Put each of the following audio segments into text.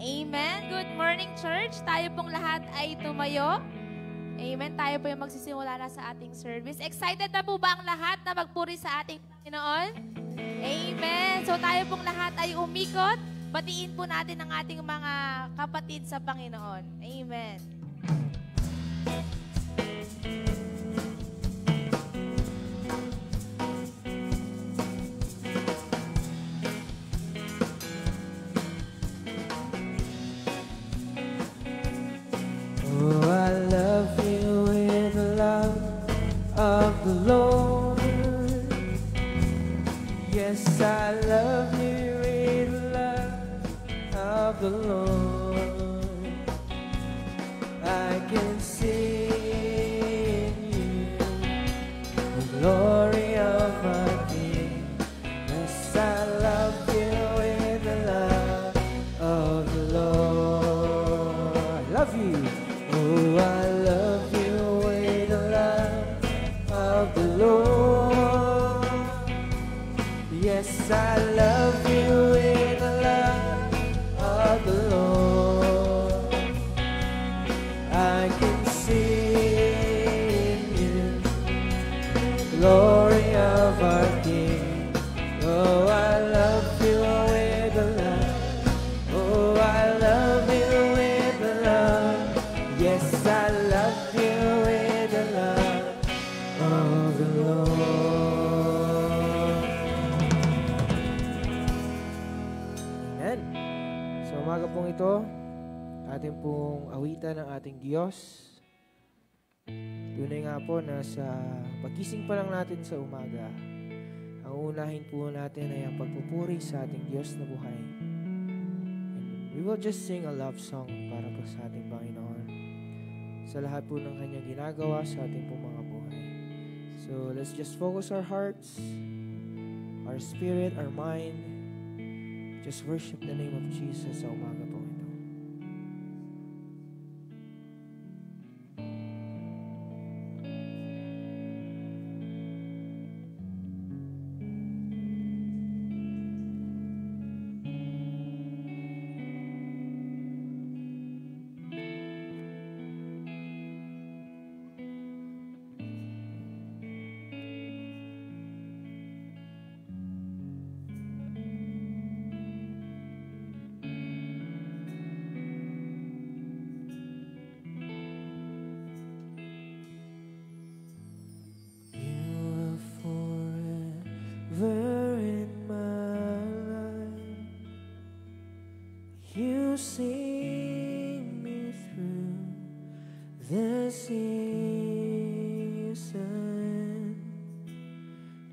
Amen. Good morning, church. Tayo pong lahat ay tumayo. Amen. Tayo po yung magsisimula na sa ating service. Excited na po ba ang lahat na magpuri sa ating Panginoon? Amen. So tayo pong lahat ay umikot. Batiin po natin ang ating mga kapatid sa Panginoon. Amen. Oh, I love you with the love of the Lord. Yes, I love you with the love of the Lord. I can see in you the glory of our King. Yes, I love you with the love of the Lord. I love you. Oh, I love you with the love of the Lord. Yes, I love you with the love of the Lord. I can see in you the glory of our King. Oh, I love you with the love. Oh, I love you with the love. Yes, I love you with the love of the Lord. Amen. Sa umaga pong ito, ating pong awitan ng ating Diyos. Tunay nga po na sa pagising pa lang natin sa umaga, ang unahin po natin ay ang pagpupuri sa ating Diyos na buhay. And we will just sing a love song para po sa ating Panginoon, sa lahat po ng Kanyang ginagawa sa ating pong mga buhay. So, let's just focus our hearts, our spirit, our mind. Just worship the name of Jesus sa umaga po ito. You see me through the season,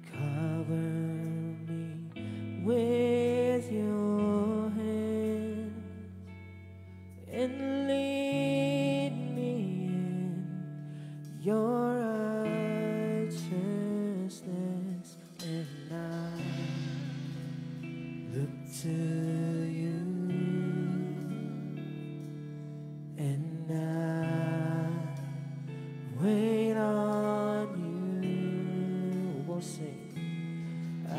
cover me with your hand, and lead me in your righteousness, and I look to you. And I wait on you. We'll sing. I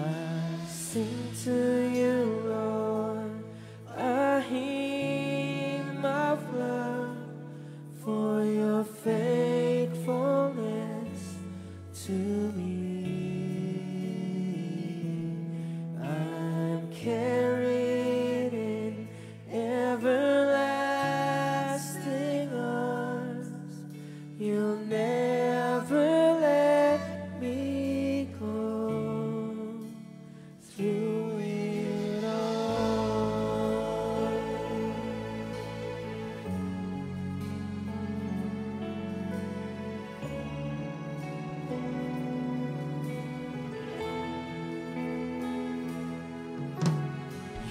sing to you, Lord, a hymn of love for your faithfulness to me. I'm carried in everlasting arms. You'll never let me go through it all.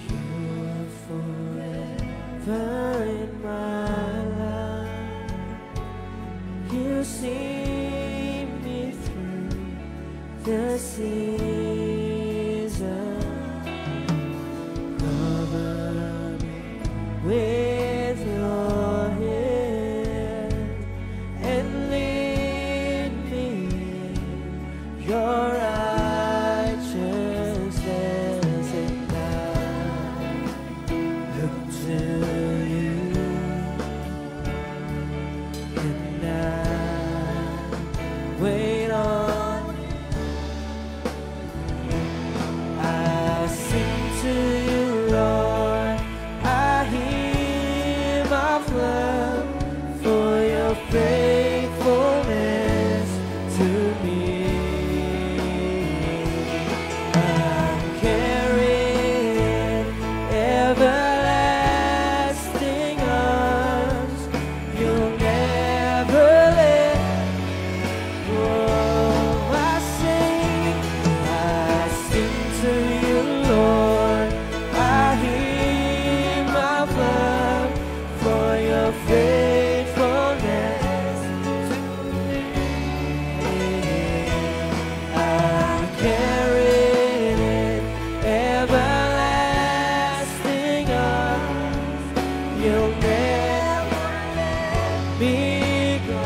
You're forever in my life. You see me through the season, cover me with your hand, and lead me in your righteousness, and I look to You'll never let me go.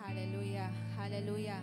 Hallelujah. Hallelujah.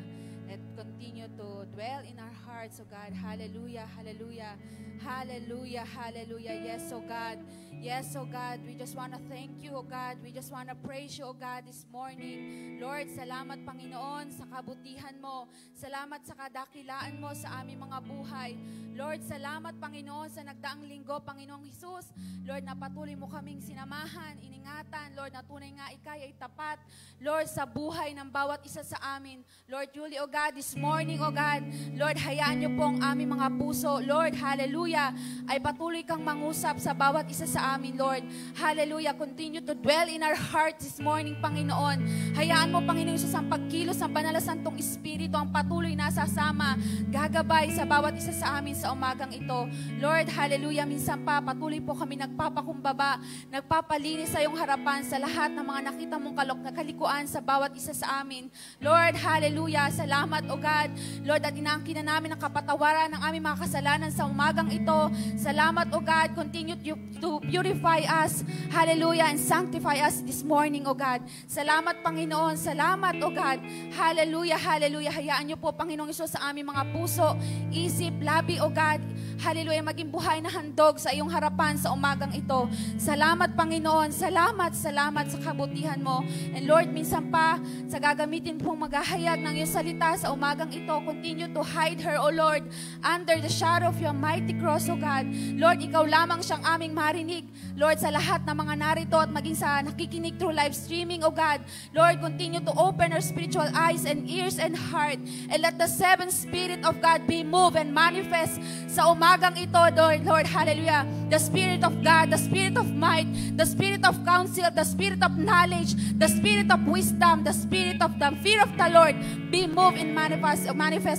Let continue to dwell in our hearts, oh God. Hallelujah. Hallelujah. Hallelujah. Hallelujah. Yes, oh God. Yes, oh God. We just want to thank you, oh God. We just want to praise you, oh God, this morning. Lord, salamat Panginoon sa kabutihan mo. Salamat sa kadakilaan mo sa aming mga buhay. Lord, salamat Panginoon sa nagdaang linggo, Panginoong Hesus. Lord, na patuloy mo kaming sinamahan, iningatan. Lord, na tunay nga ikay ay tapat. Lord, sa buhay ng bawat isa sa amin. Lord, Julie, oh God, this morning, oh God. Lord, hayaan niyo po ang aming mga puso. Lord, hallelujah, ay patuloy kang mangusap sa bawat isa sa amin, Lord. Hallelujah, continue to dwell in our hearts this morning, Panginoon. Hayaan mo, Panginoon Hesus, ang pagkilos ng Banal na Santong Espiritu, ang patuloy na sasama, gagabay sa bawat isa sa amin sa umagang ito. Lord, hallelujah, minsan pa, patuloy po kami nagpapakumbaba, nagpapalinis sa iyong harapan sa lahat ng mga nakita mong kalikuan sa bawat isa sa amin. Lord, hallelujah, salamat, O God. Lord, at inaangkin na namin ang kapatawaran ng aming mga kasalanan sa umagang ito. Salamat, O God, continue to purify us, hallelujah, and sanctify us this morning, O God. Salamat, Panginoon, salamat, O God. Hallelujah, hallelujah. Hayaan niyo po, Panginoong Hesus, sa aming mga puso, isip, labi, O God. Hallelujah, maging buhay na handog sa iyong harapan sa umagang ito. Salamat, Panginoon. Salamat, salamat sa kabutihan mo. And Lord, minsan pa, sa gagamitin pong maghahayag ng iyong salita sa umagang umagang ito. Continue to hide her, O Lord, under the shadow of your mighty cross, O God. Lord, ikaw lamang siyang aming marinig. Lord, sa lahat ng mga narito at maging sa nakikinig through live streaming, O God. Lord, continue to open our spiritual eyes and ears and heart. And let the seven Spirit of God be moved and manifest sa umagang ito, Lord, hallelujah. The Spirit of God, the Spirit of might, the Spirit of counsel, the Spirit of knowledge, the Spirit of wisdom, the Spirit of the fear of the Lord, be moved and manifest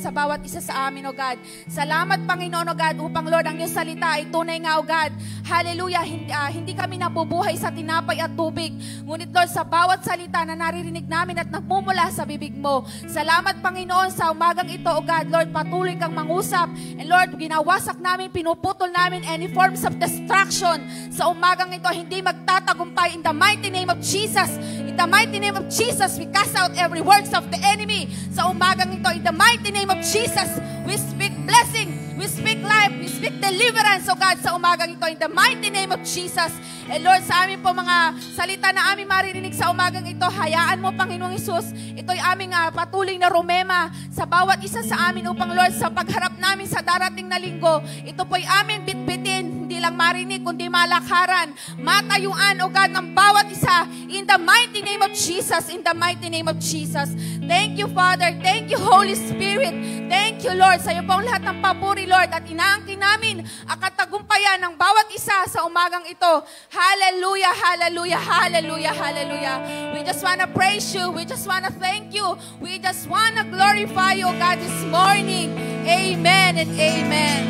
sa bawat isa sa amin, O God. Salamat, Panginoon, O God, upang, Lord, ang iyong salita ay tunay nga, O God. Hallelujah, hindi kami nabubuhay sa tinapay at tubig. Ngunit, Lord, sa bawat salita na naririnig namin at nagmumula sa bibig mo. Salamat, Panginoon, sa umagang ito, O God. Lord, patuloy kang mangusap. And Lord, ginawasak namin, pinuputol namin any forms of destruction sa umagang ito, hindi magtatagumpay in the mighty name of Jesus. In the mighty name of Jesus, we cast out every works of the enemy. Sa umagang ito, in the mighty name of Jesus, we speak blessing, we speak life, we speak deliverance, O God, sa umagang ito, in the mighty name of Jesus. And Lord, sa amin po mga salita na aming maririnig sa umagang ito, hayaan mo, Panginoong Isus, ito'y aming patuloy na rumema sa bawat isa sa amin upang, Lord, sa pagharap namin sa darating na linggo, ito po'y amin bitbitin, hindi lang marinig, kundi malakaran, matayuan, O God, ng bawat isa, in the mighty name of Jesus, in the mighty name of Jesus. Thank you, Father. Thank you, Holy Spirit. Thank you, Lord, sa iyo pong lahat ng papuri, Lord, at inaangkin namin ang katagumpayan ng bawat isa sa umagang ito. Hallelujah, hallelujah, hallelujah, hallelujah. We just want to praise you. We just want to thank you. We just want to glorify you, God, this morning. Amen and amen.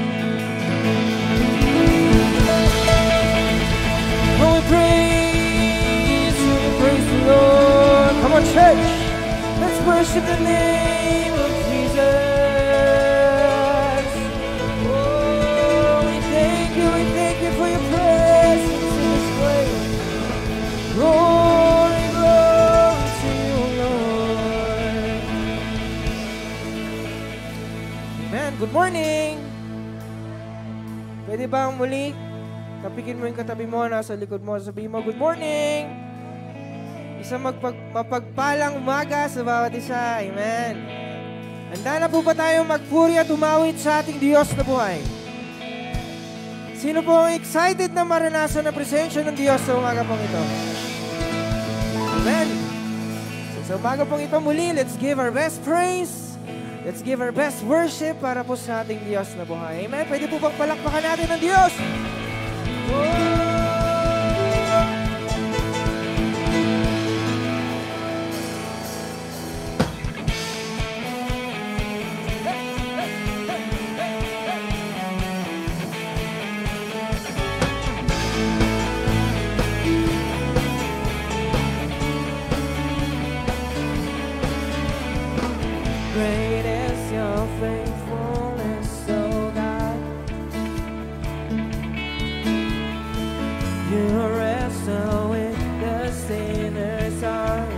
Oh, we praise the Lord. Come on, church. Let's worship the name of Jesus. Oh, we thank you for your presence in this place. Glory, glory to you, Lord. Amen. Good morning. Pwede ba muli? Tapikin mo yung katabi mo, nasa likod mo, sabihin mo, good morning! Isang mapagpalang umaga sa bawat isa. Amen. Handa na po ba tayong magpuri at umawit sa ating Diyos na buhay? Sino po ang excited na maranasan ang presensya ng Diyos sa umaga pong ito? Amen. So, sa umaga pong ito muli, let's give our best praise. Let's give our best worship para po sa ating Diyos na buhay. Amen. Pwede po bang palakpakan natin ng Diyos? Great is your faithfulness, O God. You wrestle with the sinner's heart.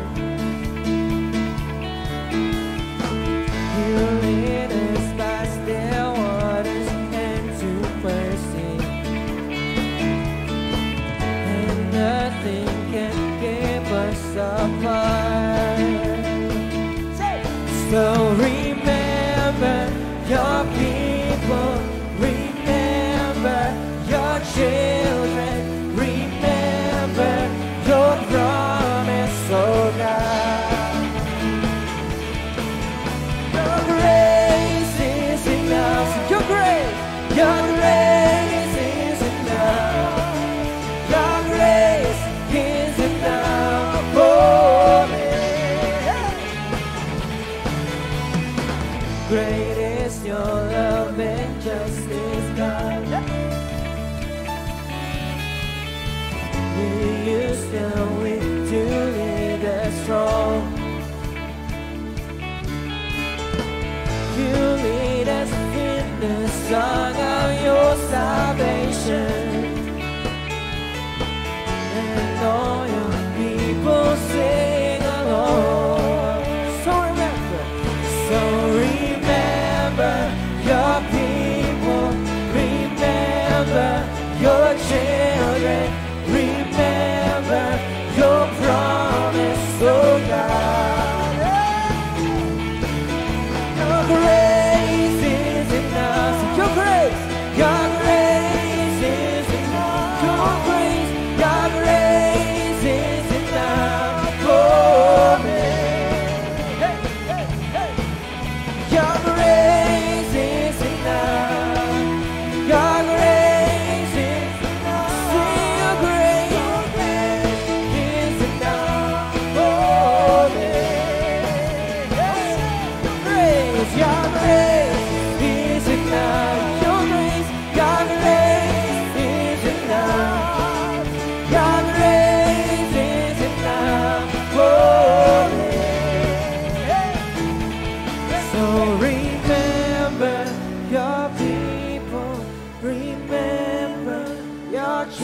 You lead us by still waters and to mercy, and nothing can keep us apart. So remember your people, remember your children, remember your promise, oh God. Your grace is enough, your grace is enough, your grace is enough for me. Great is your love and justice, God. Will you still with to lead us strong? You lead us in the song of your salvation, and all your people sing along. So remember your people, remember your children, remember your promise, oh God.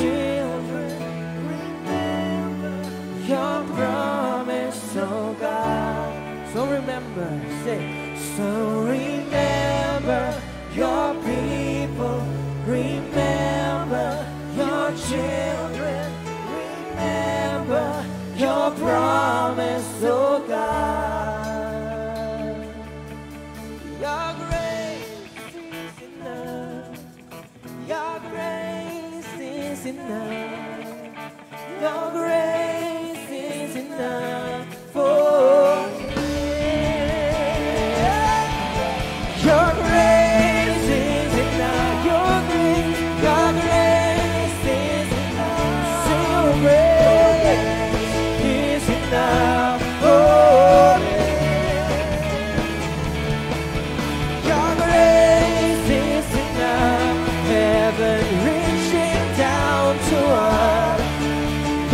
children remember your promise, oh God. So remember, say, so remember your people, remember your children, remember your promise, oh God. Your grace is enough. Your grace is enough. Your grace is enough for me. Your grace is enough. Your grace is enough. Say your grace is enough for me. Your grace is enough. Heaven reaching down to us.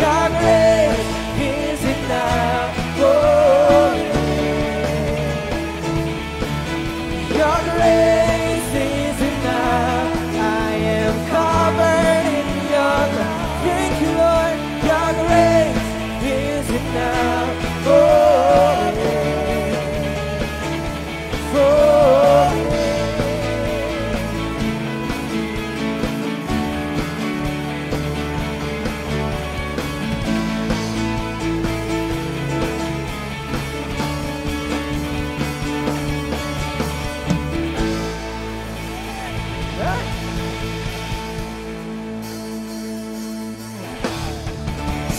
Your grace is enough for me. Your grace is enough. I am covered in your love. Thank you, Lord. Your grace is enough for me. For me.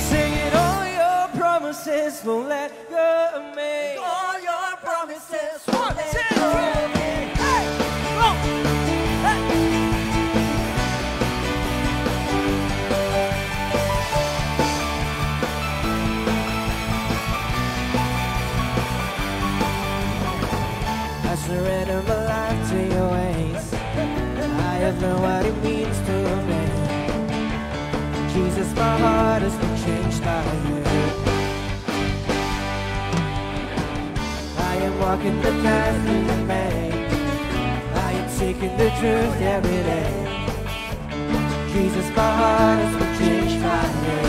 Singing all your promises won't let go of me. All your promises won't let go of me. I surrender my life to your ways. I have learned what it means to obey. Jesus, my heart has been changed by you. I am walking the path you have made. I am seeking the truth every day. Jesus, my heart has been changed by you.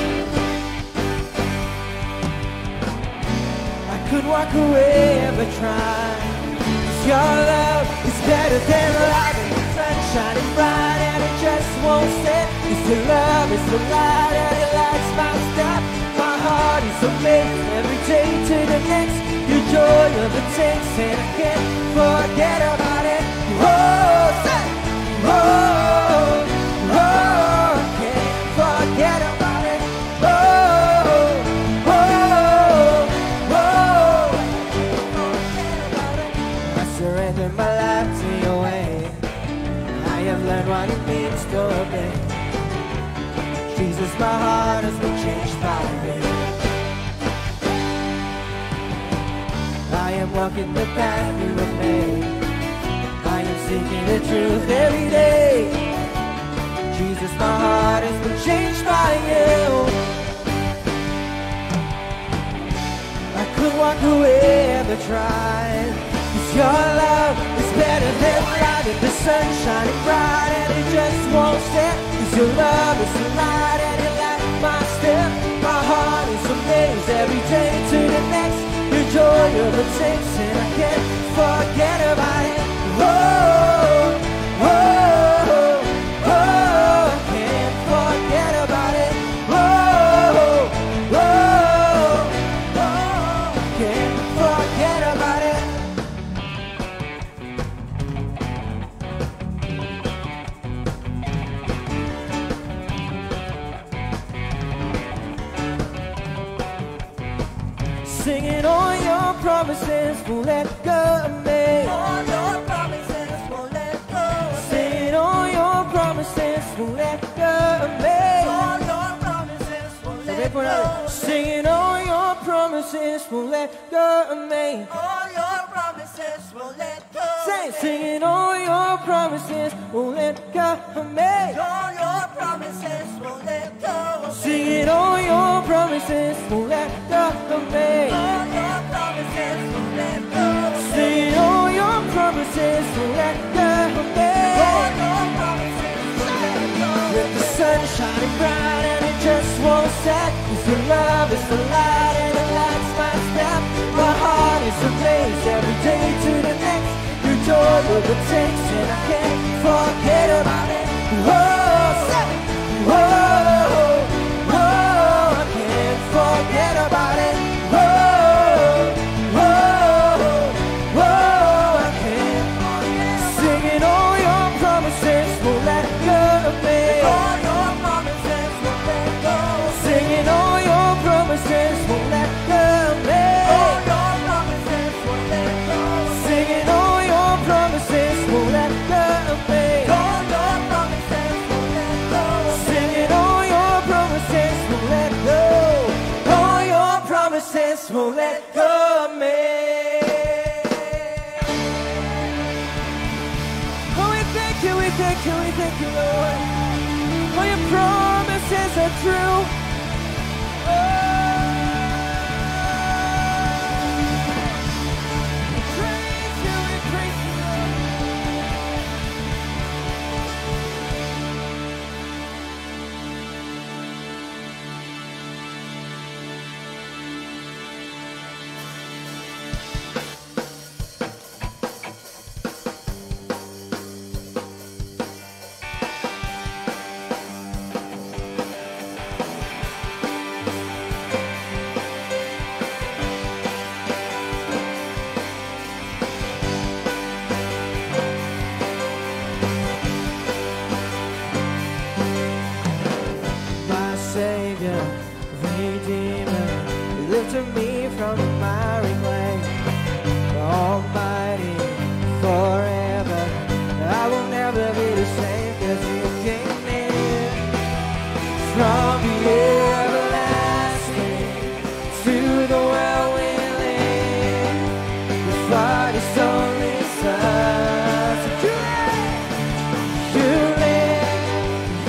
I could walk away but try. Your love is better than life, and the sun shining bright, and it just won't stay. It's your love, it's the light, and it lights my step. My heart is amazed every day to the next. Your joy overtakes, and I can't forget about it. Oh, say, oh, oh, can't forget about it. Oh, oh, oh, forget about it. I surrender my life to your way. I have learned what it means to obey. Jesus, my heart has been changed by you. I am walking the path you have made. I am seeking the truth every day. Jesus, my heart has been changed by you. I could walk away but tried. Your love is better than light, and the sun shining bright, and it just won't stay. 'Cause your love is the light, and it lights my step. My heart is amazed every day to the next. Your joy overtakes, and I can't forget about it. Oh, oh, oh, I can't forget about it. Oh, oh, oh, can't forget about it. Singing all your promises won't let go of me. All your promises won't let go of me. Singing all your promises won't let go of me. All your promises won't let go of me. Singing all your promises won't let go of me. All your promises won't let go of me. Singing all your promises won't let go of me. All your promises won't let go of me. Singing all your promises won't let go of me. All your promises won't let go of me. Singing all your promises won't let go of me. All your promises won't let go of me. With the sun shining bright. Your love is the light and it lights my step. My heart is a blaze every day to the next. Your joy overtakes and I can't forget about it. Whoa, whoa, whoa, I can't forget about it. Whoa, whoa, whoa, I can't forget. Singing all your promises won't let go of me. All your promises won't let go. Singing all your promises won't let go of me. All your promises won't let go. Singing all your promises won't let go of me. All your promises won't let go. Singing all your promises won't let go. All your promises won't let go of me. Oh, we thank you, we thank you, we thank you, Lord. For your promises are true. Praise you, we praise you, Lord. My Savior, Redeemer, lifted me from the miry clay. Almighty, forever, I will never be the same, 'cause you came near. From the everlasting to the well-willing, the fight is only such. You live,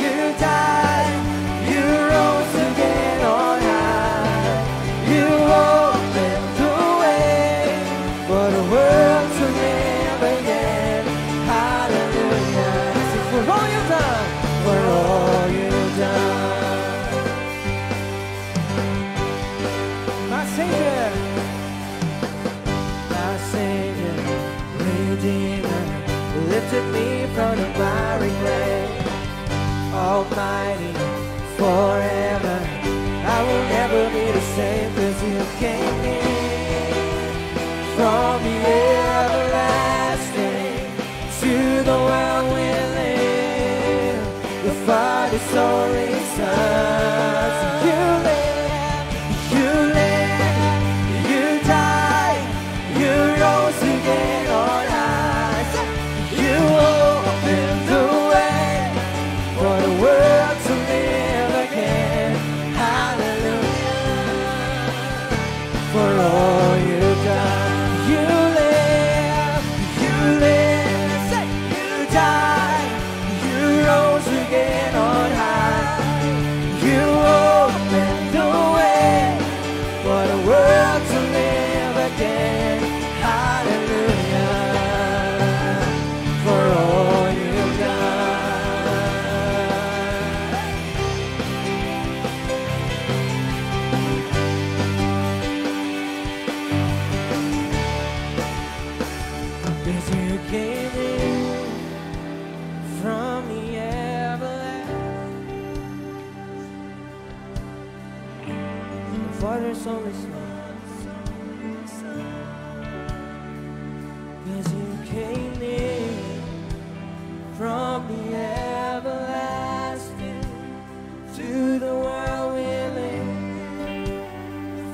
you died, you rose again on high. You opened the way for the world to live again. Hallelujah. Sing for all you've done, for all you've done. My Savior, Redeemer, lifted me from the miry clay. Almighty, forever, I will never be the same, 'cause you came in. From the everlasting to the well-willing, the fight is only such. You live, you live, you died, you rose again on high. You opened the way for the world to live again. Hallelujah. For all you've done. You live, you died, you rose again on high. You opened the way for the world to live again. Hallelujah. For all you've done. Yes, you came in from the everlasting. Father's only Son. Yes, you came in from the everlasting to the well-willing.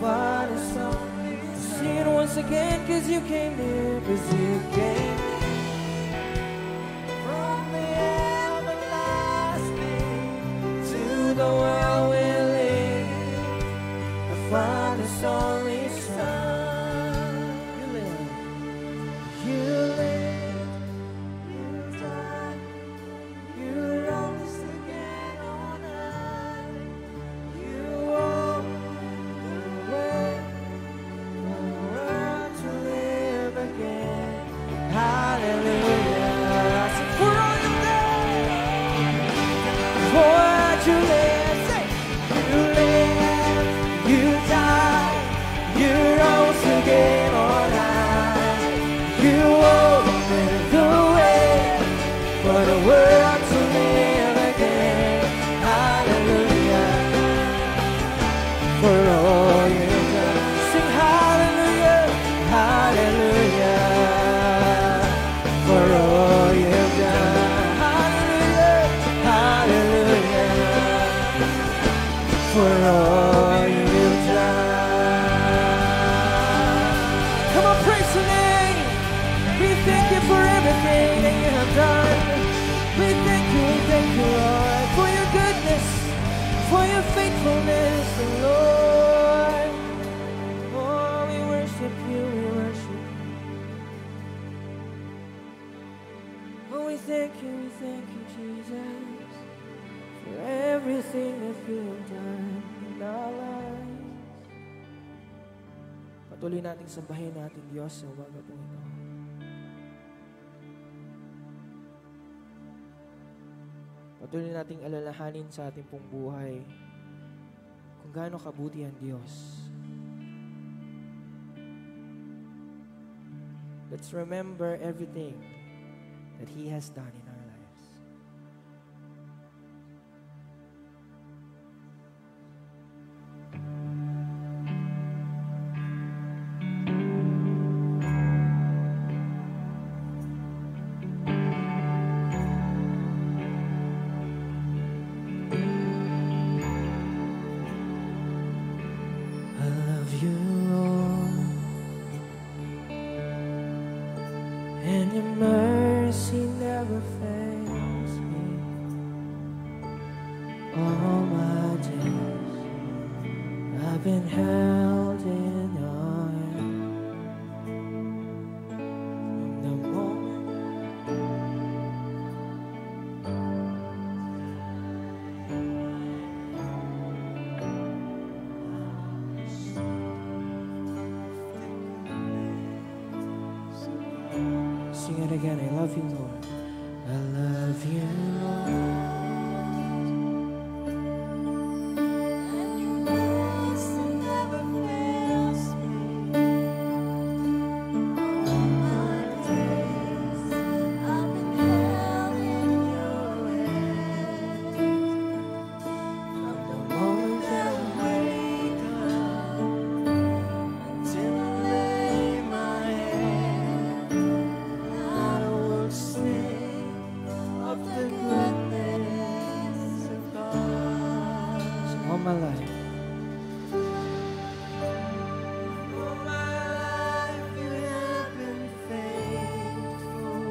Father's only Son. Sing it once again, 'cause you came near, 'cause you came from the everlasting to the well-willing, the Father's only Son. You live, you died, you rose again on high. You opened the way for the world to live again. for all you've done. Come on, praise the name. We thank you for everything that you have done. We thank you, Lord, for your goodness, for your faithfulness, Lord. Oh, we worship you, we worship you. Oh, we thank you, Jesus, for everything that you have done in our lives. Patuloy nating sambahin natin Diyos sa umaga po ito. Patuloy nating alalahanin sa ating pong buhay kung gaano kabuti ang Diyos. Let's remember everything that He has done in our lives. I love you, Lord, and your mercy never fails me. All my days I've been held in your hand. From the moment sing it again. I love you, Lord. I love you, Lord. All my life. All my life you have been faithful.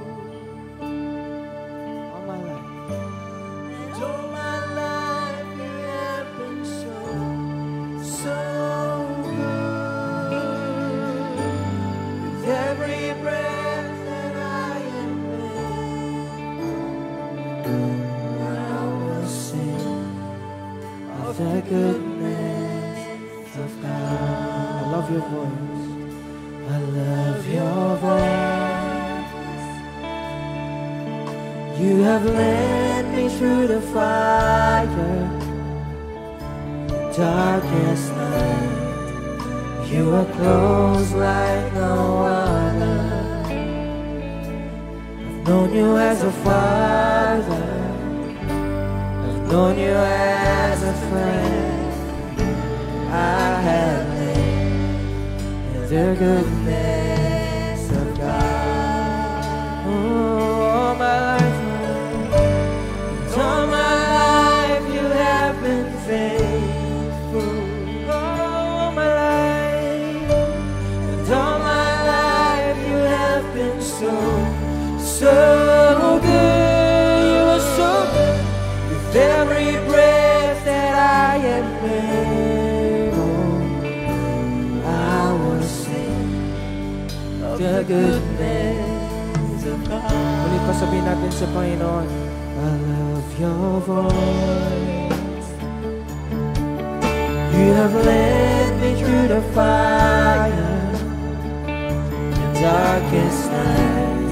All my life. And all my life you have been so good. With every breath that I am able, I will sing of the goodness of God. I love your voice. I love your voice. You have led me through the fire, the darkest night. You are close like no other. I've known you as a father. I've known you as a friend. I have lived in the goodness of God. Oh, all my life, all my life you have been faithful. All my life, and all my life you have been so good. You are so good. With every breath that I am able, I will sing of the goodness of God. Ulit pa sabihin natin sa Panginoon, I love your voice. You have led me through the fire, the darkest night.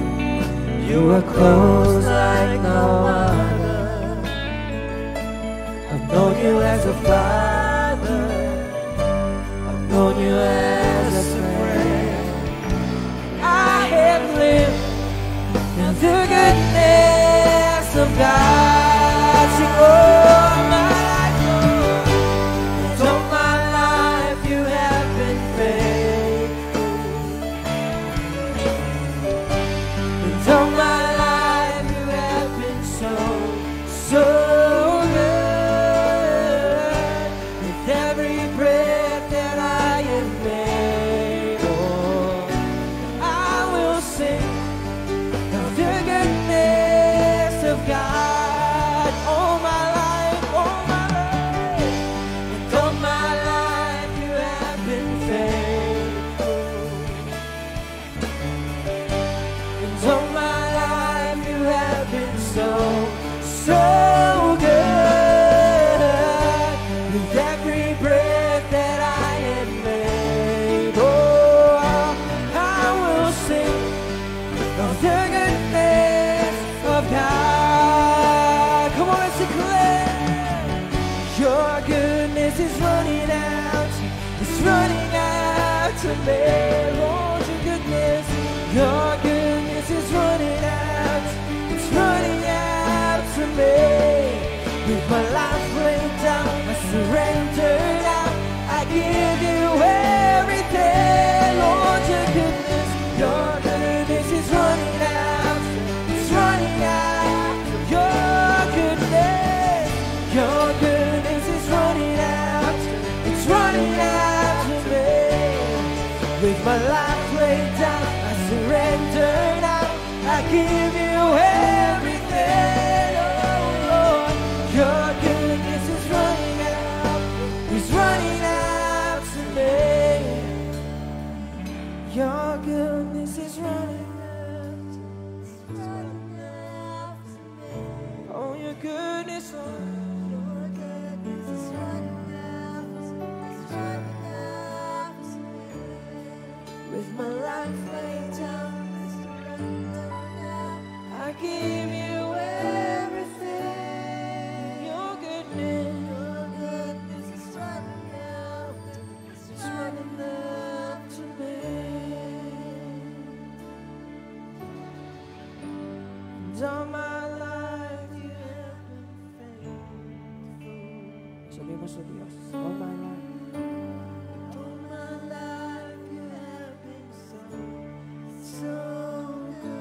You are close like no other. I've known you as a father. I've known you as a friend. I have lived in the goodness of God. Sing all my life, Lord. And all my life you have been faithful. And all my life you have been so good. with every breath that I am made. Oh, I will sing of the goodness of God. Come on, let's declare. Your goodness is running out. It's running out to me. Lord, your goodness is running out. It's running out to me. With my life laid down, I surrender now. I give you everything. Lord, your goodness is running out. It's running out. Your goodness is running out. It's running out to me. With my life laid down, I surrender now. I give you everything. Oh Lord, your goodness is running out. It's running out to me. Your goodness is running out. It's running out to me. Oh, your goodness, Lord. Your goodness is running out. It's running out to me. With my life laid down, I surrender now. I give you everything. Your goodness is running out. It's running out to me. And all my life you have been faithful. Sabihin mo sa Diyos, all my life. All my life you have been so good.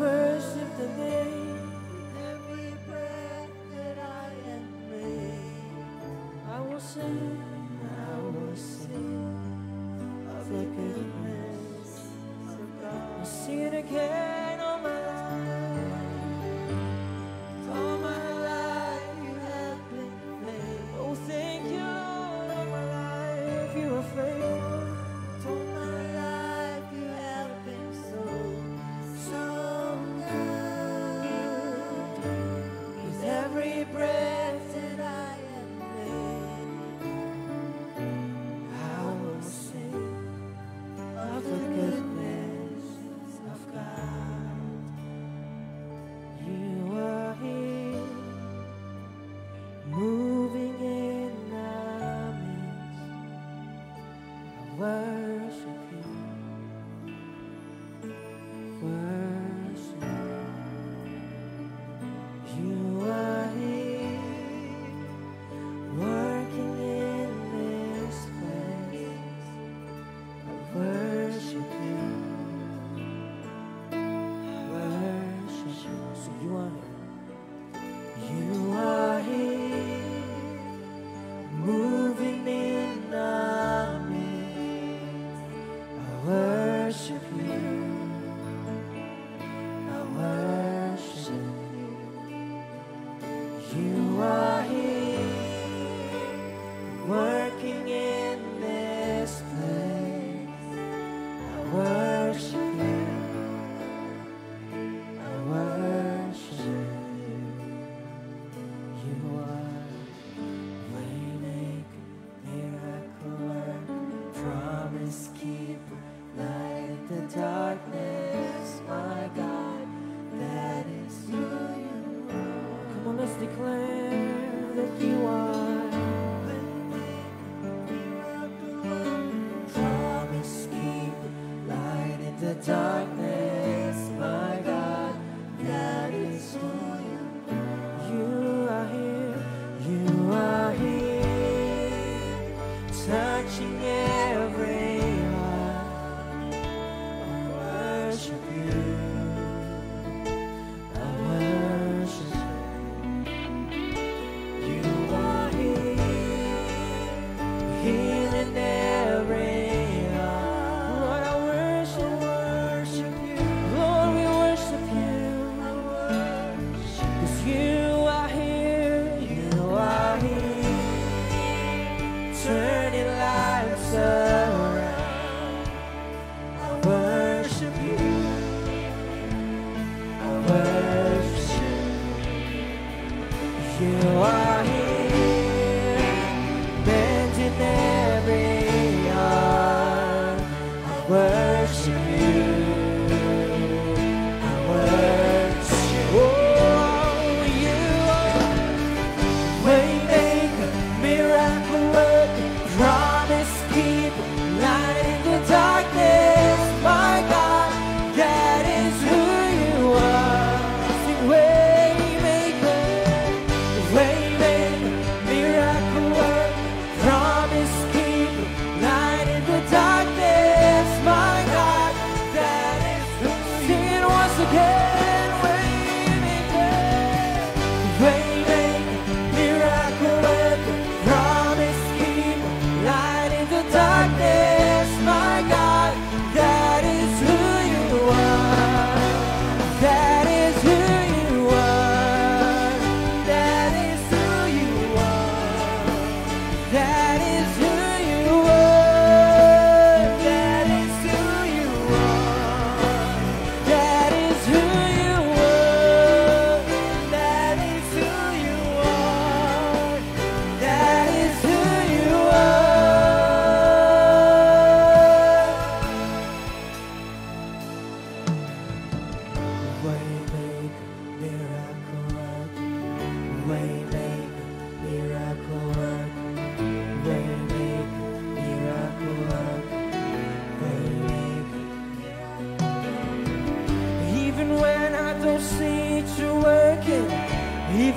Worship the name with every breath that I am made. I will sing of the goodness of God. I'll sing it again all my life. All my life you have been faithful. Oh, thank you, Lord, all my life you are faithful. All my life you have been so good. With every breath that I am made, I will sing of the goodness of God.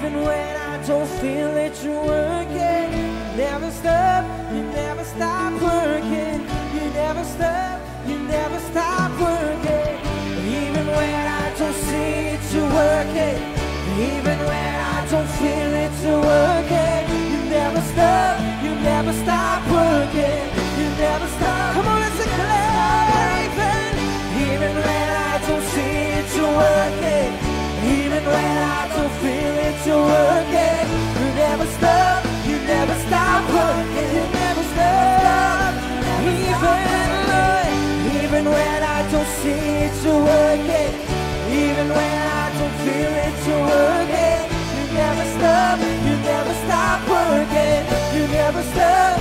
Even when I don't feel that you're working, never stop, you never stop working. You never stop, you never stop working. Even when I don't see it, you're working. Even when I don't feel it, you're working. You never stop, you never stop working. You never stop. Come on, let's declare. Even when I don't see it, you're working. Even when I don't feel it, you're working. You never stop, you never stop working. You never stop. Even when I don't see it, you're working. Even when I don't feel it, you're working. You never stop, you never stop working. You never stop,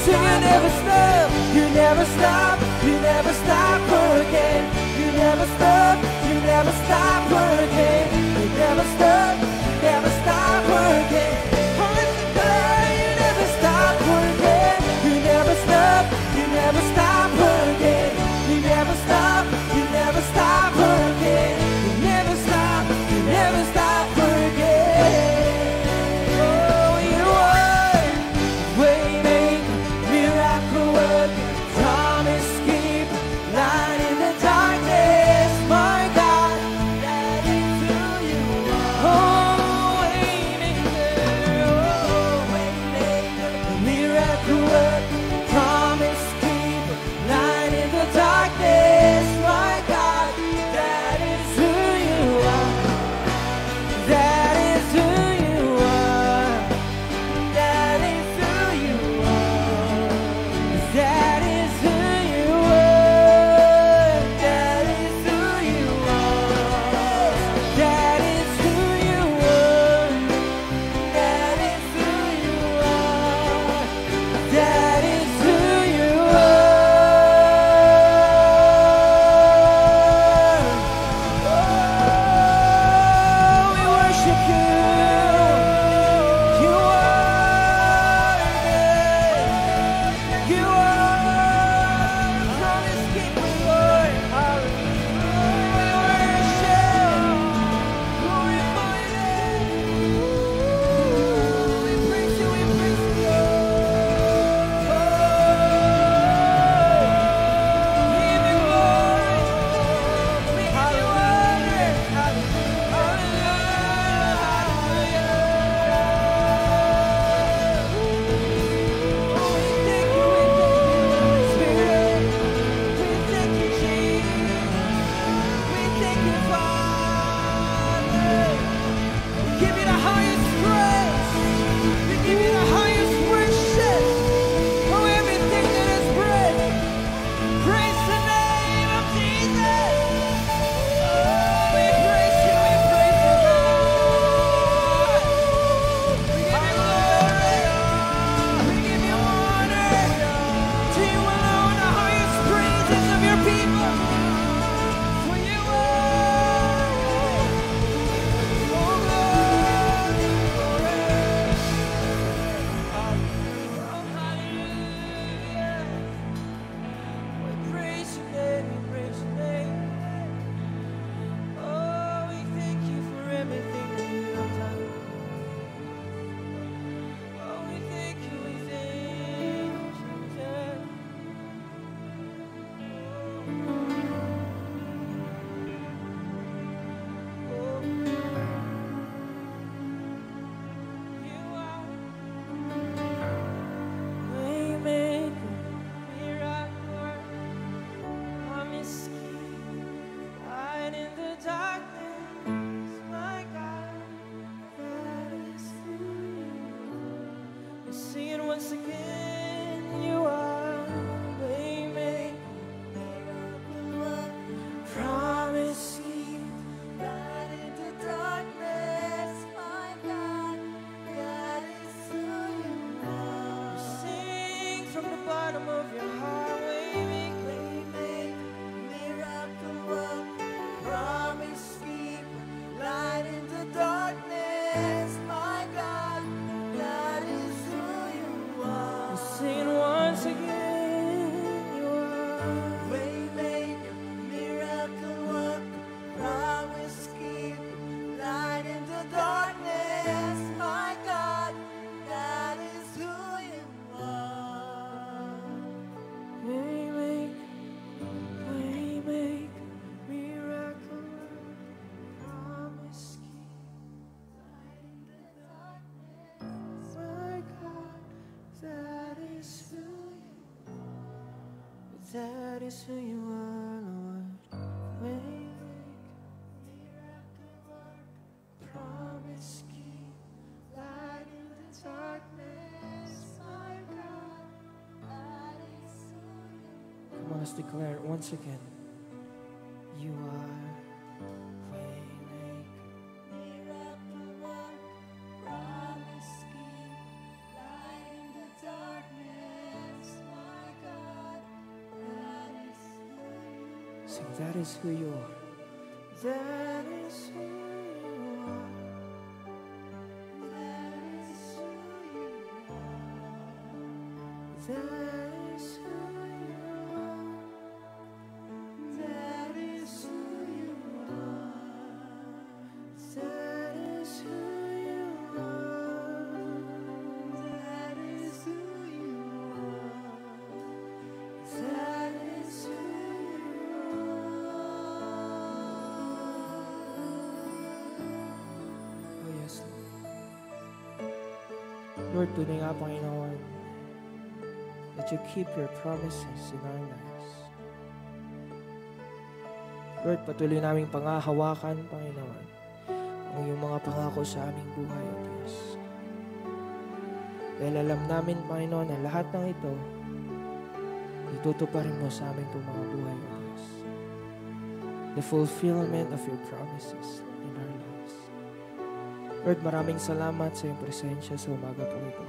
so you never stop. You never stop, you never stop working. You never stop, you never stop working. You never stop, you never stop working. You never stop working. You never stop, you never stop working. You never stop, you never stop working. You never stop, you never stop working. Oh, you are waiting, miracle working, promise keep, light in the darkness, my God, that is who you are. Oh, waymaker, miracle working, promise keep, light in the darkness, my God, that is who you are. That is who you are. That is who you are. That is who you are. That is who you are. That is who you are. That is who you are. That is who you are. Oh, we worship you. You are good. You are promise keeper, Lord. Hallelujah. We worship, glorify your name. We praise you, we praise you. Give you glory. We give you honor. Praise the name of Jesus. We praise you, we praise you, Lord. We give you glory, we give you honor. To you alone the highest praises of your people. For you are, oh Lord, hallelujah. We praise your name, we praise your name. Oh, we thank you for everything that you have done. Oh, we thank you, Jesus. Oh, you are waymaker, miracle worker, promise keeper, light in the darkness, my God, that is who you are. We sing it once again. You are waymaker, miracle worker, promise keeper, light in the darkness, my God, that is who you are. Sing from the bottom of your heart, waymaker, miracle worker, promise keeper, light in the darkness, my God, that is who you are. Sing it once again. That is who you are, Lord. Waymaker, promise keep, light in the darkness, my God. Come on, let's declare it once again. You are Waymaker, miracle work, promise keep, light in the darkness, my God. Sing, that is who you are. That is who you are. That is who you are. That is who you are. That is who you are. That is who you are. That is who you are. That is who Oh yes, Lord, tunay nga, Panginoon, that you keep your promises in our lives. Lord, patuloy naming pangahawakan, Panginoon, ang iyong mga pangako sa aming buhay, O Diyos. Dahil alam namin, Panginoon, na lahat ng ito, itutuparin mo sa aming mga buhay, O Diyos. The fulfillment of your promises in our lives. Lord, maraming salamat sa iyong presensya sa umaga po ito.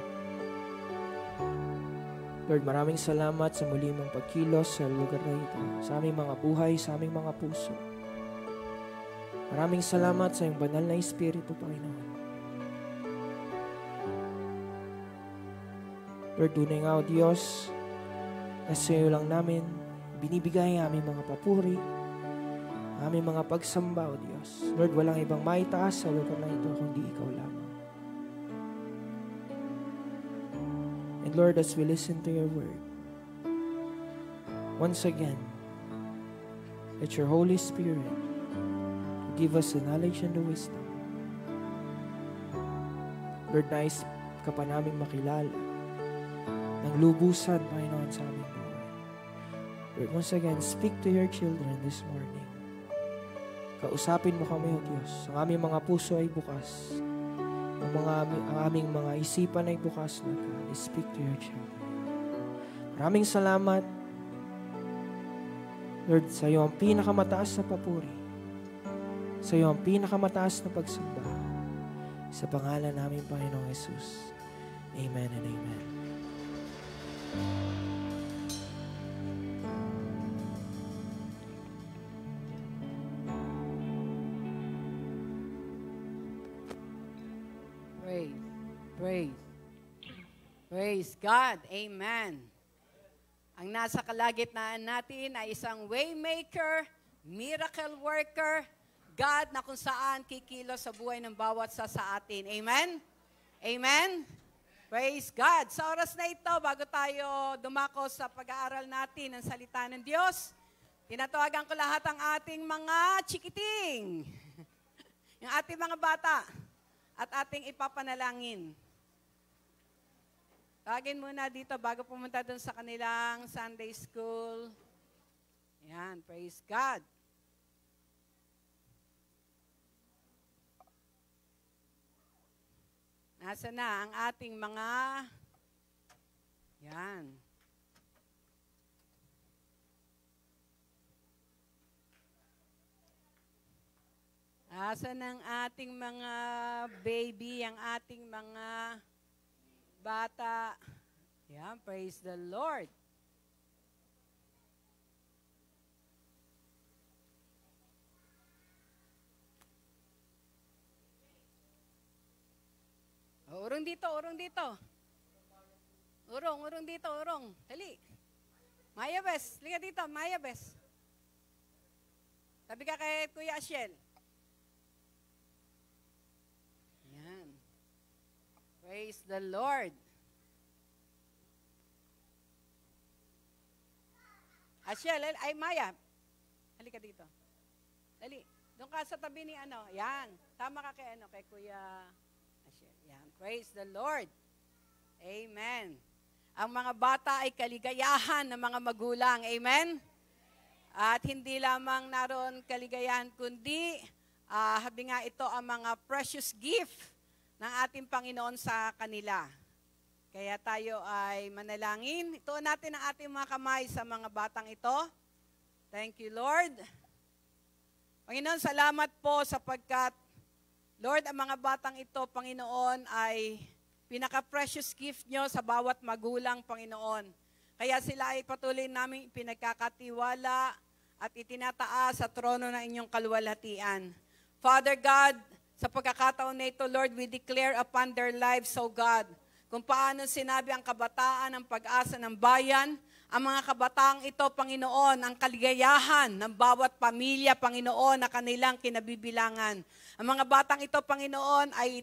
Lord, maraming salamat sa muli mong pagkilos sa lugar na ito, sa aming mga buhay, sa aming mga puso. Maraming salamat sa iyong banal na Espiritu, Panginoon. Lord, tunay nga, O Diyos, na sa iyo lang namin binibigay ang aming mga papuri, aming mga pagsamba, O Diyos. Lord, walang ibang maitaas sa lugar na ito kundi ikaw lamang. And Lord, as we listen to your word, once again, let your Holy Spirit give us the knowledge and the wisdom. Lord, nais ka pa namin makilala ng lubusan, Panginoon, sa aming buhay. Lord, once again, speak to your children this morning. Kausapin mo kami, O Diyos. Ang aming mga puso ay bukas. Ang aming mga isipan ay bukas, Lord God. Speak to your children. Maraming salamat, Lord, sa iyo ang pinakamataas na papuri. Sa iyo ang pinakamataas na pagsamba. Sa pangalan namin, Panginoong Jesus. Amen and amen. Praise God. Amen. Ang nasa kalagitnaan natin ay isang waymaker, miracle worker, God na kung saan kikilos sa buhay ng bawat sa atin. Amen? Amen? Praise God. Sa oras na ito, bago tayo dumako sa pag-aaral natin ng salita ng Diyos, tinatawagan ko lahat ang ating mga chikiting, yung ating mga bata, at ating ipapanalangin. Tawagin muna dito bago pumunta doon sa kanilang Sunday school. Yan, praise God. Nasa na ang ating mga, yan. Nasa na ang ating mga baby, ang ating mga bata. Yan, praise the Lord. Urong dito, urong dito. Urong dito, urong. Dali. Maya Bes, liga dito, Maya Bes. Tabi ka kay Kuya Ashiel. Yan. Praise the Lord. Ashiel, ay Maya. Halika dito. Dali. Doon ka sa tabi ni ano. Yan. Tama ka kay ano, kay Kuya Ashiel. Yan. Praise the Lord. Amen. ang mga bata ay kaligayahan ng mga magulang. Amen? At hindi lamang naroon kaligayahan, kundi habi nga ito ang mga precious gift ng ating Panginoon sa kanila. Kaya tayo ay manalangin. Ituon natin ang ating mga kamay sa mga batang ito. Thank you, Lord. Panginoon, salamat po sapagkat, Lord, ang mga batang ito, Panginoon, ay pinaka-precious gift nyo sa bawat magulang, Panginoon. Kaya sila ay patuloy namin pinagkakatiwala at itinataas sa trono ng inyong kaluwalhatian. Father God, sa pagkakataon na ito, Lord, we declare upon their lives, O God, kung paano sinabi ang kabataan, ang pag-asa ng bayan, ang mga kabataang ito, Panginoon, ang kaligayahan ng bawat pamilya, Panginoon, na kanilang kinabibilangan. Ang mga batang ito, Panginoon, ay,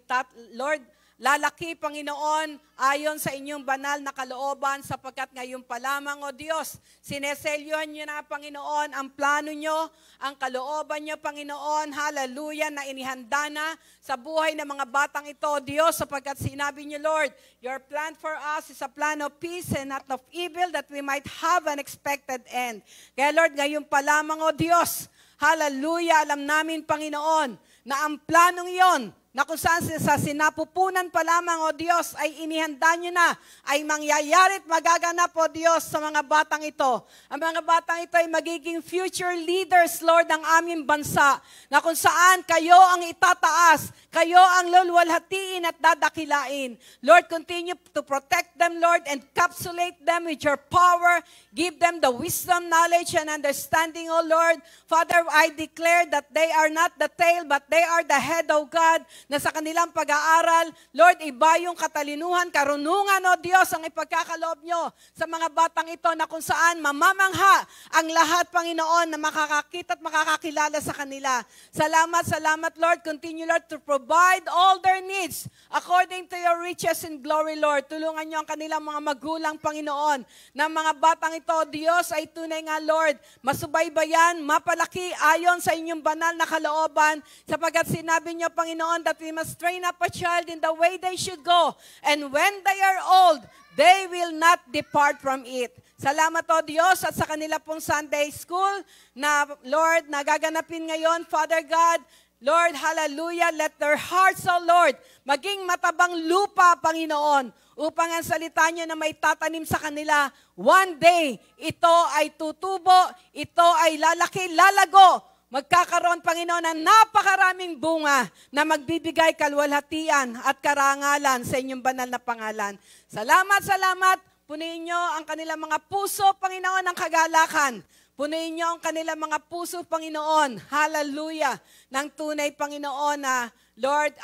Lord, lalaki, Panginoon, ayon sa inyong banal na kalooban, sapagkat ngayon pa lamang, O Diyos, sineselyohan nyo na, Panginoon, ang plano nyo, ang kalooban nyo, Panginoon, hallelujah, na inihanda na sa buhay ng mga batang ito, O Diyos, sapagkat sinabi nyo, Lord, your plan for us is a plan of peace and not of evil, that we might have an expected end. Kaya, Lord, ngayon pa lamang, O Diyos, hallelujah, alam namin, Panginoon, na ang planong iyon, na kung saan sa sinapupunan pa lamang, O Diyos, ay inihanda nyo na, ay mangyayari at magaganap, O Diyos, sa mga batang ito. Ang mga batang ito ay magiging future leaders, Lord, ng aming bansa, na kung saan kayo ang itataas, kayo ang luluwalhatiin at dadakilain. Lord, continue to protect them, Lord, encapsulate them with your power, give them the wisdom, knowledge, and understanding, O Lord. Father, I declare that they are not the tail, but they are the head, O God, na sa kanilang pag-aaral, Lord, iba yung katalinuhan, karunungan, O Diyos, ang ipagkakaloob nyo sa mga batang ito na kung saan mamamangha ang lahat, Panginoon, na makakakita at makakakilala sa kanila. Salamat, salamat, Lord. Continue, Lord, to provide all their needs according to your riches and glory, Lord. Tulungan nyo ang kanilang mga magulang, Panginoon, na mga batang ito, O Diyos, ay tunay nga, Lord, masubaybayan, mapalaki ayon sa inyong banal na kalooban, sapagkat sinabi nyo, Panginoon, that we must train up a child in the way they should go. And when they are old, they will not depart from it. Salamat, O Diyos, at sa kanila pong Sunday school na, Lord, nagaganapin ngayon, Father God, Lord, hallelujah, let their hearts, O Lord, maging matabang lupa, Panginoon, upang ang salita niyo na may tatanim sa kanila, one day, ito ay tutubo, ito ay lalaki, lalago, magkakaroon, Panginoon, ng napakaraming bunga na magbibigay kalwalhatian at karangalan sa inyong banal na pangalan. Salamat, salamat. Punuin niyo ang kanilang mga puso, Panginoon, ng kagalakan. Punuin niyo ang kanilang mga puso, Panginoon. Hallelujah. Ng tunay, Panginoon, na Lord,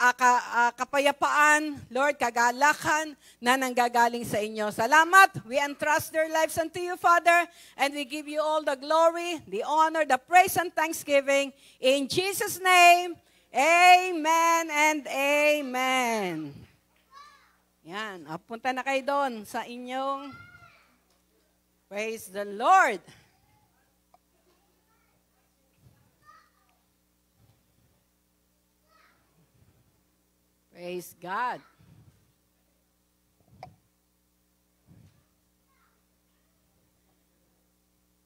kapayapaan, Lord, kagalakan na nanggagaling sa inyo. Salamat. We entrust their lives unto you, Father, and we give you all the glory, the honor, the praise, and thanksgiving. In Jesus' name, amen and amen. Yan. Punta na kayo doon sa inyong praise the Lord. Praise God.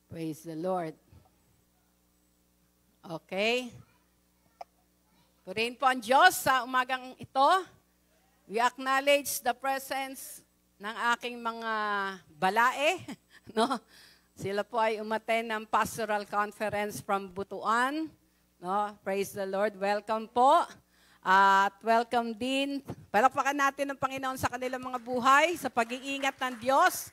Praise the Lord. Okay. Purihin po ang Diyos sa umagang ito. We acknowledge the presence ng aking mga balae. No? Sila po ay umattend ng pastoral conference from Butuan. No? Praise the Lord. Welcome po. At welcome din. Palakpakan natin ang Panginoon sa kanilang mga buhay, sa pag-iingat ng Diyos.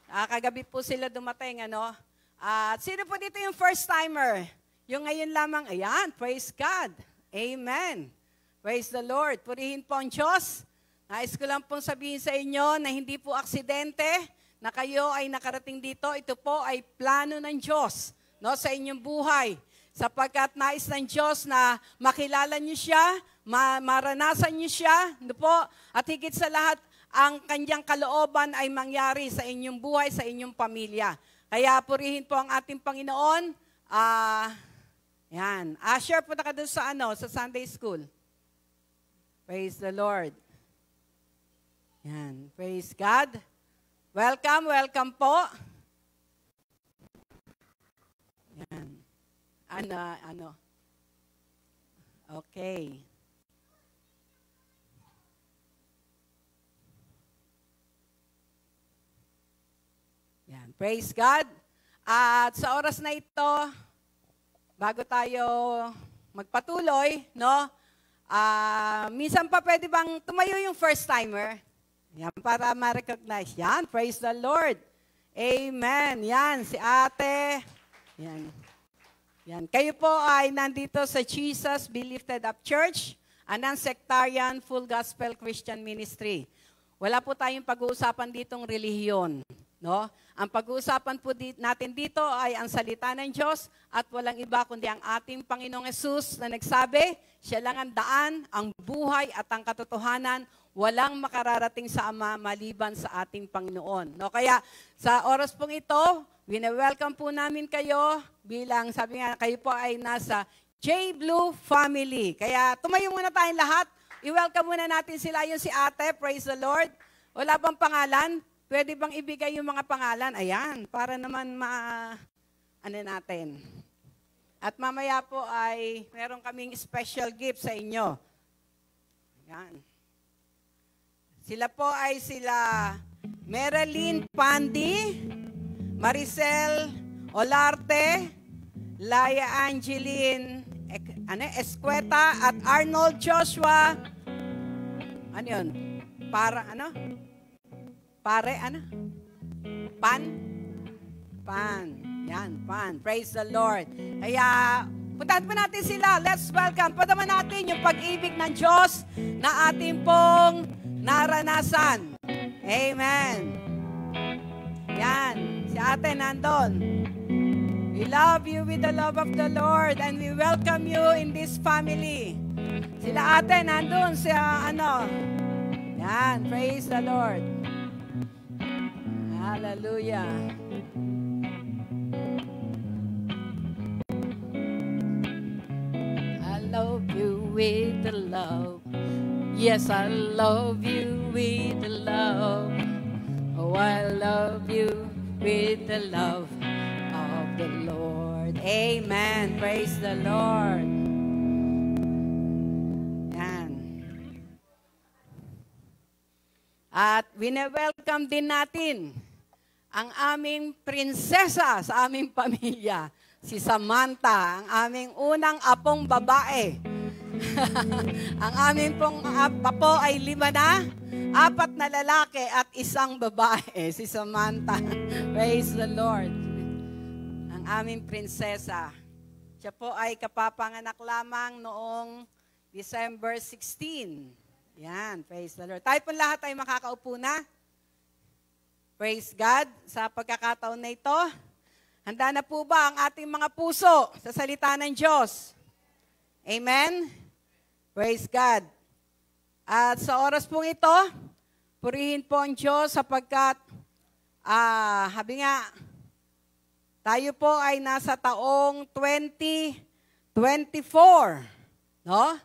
Kagabi po sila dumating, ano? At sino po dito yung first timer? Yung ngayon lamang, ayan, praise God. Amen. Praise the Lord. Purihin po ang Diyos. Nais ko lang pong sabihin sa inyo na hindi po aksidente na kayo ay nakarating dito. Ito po ay plano ng Diyos, no, sa inyong buhay. Sapagkat nais ng Diyos na makilala niyo siya, maranasan niyo siya, no po, at higit sa lahat, ang kanyang kalooban ay mangyari sa inyong buhay, sa inyong pamilya. Kaya purihin po ang ating Panginoon. Yan. Asher, punta ka doon sa, sa Sunday school. Praise the Lord. Yan. Praise God. Welcome, welcome po. Yan. Ano? Okay. Yan. Praise God. At sa oras na ito, bago tayo magpatuloy, no? Minsan pa pwede bang tumayo yung first timer? Yan, para ma-recognize. Yan, praise the Lord. Amen. Yan, si ate. Yan. Yan. Kayo po ay nandito sa Jesus Be Lifted Up Church, a non-sectarian, full gospel Christian ministry. Wala po tayong pag-uusapan ditong relihiyon. No? Ang pag-uusapan po natin dito ay ang salita ng Diyos at walang iba kundi ang ating Panginoong Hesus na nagsabi, siya lang ang daan, ang buhay at ang katotohanan. Walang makararating sa Ama maliban sa ating Panginoon. No? Kaya sa oras pong ito, wina-welcome po namin kayo bilang, sabi nga, kayo po ay nasa J Blue family. Kaya tumayo muna tayong lahat. I-welcome muna natin sila, yung si ate, praise the Lord. Wala bang pangalan? Pwede bang ibigay yung mga pangalan? Ayan, para naman natin. At mamaya po ay meron kaming special gift sa inyo. Ayan. Sila po ay sila Marilyn Pandi, Maricel Olarte, Laia Angeline Escueta, at Arnold Joshua. Ano yun? Pan. Yan, pan. Praise the Lord. Kaya, puntahan po natin sila. Let's welcome. Padaman natin yung pag-ibig ng Diyos na ating pong naranasan. Amen. Yan. Si ate nandun. We love you with the love of the Lord and we welcome you in this family. Sila ate nandun sa Yan. Praise the Lord. Hallelujah. I love you with the love. Yes, I love you with the love. Oh, I love you with the love of the Lord. Amen. Praise the Lord. Yan. At wina-welcome din natin ang aming prinsesa sa aming pamilya, si Samantha, ang aming unang apong babae. Ang aming pong apo ay 5 na, 4 na lalaki at 1 babae, si Samantha. Praise the Lord. Ang aming prinsesa. Siya po ay kapapanganak lamang noong December 16. Yan, praise the Lord. Tayo po lahat ay makakaupo na. Praise God, sa pagkakataon na ito, handa na po ba ang ating mga puso sa salita ng Diyos? Amen? Praise God. At sa oras pong ito, purihin po ang Diyos sapagkat, habi nga, tayo po ay nasa taong 2024, no?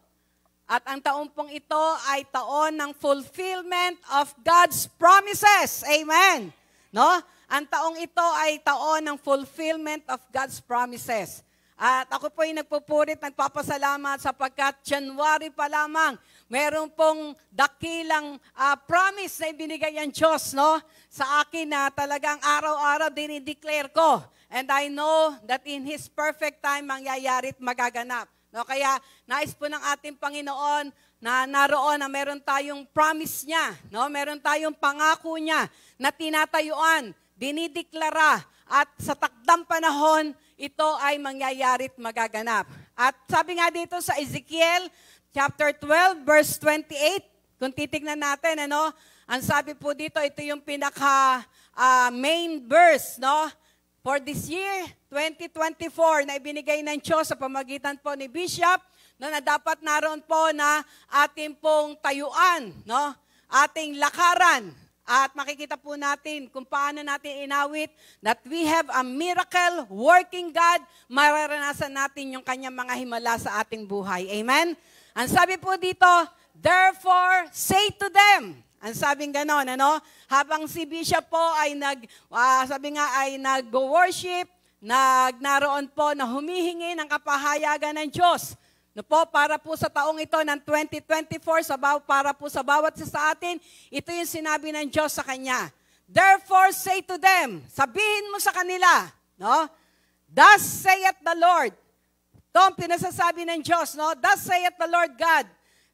At ang taon pong ito ay taon ng fulfillment of God's promises. Amen. No? Ang taong ito ay taon ng fulfillment of God's promises. At ako po ay nagpupurit, nagpapasalamat sapagkat January pa lamang, meron pong dakilang promise na ibinigay ang Diyos, no? Sa akin na talagang araw-araw dinideclare ko. And I know that in His perfect time, mangyayari at magaganap. No, kaya nais po ng ating Panginoon na naroon na meron tayong promise niya, no? Meron tayong pangako niya na tinatayuan, dinideklara, at sa takdang panahon, ito ay mangyayari at magaganap. At sabi nga dito sa Ezekiel chapter 12 verse 28, kung titignan natin, ang sabi po dito, ito yung pinaka main verse, no? For this year, 2024, na ibinigay ng Diyos sa pamagitan po ni Bishop, na dapat naroon po na ating pong tayuan, no? Ating lakaran. At makikita po natin kung paano natin inawit that we have a miracle working God, mararanasan natin yung kanyang mga himala sa ating buhay. Amen? Ang sabi po dito, therefore, say to them, Ang sabing ganon, ano? Habang si Bishop po ay nag-worship, naroon po na humihingi ng kapahayagan ng Diyos. No po, para po sa taong ito ng 2024, para po sa bawat isa sa atin, ito yung sinabi ng Diyos sa kanya. Therefore, say to them, sabihin mo sa kanila, no? Thus saith the Lord. Ito ang pinasasabi ng Diyos, no? Thus saith the Lord God,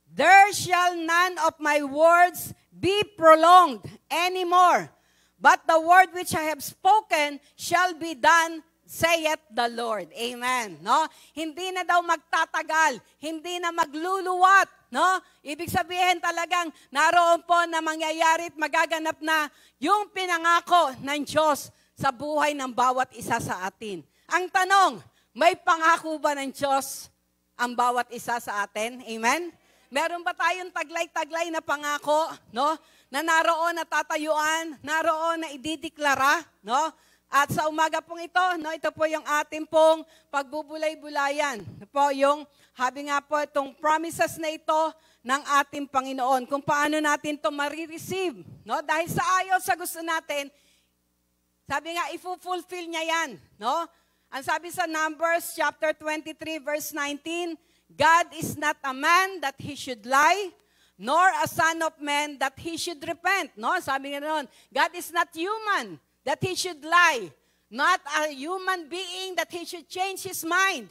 there shall none of my words be prolonged anymore, but the word which I have spoken shall be done, saith the Lord. Amen. No? Hindi na daw magtatagal, hindi na magluluwat, no? Ibig sabihin talagang naroon po na mangyayari at magaganap na yung pinangako ng Diyos sa buhay ng bawat isa sa atin. Ang tanong, may pangako ba ng Diyos ang bawat isa sa atin? Amen? Meron ba tayong taglay-taglay na pangako, no? Na naroon na tatayuan, naroon na idideklara, no? At sa umaga pong ito, no, ito po yung ating pong pagbubulay-bulayan. Ito po yung, habi nga po, itong promises na ito ng ating Panginoon. Kung paano natin ito marireceive. No? Dahil sa ayaw sa gusto natin, sabi nga, i-fulfill niya yan. No? Ang sabi sa Numbers chapter 23 verse 19, God is not a man that he should lie, nor a son of man that he should repent. No? Sabi nga noon, God is not human that he should lie, not a human being that he should change his mind.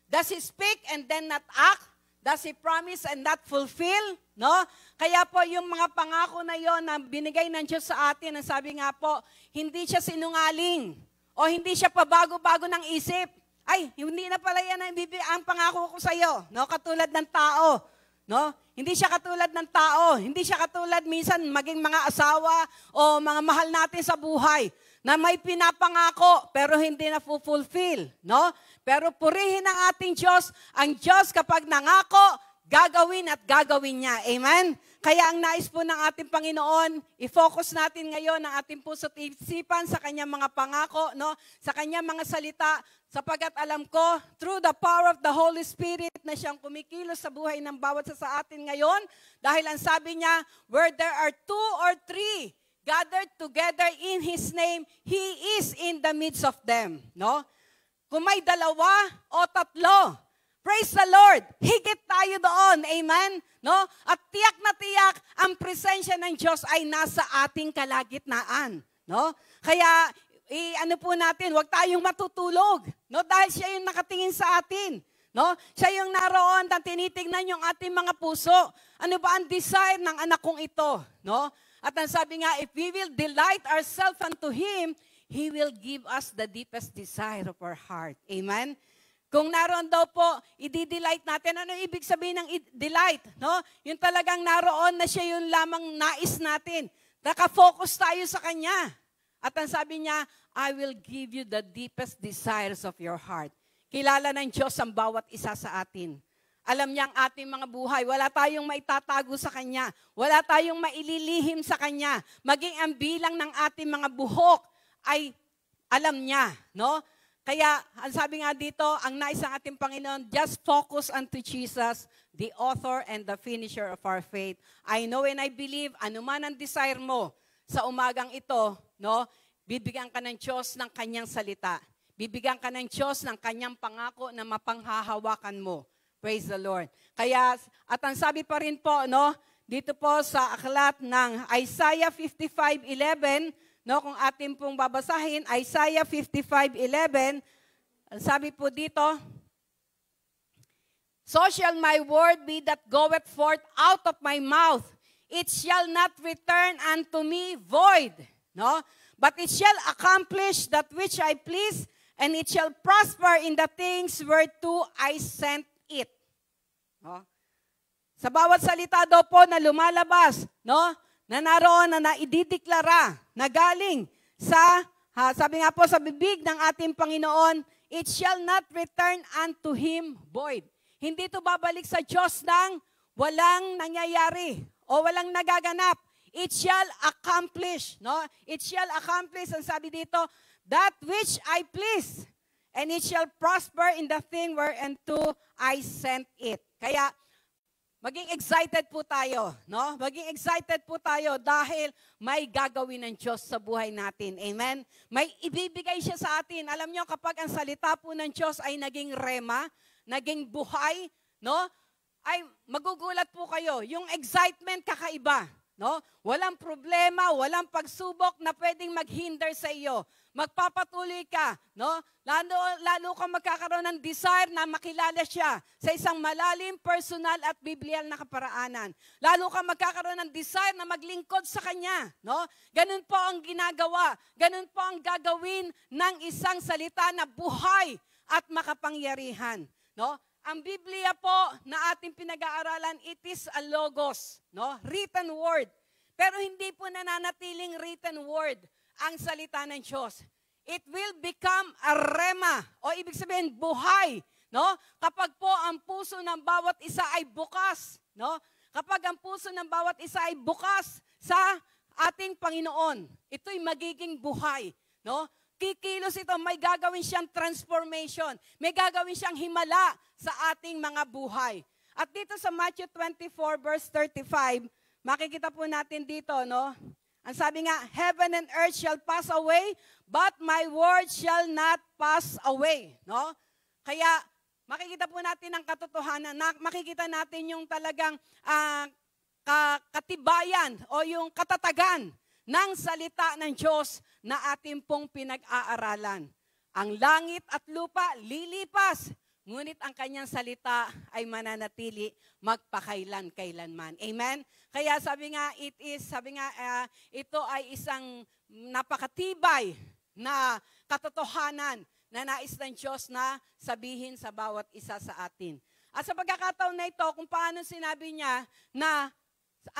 Does he speak and then not act? Does he promise and not fulfill? No? Kaya po yung mga pangako na yon na binigay ng Diyos sa atin, ang sabi nga po, hindi siya sinungaling o hindi siya pabago-bago ng isip. Ay, hindi na pala yan ang pangako ko sa iyo, no? Katulad ng tao, no? Hindi siya katulad ng tao, hindi siya katulad minsan maging mga asawa o mga mahal natin sa buhay na may pinapangako pero hindi na fulfill, no? Pero purihin ang ating Diyos, ang Diyos kapag nangako, gagawin at gagawin niya. Amen? Kaya ang nais po ng ating Panginoon, i-focus natin ngayon ang ating puso at isipan sa kanyang mga pangako, no? Sa kanyang mga salita, sapagkat alam ko, through the power of the Holy Spirit na siyang kumikilos sa buhay ng bawat sa atin ngayon, dahil ang sabi niya, where there are 2 or 3 gathered together in His name, He is in the midst of them. No? Kung may 2 o 3, praise the Lord, higit tayo doon. Amen? No? At tiyak na tiyak, ang presensya ng Diyos ay nasa ating kalagitnaan. No? Kaya, ano po natin, huwag tayong matutulog, no? Dahil siya yung nakatingin sa atin, no? Siya yung naroon at tinitingnan yung ating mga puso. Ano ba ang desire ng anak kong ito, no? At ang sabi nga, if we will delight ourselves unto Him, He will give us the deepest desire of our heart. Amen? Kung naroon daw po, i-delight natin. Ano ibig sabihin ng delight, no? Yung talagang naroon na siya yung lamang nais natin. Nakafocus tayo sa Kanya. At ang sabi niya, I will give you the deepest desires of your heart. Kilala ng Diyos ang bawat isa sa atin. Alam niya ang ating mga buhay. Wala tayong maitatago sa Kanya. Wala tayong maililihim sa Kanya. Maging ang bilang ng ating mga buhok ay alam niya. No? Kaya, ang sabi nga dito, ang nais ng ating Panginoon, just focus unto Jesus, the author and the finisher of our faith. I know and I believe, anuman ang desire mo sa umagang ito, no? Bibigyan ka ng Diyos ng kanyang salita. Bibigyan ka ng Diyos ng kanyang pangako na mapanghahawakan mo. Praise the Lord. Kaya, at ang sabi pa rin po, no, dito po sa aklat ng Isaiah 55:11, no, kung atin pong babasahin, Isaiah 55:11, ang sabi po dito, so shall my word be that goeth forth out of my mouth. It shall not return unto me void, no? But it shall accomplish that which I please, and it shall prosper in the things whereto I sent it. No? Sa bawat salita daw po na lumalabas, no? Na naroon na naidideklara, na galing sa, sabi nga po sa bibig ng ating Panginoon, it shall not return unto Him void. Hindi ito babalik sa Diyos ng walang nangyayari o walang nagaganap. It shall accomplish, no? It shall accomplish, ang sabi dito, that which I please, and it shall prosper in the thing whereunto I sent it. Kaya, maging excited po tayo, no? Maging excited po tayo dahil may gagawin ng Diyos sa buhay natin. Amen? May ibibigay siya sa atin. Alam nyo, kapag ang salita po ng Diyos ay naging rema, naging buhay, no? Ay magugulat po kayo. Yung excitement kakaiba, no? Walang problema, walang pagsubok na pwedeng maghinder sa iyo. Magpapatuloy ka, no? Lalo kang magkakaroon ng desire na makilala siya sa isang malalim, personal at biblial na kaparaanan. Lalo kang magkakaroon ng desire na maglingkod sa Kanya, no? Ganun po ang ginagawa. Ganun po ang gagawin ng isang salita na buhay at makapangyarihan, no? Ang Biblia po na ating pinag-aaralan, it is a logos, no? Written word. Pero hindi po nananatiling written word ang salita ng Diyos. It will become a rema, o ibig sabihin buhay, no? Kapag po ang puso ng bawat isa ay bukas, no? Kapag ang puso ng bawat isa ay bukas sa ating Panginoon, ito'y magiging buhay, no? Kikilos ito, may gagawin siyang transformation, may gagawin siyang himala sa ating mga buhay. At dito sa Matthew 24 verse 35, makikita po natin dito, no? Ang sabi nga, heaven and earth shall pass away, but my word shall not pass away. No? Kaya, makikita po natin ang katotohanan, makikita natin yung talagang katibayan o yung katatagan ng salita ng Diyos na ating pong pinag-aaralan. Ang langit at lupa lilipas, ngunit ang kanyang salita ay mananatili magpakailan-kailanman. Amen? Kaya sabi nga, ito ay isang napakatibay na katotohanan na nais ng Diyos na sabihin sa bawat isa sa atin. At sa pagkakataon na ito, kung paano sinabi niya na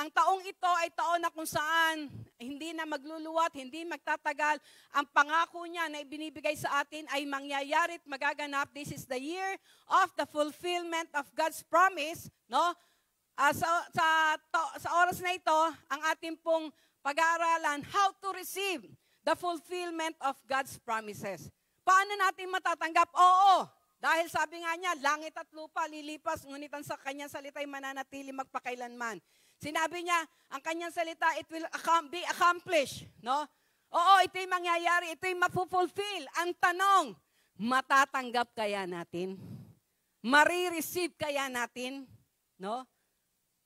ang taong ito ay taon na kung saan hindi na magluluwat, hindi magtatagal. Ang pangako niya na ibinibigay sa atin ay mangyayari at magaganap. This is the year of the fulfillment of God's promise. No? Sa oras na ito, ang ating pong pag-aaralan, how to receive the fulfillment of God's promises. Paano natin matatanggap? Oo, dahil sabi nga niya, langit at lupa lilipas, ngunit ang sa kanyang salita ay mananatili magpakailanman. Sinabi niya, ang kanyang salita, it will be accomplished. No? Oo, ito'y mangyayari, ito'y mapufulfill. Ang tanong, matatanggap kaya natin? Marireceive kaya natin? No?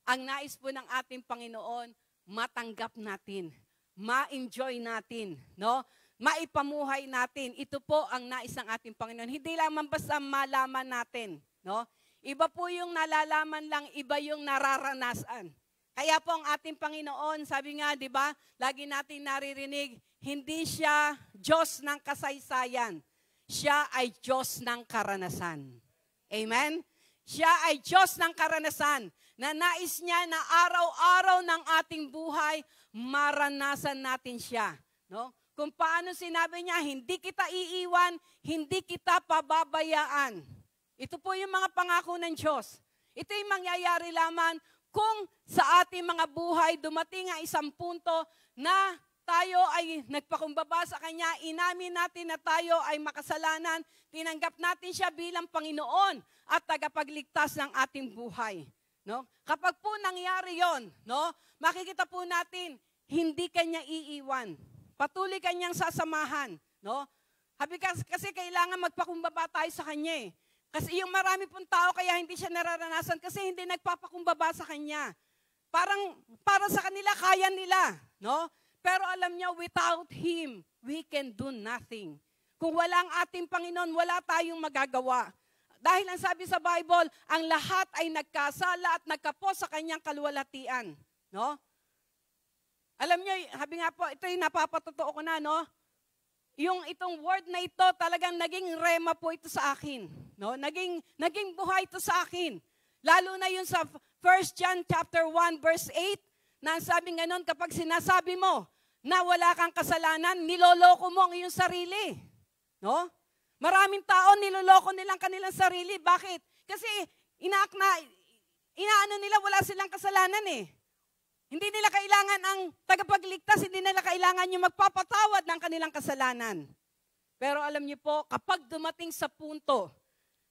Ang nais po ng ating Panginoon, matanggap natin, ma-enjoy natin, no? Maipamuhay natin. Ito po ang nais ng ating Panginoon. Hindi lamang basta malaman natin, no? Iba po yung nalalaman lang, iba yung nararanasan. Kaya po ang ating Panginoon, sabi nga, di ba, lagi natin naririnig, hindi siya Diyos ng kasaysayan. Siya ay Diyos ng karanasan. Amen? Siya ay Diyos ng karanasan na nais niya na araw-araw ng ating buhay, maranasan natin siya. No? Kung paano sinabi niya, hindi kita iiwan, hindi kita pababayaan. Ito po yung mga pangako ng Diyos. Ito yung mangyayari lamang kung sa ating mga buhay dumating ang isang punto na tayo ay nagpakumbaba sa Kanya, inamin natin na tayo ay makasalanan, tinanggap natin siya bilang Panginoon at tagapagligtas ng ating buhay. No? Kapag po nangyari yon, no, makikita po natin, hindi Kanya iiwan. Patuloy Kanyang sasamahan. No? Kasi kailangan magpakumbaba tayo sa Kanya. Kasi yung marami pong tao kaya hindi siya nararanasan kasi hindi nagpapakumbaba sa Kanya. Para sa kanila, kaya nila. No? Pero alam niyo, without Him, we can do nothing. Kung wala ang ating Panginoon, wala tayong magagawa. Dahil ang sabi sa Bible, ang lahat ay nagkasala at nagkapos sa kanyang kaluwalhatian. No? Alam niyo, sabi nga po, ito yung napapatotoo ko na, no? Yung itong word na ito, talagang naging rema po ito sa akin. No? Naging buhay ito sa akin. Lalo na yun sa 1 John chapter 1 verse 8, na sabi nga nun, kapag sinasabi mo na wala kang kasalanan, niloloko mo ang iyong sarili. No? Maraming tao niloloko nilang kanilang sarili. Bakit? Kasi inaano nila wala silang kasalanan eh. Hindi nila kailangan ang tagapagligtas, hindi nila kailangan yung magpapatawad ng kanilang kasalanan. Pero alam niyo po, kapag dumating sa punto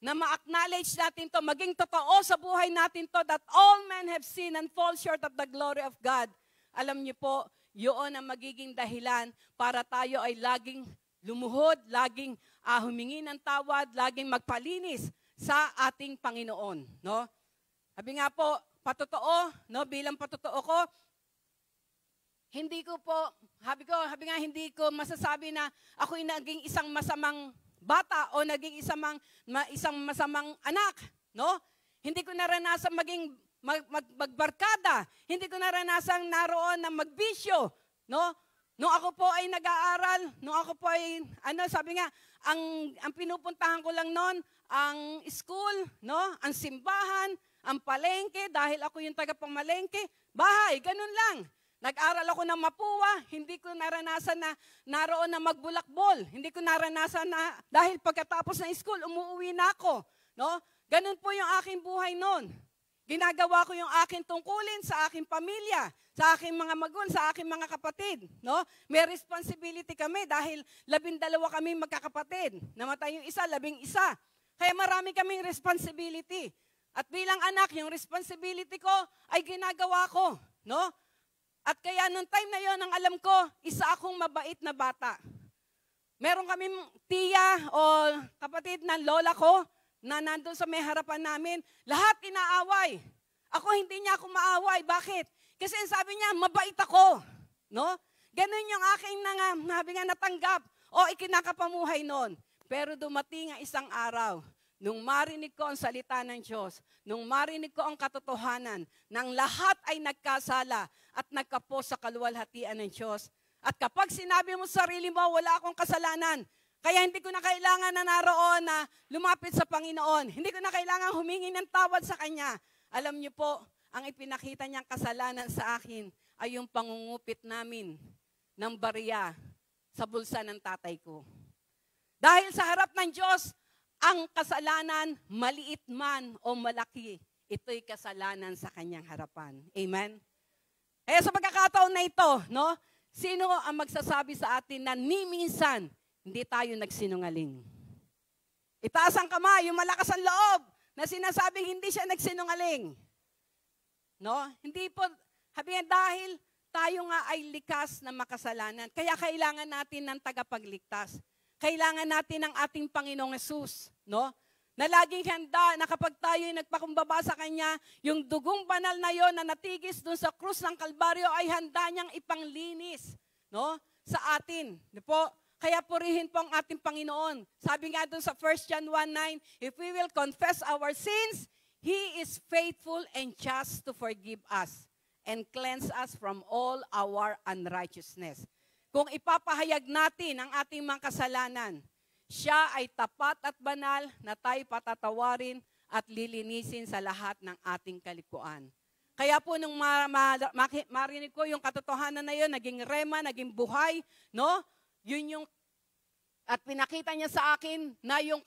na ma-acknowledge natin to, maging totoo sa buhay natin to, that all men have sinned and fall short of the glory of God. Alam niyo po, yun ang magiging dahilan para tayo ay laging lumuhod, laging humingi ng tawad, laging magpalinis sa ating Panginoon. No? Sabi nga po, patotoo, no, bilang patotoo ko, hindi ko masasabi na ako'y naging isang masamang bata o naging isang masamang anak, no? Hindi ko naranasan maging magbarkada. Hindi ko naranasan naroon na magbisyo, no? Nung ako po ay nag-aaral, nung ako po ay sabi nga, ang pinupuntahan ko lang noon ang school, no? Ang simbahan, ang palengke dahil ako yung taga-pamalengke, bahay, ganun lang. Nag-aral ako ng Mapua, hindi ko naranasan na naroon na magbulakbol. Hindi ko naranasan na dahil pagkatapos ng school, umuwi na ako. No? Ganun po yung aking buhay noon. Ginagawa ko yung aking tungkulin sa aking pamilya, sa aking mga magulang, sa aking mga kapatid. No? May responsibility kami dahil 12 kami magkakapatid. Namatay yung isa, 11. Kaya marami kaming responsibility. At bilang anak, yung responsibility ko ay ginagawa ko. No? At kaya nung time na yon, ang alam ko, isa akong mabait na bata. Meron kaming tiya o kapatid ng lola ko na nandun sa may harapan namin. Lahat inaaway. Ako hindi niya ako maaway. Bakit? Kasi sabi niya, mabait ako. No? Ganun yung aking natanggap o ikinakapamuhay noon. Pero dumating ang isang araw, nung marinig ko ang salita ng Diyos, nung marinig ko ang katotohanan, nang lahat ay nagkasala at nagkapo sa kaluwalhatian ng Diyos. At kapag sinabi mo sa sarili mo, wala akong kasalanan, kaya hindi ko na kailangan na naroon na lumapit sa Panginoon. Hindi ko na kailangan humingi ng tawad sa Kanya. Alam niyo po, ang ipinakita niyang kasalanan sa akin ay yung pangungupit namin ng barya sa bulsa ng tatay ko. Dahil sa harap ng Diyos, ang kasalanan, maliit man o malaki, ito'y kasalanan sa kanyang harapan. Amen? Kaya sa pagkakataon na ito, no, sino ang magsasabi sa atin na ni minsan, hindi tayo nagsinungaling? Itaas ang kamay, yung malakas ang loob, na sinasabing hindi siya nagsinungaling. No? Hindi po, sabihin dahil tayo nga ay likas na makasalanan, kaya kailangan natin ng tagapagligtas. Kailangan natin ng ating Panginoong Hesus, no? Na laging handa na kapag tayo ay nagpakumbaba sa Kanya, yung dugong banal na yon na natigis dun sa krus ng Kalbaryo ay handa niyang ipanglinis, no? Sa atin. Di po? Kaya purihin po ang ating Panginoon. Sabi nga dun sa 1 John 1:9, if we will confess our sins, He is faithful and just to forgive us and cleanse us from all our unrighteousness. Kung ipapahayag natin ang ating mga kasalanan, siya ay tapat at banal na tayo patatawarin at lilinisin sa lahat ng ating kalikuan. Kaya po nung marinig ko yung katotohanan na yun, naging rema, naging buhay, no? Yun yung, at pinakita niya sa akin na yung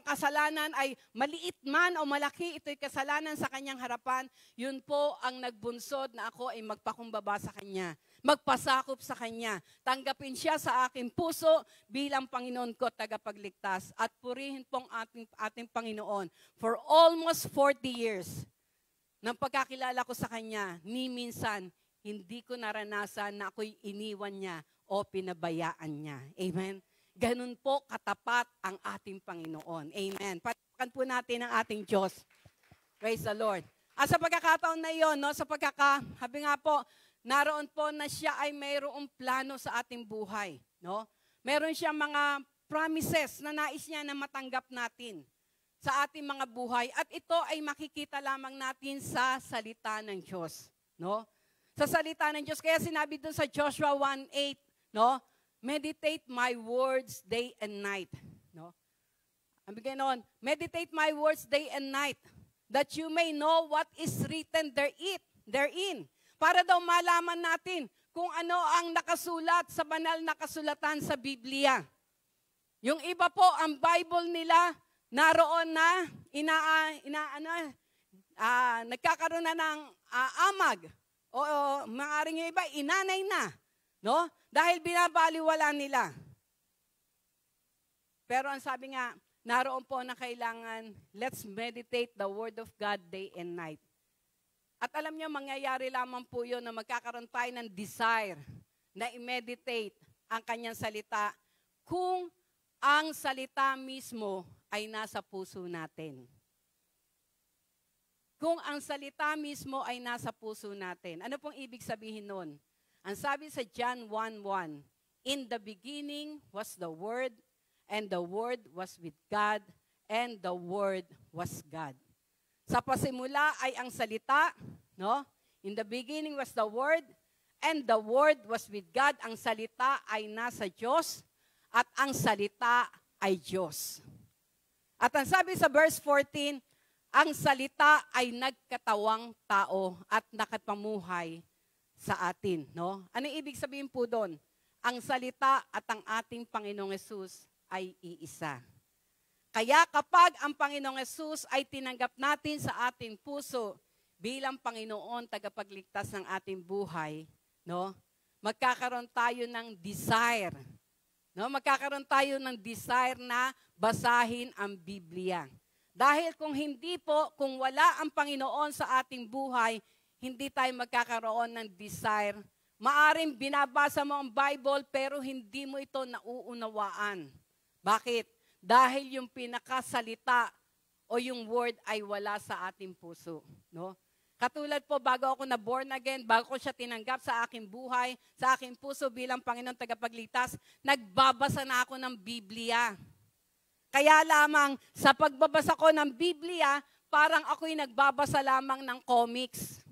kasalanan ay maliit man o malaki, ito'y kasalanan sa kanyang harapan, yun po ang nagbunsod na ako ay magpakumbaba sa kanya. Magpasakop sa Kanya. Tanggapin siya sa aking puso bilang Panginoon ko tagapagligtas. At purihin pong ating Panginoon. For almost 40 years, nang pagkakilala ko sa Kanya, ni minsan, hindi ko naranasan na ako'y iniwan niya o pinabayaan niya. Amen? Ganun po katapat ang ating Panginoon. Amen. Patakan po natin ang ating Diyos. Praise the Lord. At sa pagkakataon na iyon, no, sabi nga po, naroon po na siya ay mayroong plano sa ating buhay. No? Meron siya mga promises na nais niya na matanggap natin sa ating mga buhay. At ito ay makikita lamang natin sa salita ng Diyos. No? Sa salita ng Diyos. Kaya sinabi dun sa Joshua 1:8, no? Meditate my words day and night. No? Ang bigay noon, meditate my words day and night, that you may know what is written therein. Para daw malaman natin kung ano ang nakasulat sa banal na kasulatan sa Biblia. Yung iba po, ang Bible nila, naroon na, nagkakaroon na ng amag. O maaaring yung iba, inanay na. No? Dahil binabaliwala nila. Pero ang sabi nga, naroon po na kailangan, let's meditate the Word of God day and night. At alam niyo, mangyayari lamang po yun na magkakaroon tayo ng desire na i-meditate ang kanyang salita kung ang salita mismo ay nasa puso natin. Kung ang salita mismo ay nasa puso natin. Ano pong ibig sabihin nun? Ang sabi sa John 1:1, in the beginning was the Word, and the Word was with God, and the Word was God. Sa pasimula ay ang salita, no? In the beginning was the Word, and the Word was with God. Ang salita ay nasa Diyos, at ang salita ay Diyos. At ang sabi sa verse 14, ang salita ay nagkatawang tao at nakapamuhay sa atin. No? Ano ibig sabihin po doon? Ang salita at ang ating Panginoong Hesus ay iisa. Kaya kapag ang Panginoong Hesus ay tinanggap natin sa ating puso bilang Panginoon, tagapagligtas ng ating buhay, no? Magkakaroon tayo ng desire. No? Magkakaroon tayo ng desire na basahin ang Biblia. Dahil kung hindi po, kung wala ang Panginoon sa ating buhay, hindi tayo magkakaroon ng desire. Maaring binabasa mo ang Bible pero hindi mo ito nauunawaan. Bakit? Dahil yung pinakasalita o yung word ay wala sa ating puso. No? Katulad po, bago ako na born again, bago ko siya tinanggap sa aking buhay, sa aking puso bilang Panginoon tagapagligtas, nagbabasa na ako ng Biblia. Kaya lamang sa pagbabasa ko ng Biblia, parang ako'y nagbabasa lamang ng comics.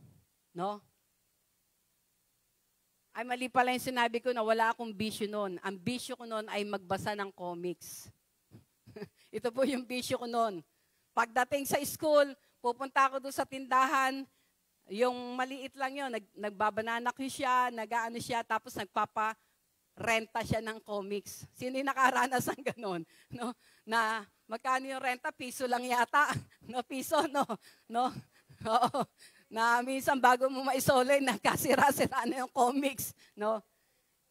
No? Ay mali pala yung sinabi ko na wala akong bisyo noon. Ang bisyo ko noon ay magbasa ng comics. Ito po yung bisyo ko noon. Pagdating sa school, pupunta ako doon sa tindahan, yung maliit lang yun, nagbabanana ko siya, nag-aano siya, tapos renta siya ng comics. Sino yung nakaranas ng ganon? No? Na magkano yung renta? Piso lang yata. No, piso, no? No? Oo. Na minsan bago mo maisole, nakasira-sira na yung comics. No?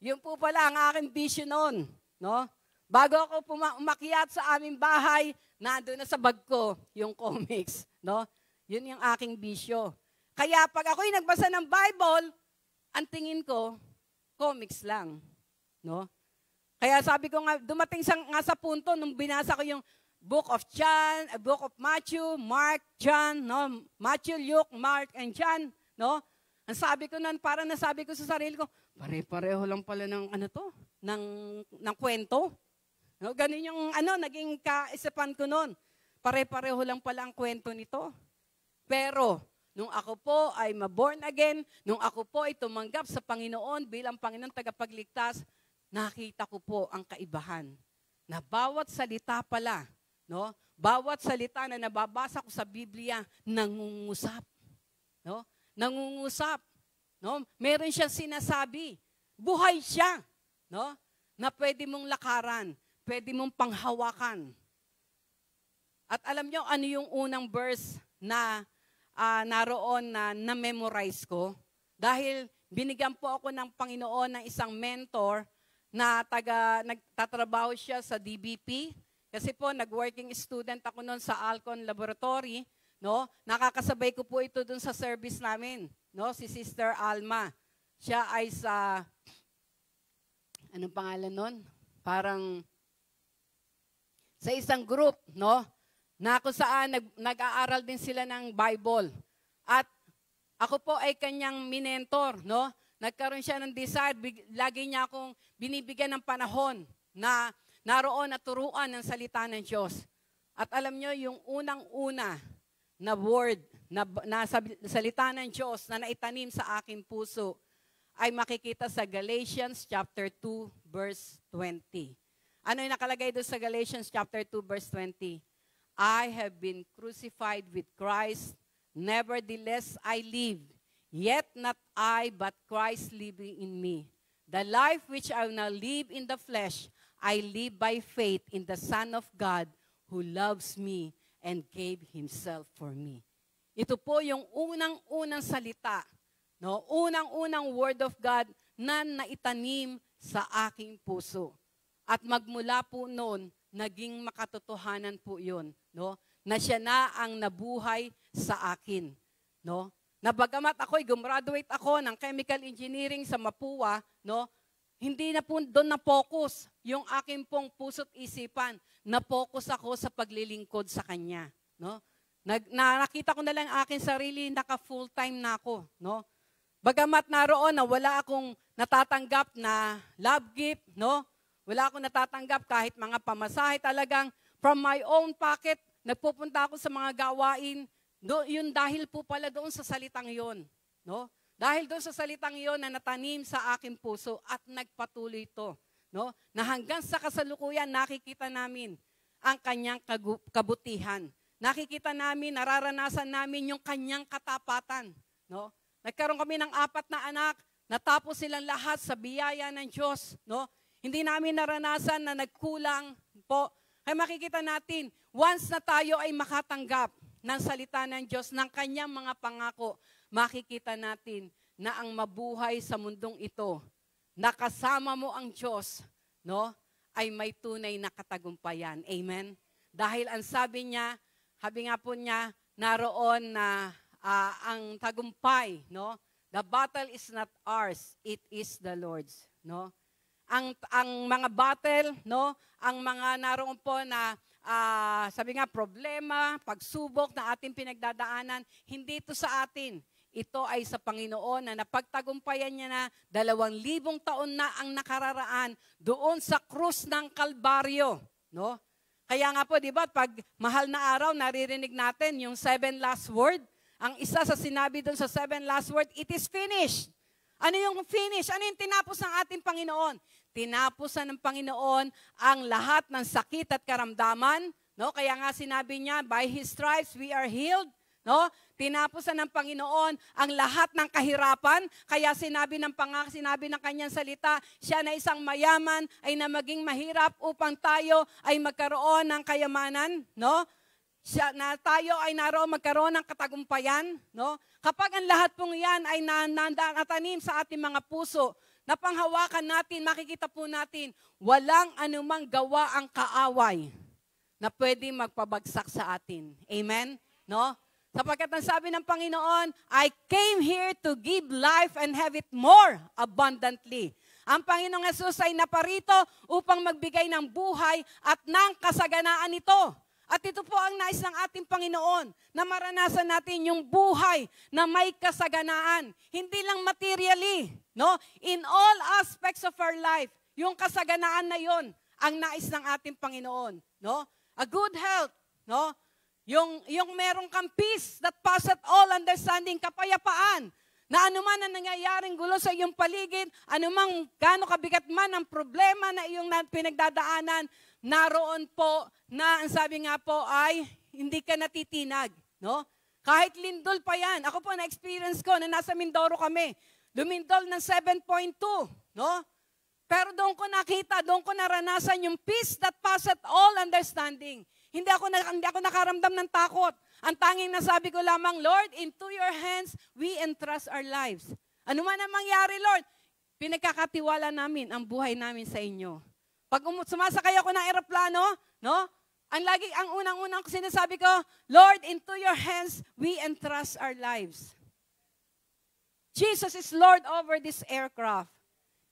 Yun po pala ang aking bisyo noon. No? Bago ako umakyat sa aming bahay, nandun na sa bag ko yung comics. No? Yun yung aking bisyo. Kaya pag ako'y nagbasa ng Bible, ang tingin ko, comics lang. No? Kaya sabi ko nga, dumating nga sa punto nung binasa ko yung Book of John, Book of Matthew, Mark, John, no? Matthew, Luke, Mark, and John, no? Ang sabi ko nun, parang nasabi ko sa sarili ko, pare-pareho lang pala ng ng kwento. No? Ganun yung naging kaisipan ko nun. Pare-pareho lang pala ang kwento nito. Pero, nung ako po ay ma-born again, nung ako po ay tumanggap sa Panginoon bilang Panginoon tagapagligtas, nakita ko po ang kaibahan. Na bawat salita pala, no? Bawat salita na nababasa ko sa Biblia, nangungusap. No? Nangungusap. No? Meron siyang sinasabi. Buhay siya. No? Na pwede mong lakaran, pwede mong panghawakan. At alam nyo, ano yung unang verse na naroon na na-memorize ko? Dahil binigyan po ako ng Panginoon ng isang mentor na nagtatrabaho siya sa DBP. Kasi po, nag-working student ako noon sa Alcon Laboratory. No? Nakakasabay ko po ito dun sa service namin. No? Si Sister Alma. Siya ay sa, anong pangalan nun? Parang sa isang group, no? Na kung saan nag-aaral din sila ng Bible. At ako po ay kanyang minentor, no? Nagkaroon siya ng desire, lagi niya akong binibigyan ng panahon na naroon at turuan ng salita ng Diyos. At alam nyo, yung unang-una na word, na salita ng Diyos na naitanim sa aking puso, ay makikita sa Galatians chapter 2, verse 20. Ano yung nakalagay doon sa Galatians chapter 2, verse 20? I have been crucified with Christ, nevertheless I live. Yet not I, but Christ living in me. The life which I now live in the flesh, I live by faith in the Son of God who loves me and gave Himself for me. Ito po yung unang-unang salita, no? Unang-unang word of God na naitanim sa aking puso. At magmula po noon, naging makatotohanan po yun, no? Na siya na ang nabuhay sa akin, no? Na bagamat ako'y gumraduate ako ng chemical engineering sa Mapua, no? Hindi na po doon na-focus yung aking pong puso't isipan. Na-focus ako sa paglilingkod sa Kanya, no? Nakita ko na lang aking sarili, naka-full-time na ako, no? Bagamat naroon na wala akong natatanggap na love gift, no? Wala akong natatanggap kahit mga pamasahe, talagang from my own pocket, nagpupunta ako sa mga gawain, yun dahil po pala doon sa salitang yon, no? Dahil doon sa salitang yon na natanim sa aking puso at nagpatuloy ito, no? Na hanggang sa kasalukuyan nakikita namin ang kanyang kabutihan. Nakikita namin, nararanasan namin yung kanyang katapatan, no? Nagkaroon kami ng 4 na anak, natapos silang lahat sa biyaya ng Diyos, no? Hindi namin naranasan na nagkulang po. Kaya makikita natin, once na tayo ay makatanggap ng salita ng Diyos, ng kanyang mga pangako, makikita natin na ang mabuhay sa mundong ito, nakasama mo ang Diyos, no, ay may tunay na katagumpayan. Amen? Dahil ang sabi nga po niya, naroon na ang tagumpay, no? The battle is not ours, it is the Lord's, no? Ang mga battle, no, ang mga naroon po na sabi nga problema, pagsubok na ating pinagdadaanan, hindi ito sa atin. Ito ay sa Panginoon na napagtagumpayan niya na 2,000 taon na ang nakararaan doon sa krus ng Kalbaryo, no? Kaya nga po, di ba, pag mahal na araw, naririnig natin yung 7 last word. Ang isa sa sinabi doon sa 7 last word, it is finished. Ano yung finish? Ano yung tinapos ng ating Panginoon? Tinapusan ng Panginoon ang lahat ng sakit at karamdaman, no? Kaya nga sinabi niya, by His stripes we are healed, no? Tinapusan ng Panginoon ang lahat ng kahirapan, kaya sinabi ng kanyang salita, siya na isang mayaman ay na maging mahirap upang tayo ay magkaroon ng kayamanan, no? Siya na tayo ay naroon magkaroon ng katagumpayan, no? Kapag ang lahat pong yan ay natanim sa ating mga puso, napanghawakan natin, makikita po natin, walang anumang gawa ang kaaway na pwede magpabagsak sa atin. Amen? No? Sapagkat ang sabi ng Panginoon, I came here to give life and have it more abundantly. Ang Panginoong Jesus ay naparito upang magbigay ng buhay at ng kasaganaan nito. At ito po ang nais ng ating Panginoon, na maranasan natin yung buhay na may kasaganaan. Hindi lang materially, no? In all aspects of our life, yung kasaganaan na yon ang nais ng ating Panginoon, no? A good health, no? Yung merong kang peace that passeth all understanding, kapayapaan, na anuman ang nangyayaring gulo sa iyong paligid, anumang gaano kabigat man ang problema na iyong pinagdadaanan, naroon po na ang sabi nga po ay hindi ka natitinag, no? Kahit lindol pa yan. Ako po na-experience ko na nasa Mindoro kami. Lumindol ng 7.2, no? Pero doon ko nakita, doon ko naranasan yung peace that passeth all understanding. Hindi ako nakaramdam ng takot. Ang tanging nasabi ko lamang, Lord, into your hands we entrust our lives. Ano man ang mangyari, Lord, pinagkakatiwala namin ang buhay namin sa inyo. Pag sumasakay ako ng eroplano, no? Ang unang-unang sinasabi ko, Lord, into your hands we entrust our lives. Jesus is Lord over this aircraft.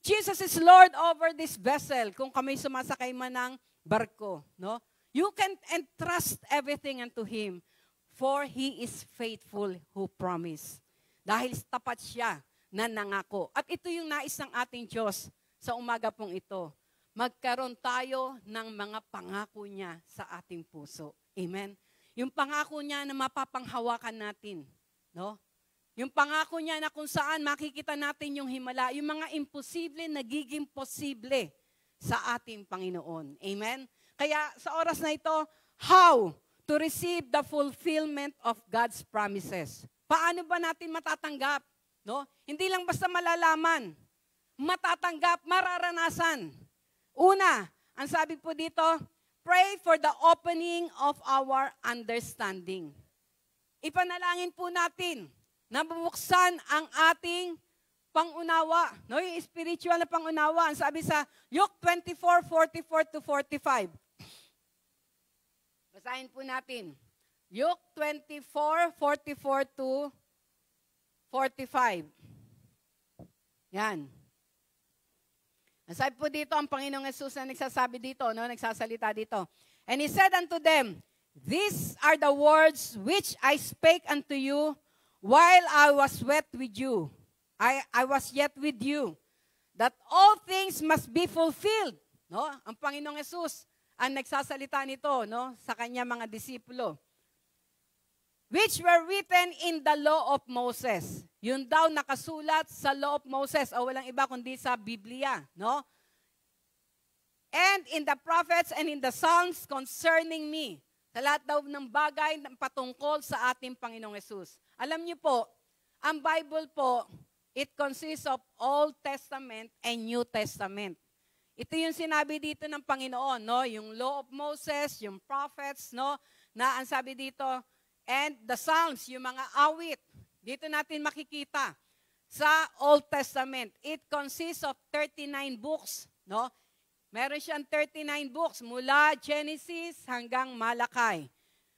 Jesus is Lord over this vessel. Kung kami sumasakay man ng barko, no? You can entrust everything unto Him, for He is faithful who promised. Dahil tapat siya na nangako. At ito yung nais ng ating Diyos sa umaga pong ito. Magkaroon tayo ng mga pangako niya sa ating puso. Amen? Yung pangako niya na mapapanghawakan natin. No? Yung pangako niya na kung saan makikita natin yung himala, yung mga imposible nagiging posible sa ating Panginoon. Amen? Kaya sa oras na ito, how to receive the fulfillment of God's promises? Paano ba natin matatanggap? No? Hindi lang basta malalaman. Matatanggap, mararanasan. Una, ang sabi po dito, pray for the opening of our understanding. Ipanalangin po natin na bubuksan ang ating pangunawa, no? Yung spiritual na pangunawa. Ang sabi sa Luke 24:44-45. Basahin po natin. Luke 24:44-45. Yan. Ang sabi po dito, ang Panginoong Yesus na nagsasabi dito, no? Nagsasalita dito. And He said unto them, these are the words which I spake unto you while I was yet with you. I was yet with you. That all things must be fulfilled. No? Ang Panginoong Yesus ang nagsasalita nito, no? Sa kanya mga disipulo. Which were written in the law of Moses. Yun daw nakasulat sa law of Moses. O walang iba kundi sa Biblia. No? And in the prophets and in the Psalms concerning me. Sa lahat daw ng bagay na patungkol sa ating Panginoong Yesus. Alam niyo po, ang Bible po, it consists of Old Testament and New Testament. Ito yung sinabi dito ng Panginoon, no? Yung law of Moses, yung prophets, no? Na ang sabi dito, and the Psalms, yung mga awit. Dito natin makikita sa Old Testament. It consists of 39 books, no? Meron siyang 39 books mula Genesis hanggang Malakay.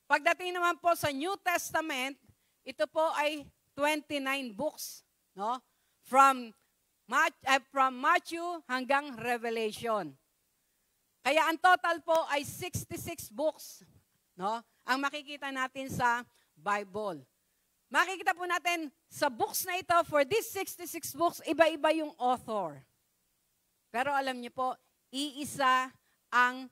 Pagdating naman po sa New Testament, ito po ay 29 books, no? From Matthew hanggang Revelation. Kaya ang total po ay 66 books, no? Ang makikita natin sa Bible. Makikita po natin sa books na ito, for these 66 books, iba-iba yung author. Pero alam niyo po, iisa ang,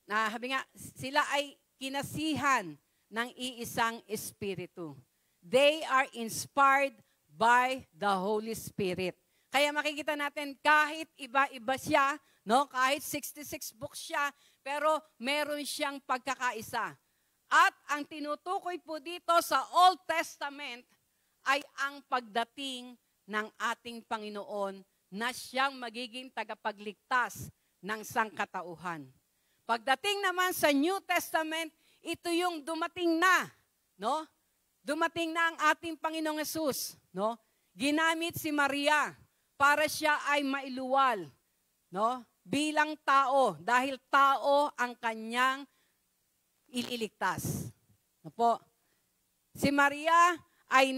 sabi nga, sila ay kinasihan ng iisang Espiritu. They are inspired by the Holy Spirit. Kaya makikita natin kahit iba-iba siya, no? Kahit 66 books siya, pero meron siyang pagkakaisa. At ang tinutukoy po dito sa Old Testament ay ang pagdating ng ating Panginoon na siyang magiging tagapagligtas ng sangkatauhan. Pagdating naman sa New Testament, ito yung dumating na, no? Dumating na ang ating Panginoong Yesus, no? Ginamit si Maria para siya ay mailuwal, no? Bilang tao, dahil tao ang kanyang ililigtas. No po? Si Maria ay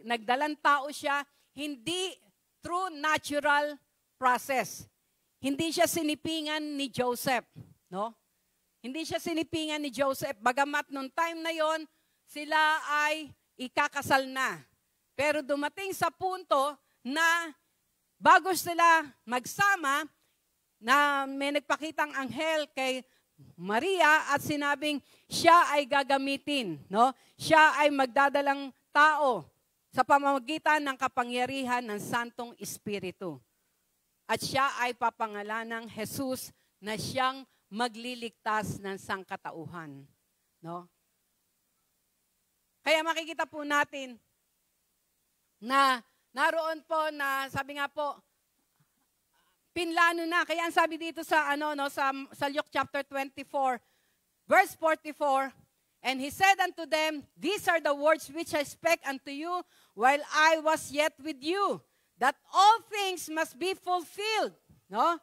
nagdalang tao siya, hindi through natural process. Hindi siya sinipingan ni Joseph, no? Hindi siya sinipingan ni Joseph, bagamat nung time na yon sila ay ikakasal na. Pero dumating sa punto na bago sila magsama, na may nagpakitang anghel kay Maria at sinabing siya ay gagamitin, no? Siya ay magdadalang tao sa pamamagitan ng kapangyarihan ng Santong Espiritu. At siya ay papangalanang Jesus na siyang magliligtas ng sangkatauhan, no? Kaya makikita po natin na naroon po na sabi nga po pinlano na. Kaya ang sabi dito sa sa Luke chapter 24 verse 44, and He said unto them, these are the words which I spake unto you while I was yet with you, that all things must be fulfilled, no?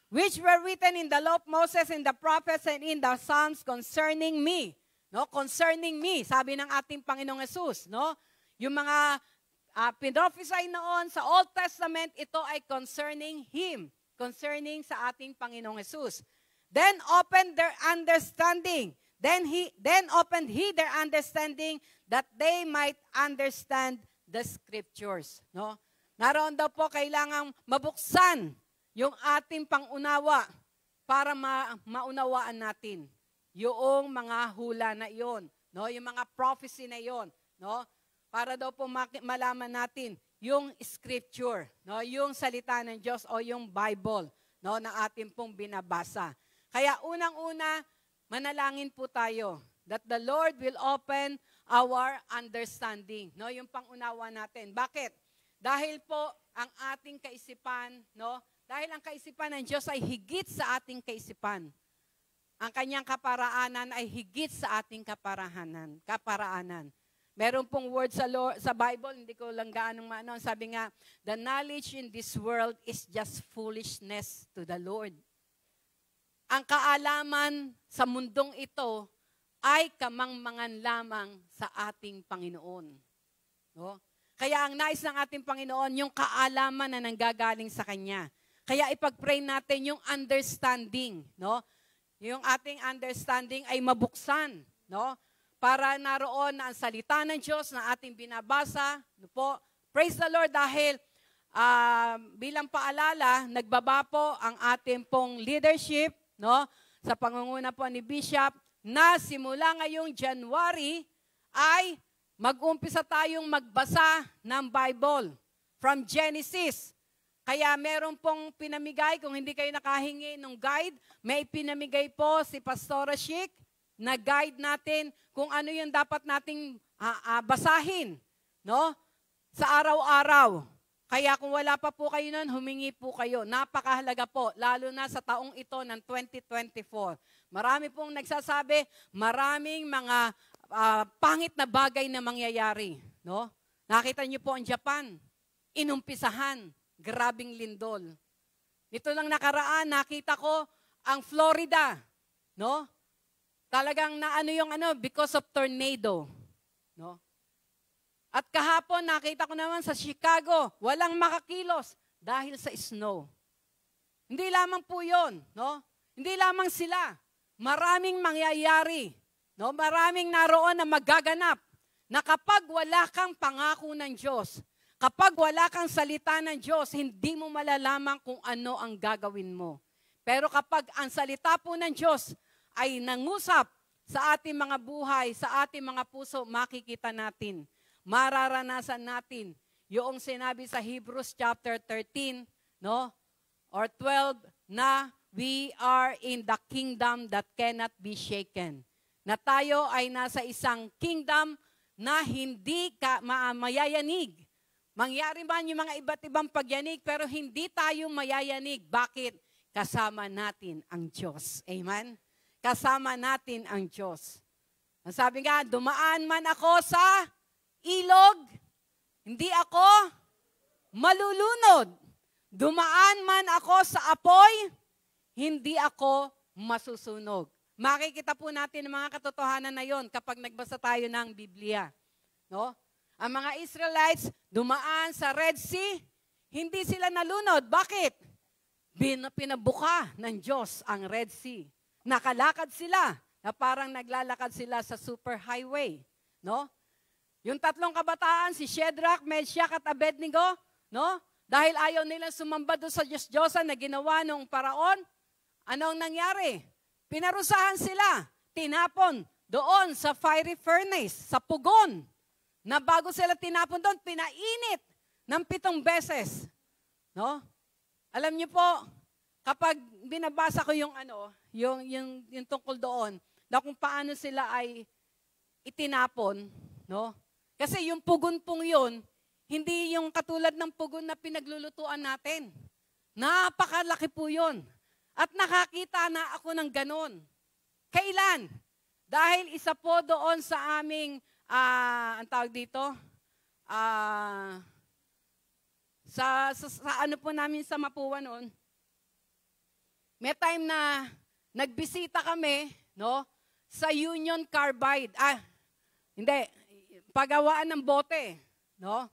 Which were written in the law of Moses, in the prophets, and in the Psalms concerning me. No, concerning me, sabi ng ating Panginoong Yesus, no? Yung mga pinrophesy noon sa Old Testament, ito ay concerning Him, concerning sa ating Panginoong Yesus. Then opened their understanding. Then opened He their understanding that they might understand the Scriptures, no? Naroon daw po kailangang mabuksan yung ating pangunawa para maunawaan natin yung mga hula na iyon, no? Yung mga prophecy na iyon, no? Para daw po malaman natin yung scripture, no? Yung salita ng Diyos o yung Bible, no? Na ating pong binabasa. Kaya unang-una, manalangin po tayo that the Lord will open our understanding, no? Yung pangunawa natin. Bakit? Dahil po ang ating kaisipan, no? Dahil ang kaisipan ng Diyos ay higit sa ating kaisipan. Ang kanyang kaparaanan ay higit sa ating kaparaanan. Meron pong word sa Bible, hindi ko lang gaanong maano. Sabi nga, the knowledge in this world is just foolishness to the Lord. Ang kaalaman sa mundong ito ay kamangmangan lamang sa ating Panginoon. No? Kaya ang nais ng ating Panginoon, yung kaalaman na nanggagaling sa Kanya. Kaya ipag-pray natin yung understanding. No? Yung ating understanding ay mabuksan. No? Para naroon na ang salita ng Diyos na ating binabasa. No po? Praise the Lord dahil bilang paalala, nagbaba po ang ating pong leadership, no? Sa pangunguna po ni Bishop, na simula ngayong January ay mag-umpisa tayong magbasa ng Bible from Genesis. Kaya meron pong pinamigay, kung hindi kayo nakahingi ng guide, may pinamigay po si Pastora Chic na guide natin kung ano yung dapat nating basahin, no? Sa araw-araw. Kaya kung wala pa po kayo nun, humingi po kayo. Napakahalaga po, lalo na sa taong ito ng 2024. Marami pong nagsasabi, maraming mga pangit na bagay na mangyayari. No? Nakita niyo po ang Japan, inumpisahan, grabing lindol. Ito lang nakaraan, nakita ko ang Florida. No? Talagang because of tornado. No? At kahapon, nakita ko naman sa Chicago, walang makakilos dahil sa snow. Hindi lamang po yun, no? Hindi lamang sila. Maraming mangyayari, no? Maraming naroon na magaganap na kapag wala kang pangako ng Diyos, kapag wala kang salita ng Diyos, hindi mo malalaman kung ano ang gagawin mo. Pero kapag ang salita po ng Diyos ay nangusap sa ating mga buhay, sa ating mga puso, makikita natin. Mararanasan natin yung sinabi sa Hebrews chapter 13, no? Or 12, na we are in the kingdom that cannot be shaken. Na tayo ay nasa isang kingdom na hindi mayayanig. Mangyari man yung mga iba't ibang pagyanig, pero hindi tayo mayayanig. Bakit? Kasama natin ang Diyos. Amen? Kasama natin ang Diyos. Ang sabi nga, dumaan man ako sa ilog, hindi ako malulunod. Dumaan man ako sa apoy, hindi ako masusunog. Makikita po natin ang mga katotohanan na yon kapag nagbasa tayo ng Biblia. No? Ang mga Israelites dumaan sa Red Sea, hindi sila nalunod. Bakit? Pinabuka ng Diyos ang Red Sea. Nakalakad sila na parang naglalakad sila sa superhighway. No? Yung tatlong kabataan, si Shadrach, Meshach at Abednego, no? Dahil ayaw nilang sumamba doon sa Diyos-Diyosan na ginawa ng paraon, anong nangyari? Pinarusahan sila, tinapon doon sa fiery furnace, sa pugon, na bago sila tinapon doon, pinainit ng 7 beses. No? Alam niyo po, kapag binabasa ko yung tungkol doon, na kung paano sila ay itinapon, no? Kasi yung pugon pong yun, hindi yung katulad ng pugon na pinaglulutuan natin. Napakalaki po yun. At nakakita na ako ng ganon. Kailan? Dahil isa po doon sa aming, ang tawag dito, sa ano po namin sa Mapua noon, may time na nagbisita kami, no, sa Union Carbide. Hindi, pagawaan ng bote, no?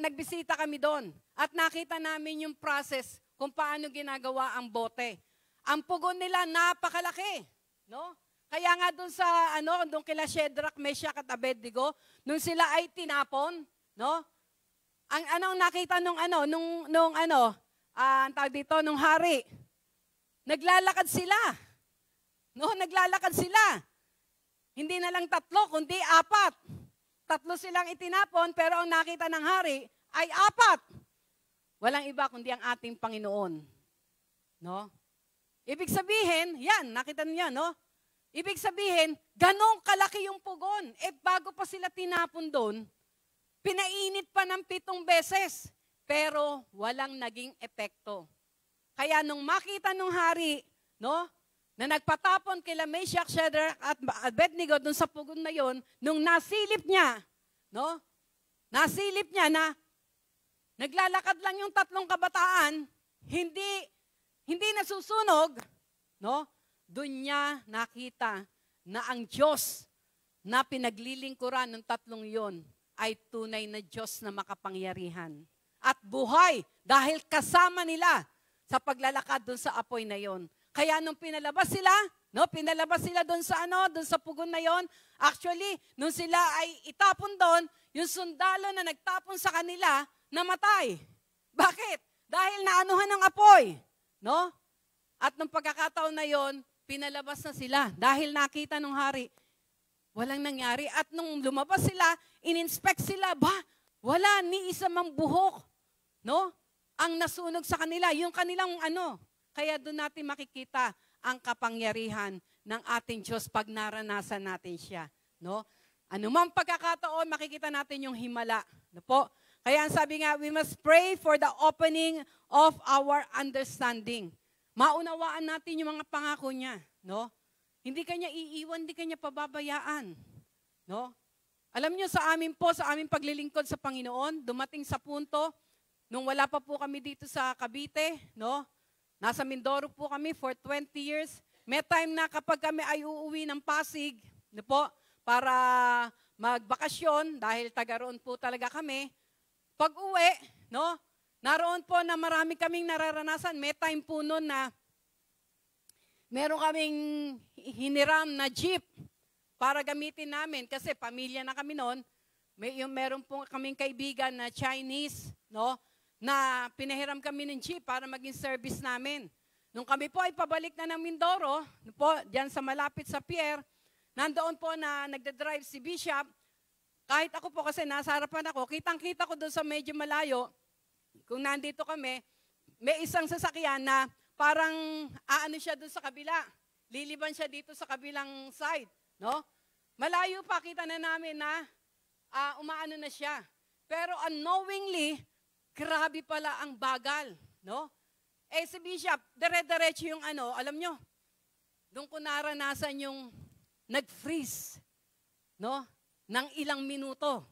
Nagbisita kami doon at nakita namin yung process kung paano ginagawa ang bote. Ang pugon nila napakalaki, no? Kaya nga doon sa doon kila Shadrach, Meshach at Abednego, nung sila ay tinapon, no? Ang anong nakita nung ang tawag dito, nung hari, naglalakad sila. No, naglalakad sila. Hindi na lang 3, kundi 4. 3 silang itinapon, pero ang nakita ng hari ay 4. Walang iba kundi ang ating Panginoon. No? Ibig sabihin, yan, nakita niyo, no? Ibig sabihin, ganong kalaki yung pugon. Bago pa sila tinapon doon, pinainit pa ng 7 beses, pero walang naging epekto. Kaya nung makita nung hari, no? na nagpatapon kila Meshach, Shadrach at Abednego dun sa pugon na yon, nung nasilip niya, no? Nasilip niya na naglalakad lang yung tatlong kabataan, hindi nasusunog, no? Doon niya nakita na ang Diyos na pinaglilingkuran ng tatlong yon ay tunay na Diyos na makapangyarihan. At buhay dahil kasama nila sa paglalakad doon sa apoy na yon. Kaya nung pinalabas sila doon sa pugon na yon, actually, nung sila ay itapon doon, yung sundalo na nagtapon sa kanila, namatay. Bakit? Dahil naanuhan ng apoy, no? At nung pagkakataon na yon, pinalabas na sila dahil nakita ng hari, walang nangyari. At nung lumabas sila, in-inspect sila, wala ni isa mang buhok, no? Ang nasunog sa kanila, yung kanilang Kaya doon natin makikita ang kapangyarihan ng ating Diyos pag naranasan natin siya, no? Anumang pagkakataon, makikita natin yung himala, no po? Kaya ang sabi nga, we must pray for the opening of our understanding. Maunawaan natin yung mga pangako niya, no? Hindi kanya iiwan, hindi kanya pababayaan, no? Alam niyo sa aming paglilingkod sa Panginoon, dumating sa punto nung wala pa po kami dito sa Cavite, no? Nasa Mindoro po kami for 20 years. May time na kapag kami ay uuwi ng Pasig, no po, para magbakasyon dahil taga roon po talaga kami. Pag-uwi, no? Naroon po na marami kaming nararanasan. May time po noon na meron kaming hiniram na jeep para gamitin namin kasi pamilya na kami noon. Meron po kaming kaibigan na Chinese, no? Na pinahiram kami ng jeep para maging service namin. Nung kami po ay pabalik na ng Mindoro, no po, diyan sa malapit sa pier, nandoon po na nagda-drive si Bishop. Kahit ako po kasi nasa harapan ako, kitang-kita ko doon sa medyo malayo, kung nandito kami, may isang sasakyan na parang siya doon sa kabila. Liliban siya dito sa kabilang side, no? Malayo pa, kita na namin na umaano na siya. Pero unknowingly, grabe pala ang bagal, no? Si Bishop, dire-diretso yung alam nyo, doon ko naranasan yung nag-freeze, no? Ng ilang minuto.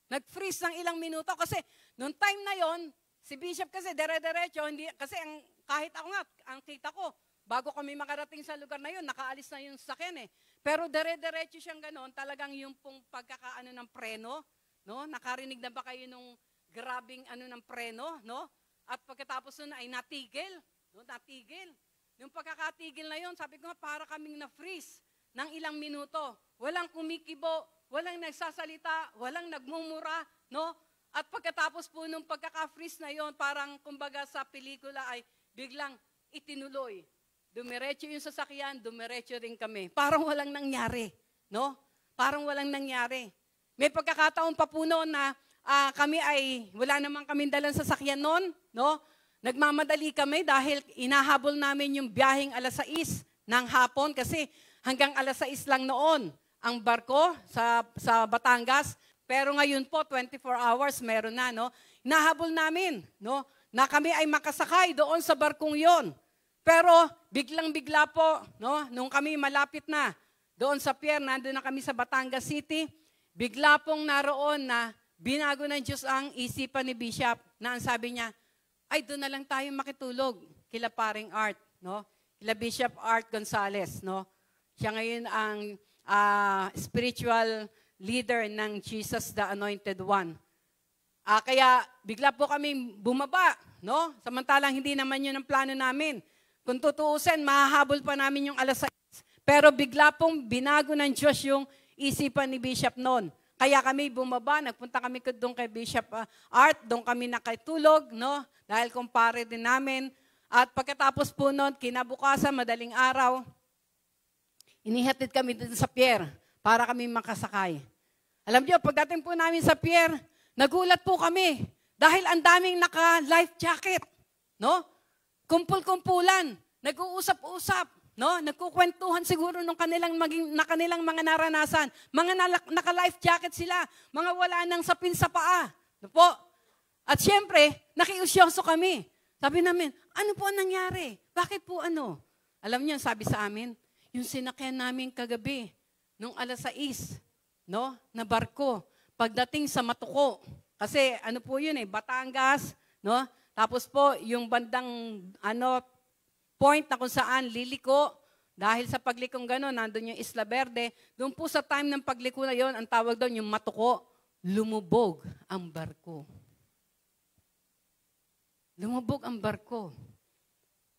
Nag-freeze ng ilang minuto kasi noong time na yon, si Bishop kasi dire-diretso, kasi kahit ako nga, ang kita ko, bago kami makarating sa lugar na yon, nakaalis na yung sasakyan eh. Pero dire-diretso siyang ganon, talagang yung pong pagkakaano ng preno, no? Nakarinig na ba kayo nung grabing ng preno, no? At pagkatapos nun ay natigil, no? Natigil. Yung pagkakatigil na yon, sabi ko nga, para kaming na-freeze ng ilang minuto. Walang kumikibo, walang nagsasalita, walang nagmumura, no? At pagkatapos po nung pagkaka-freeze na yon, parang kumbaga sa pelikula ay biglang itinuloy. Dumiretso yung sasakyan, dumiretso rin kami. Parang walang nangyari, no? Parang walang nangyari. May pagkakataon pa po noon na kami ay, wala naman kaming dalang sasakyan noon, no? Nagmamadali kami dahil inahabol namin yung biyaheng 6:00 ng hapon kasi hanggang 6:00 lang noon ang barko sa Batangas. Pero ngayon po, 24 hours meron na, no? Nahabol namin, no? Na kami ay makasakay doon sa barkong yon. Pero biglang-bigla po, no? Nung kami malapit na doon sa pier, nandun na kami sa Batangas City, bigla pong naroon na binago ng Diyos ang isipan ni Bishop na ang sabi niya, ay doon na lang tayo makitulog kila paring Art, no? Kila Bishop Art Gonzales, no? Siya ngayon ang spiritual leader ng Jesus the Anointed One. Kaya bigla po kami bumaba, no? Samantalang hindi naman yun ang plano namin. Kung tutuusin, mahahabol pa namin yung 6:00. Pero bigla pong binago ng Diyos yung isipan ni Bishop noon. Kaya kami bumaba, nagpunta kami doon kay Bishop Art, doon kami nakatulog, no? Dahil kumpare din namin. At pagkatapos po noon, kinabukasan, madaling araw, inihatid kami doon sa pier para kami makasakay. Alam niyo, pagdating po namin sa pier, nagulat po kami dahil ang daming naka-life jacket, no? Kumpul-kumpulan, nag-uusap-usap, no? Nagkukwentuhan siguro nung kanilang mga naranasan. Mga naka-life jacket sila, mga wala nang sapin sa paa, no po? At siyempre, nakiusyoso kami. Sabi namin, ano po ang nangyari? Bakit po ano? Alam niyo, sabi sa amin, yung sinakyan namin kagabi, nung 6:00, no, na barko, pagdating sa Matuko, kasi ano po yun Batangas, no, tapos po yung bandang point na kung saan liliko, dahil sa paglikong gano'n, nandun yung Isla Verde, doon po sa time ng pagliko na yon, ang tawag doon yung Matuko, lumubog ang barko. Lumubog ang barko.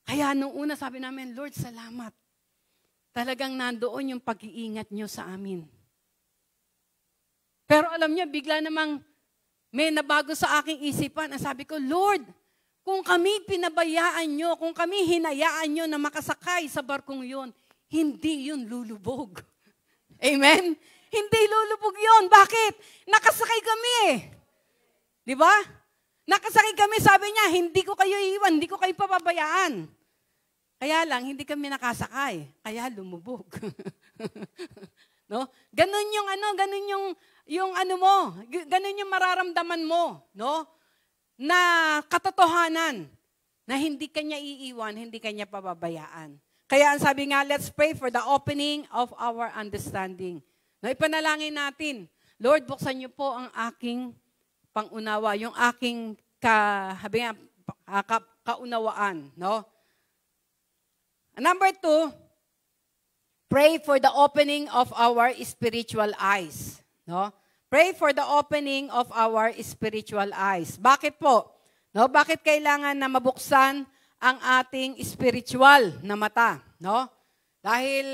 Kaya nung una sabi namin, Lord, salamat. Talagang nandoon yung pag-iingat nyo sa amin. Pero alam niyo, bigla namang may nabago sa aking isipan. Ang sabi ko, Lord, kung kami pinabayaan nyo, kung kami hinayaan nyo na makasakay sa barkong yun, hindi yun lulubog. Amen? Hindi lulubog yun. Bakit? Nakasakay kami Di ba? Nakasakay kami, sabi niya, hindi ko kayo iiwan, hindi ko kayo papabayaan. Kaya lang, hindi kami nakasakay. Kaya lumubog. No? Ganun yung ganun yung mararamdaman mo, no? Na katotohanan na hindi kanya iiwan, hindi kanya pababayaan. Kaya ang sabi nga, let's pray for the opening of our understanding. No, ipanalangin natin, Lord, buksan niyo po ang aking pangunawa, yung aking kaunawaan, no? Number 2, pray for the opening of our spiritual eyes, no? Pray for the opening of our spiritual eyes. Bakit po? No, bakit kailangan na mabuksan ang ating spiritual na mata, no? Dahil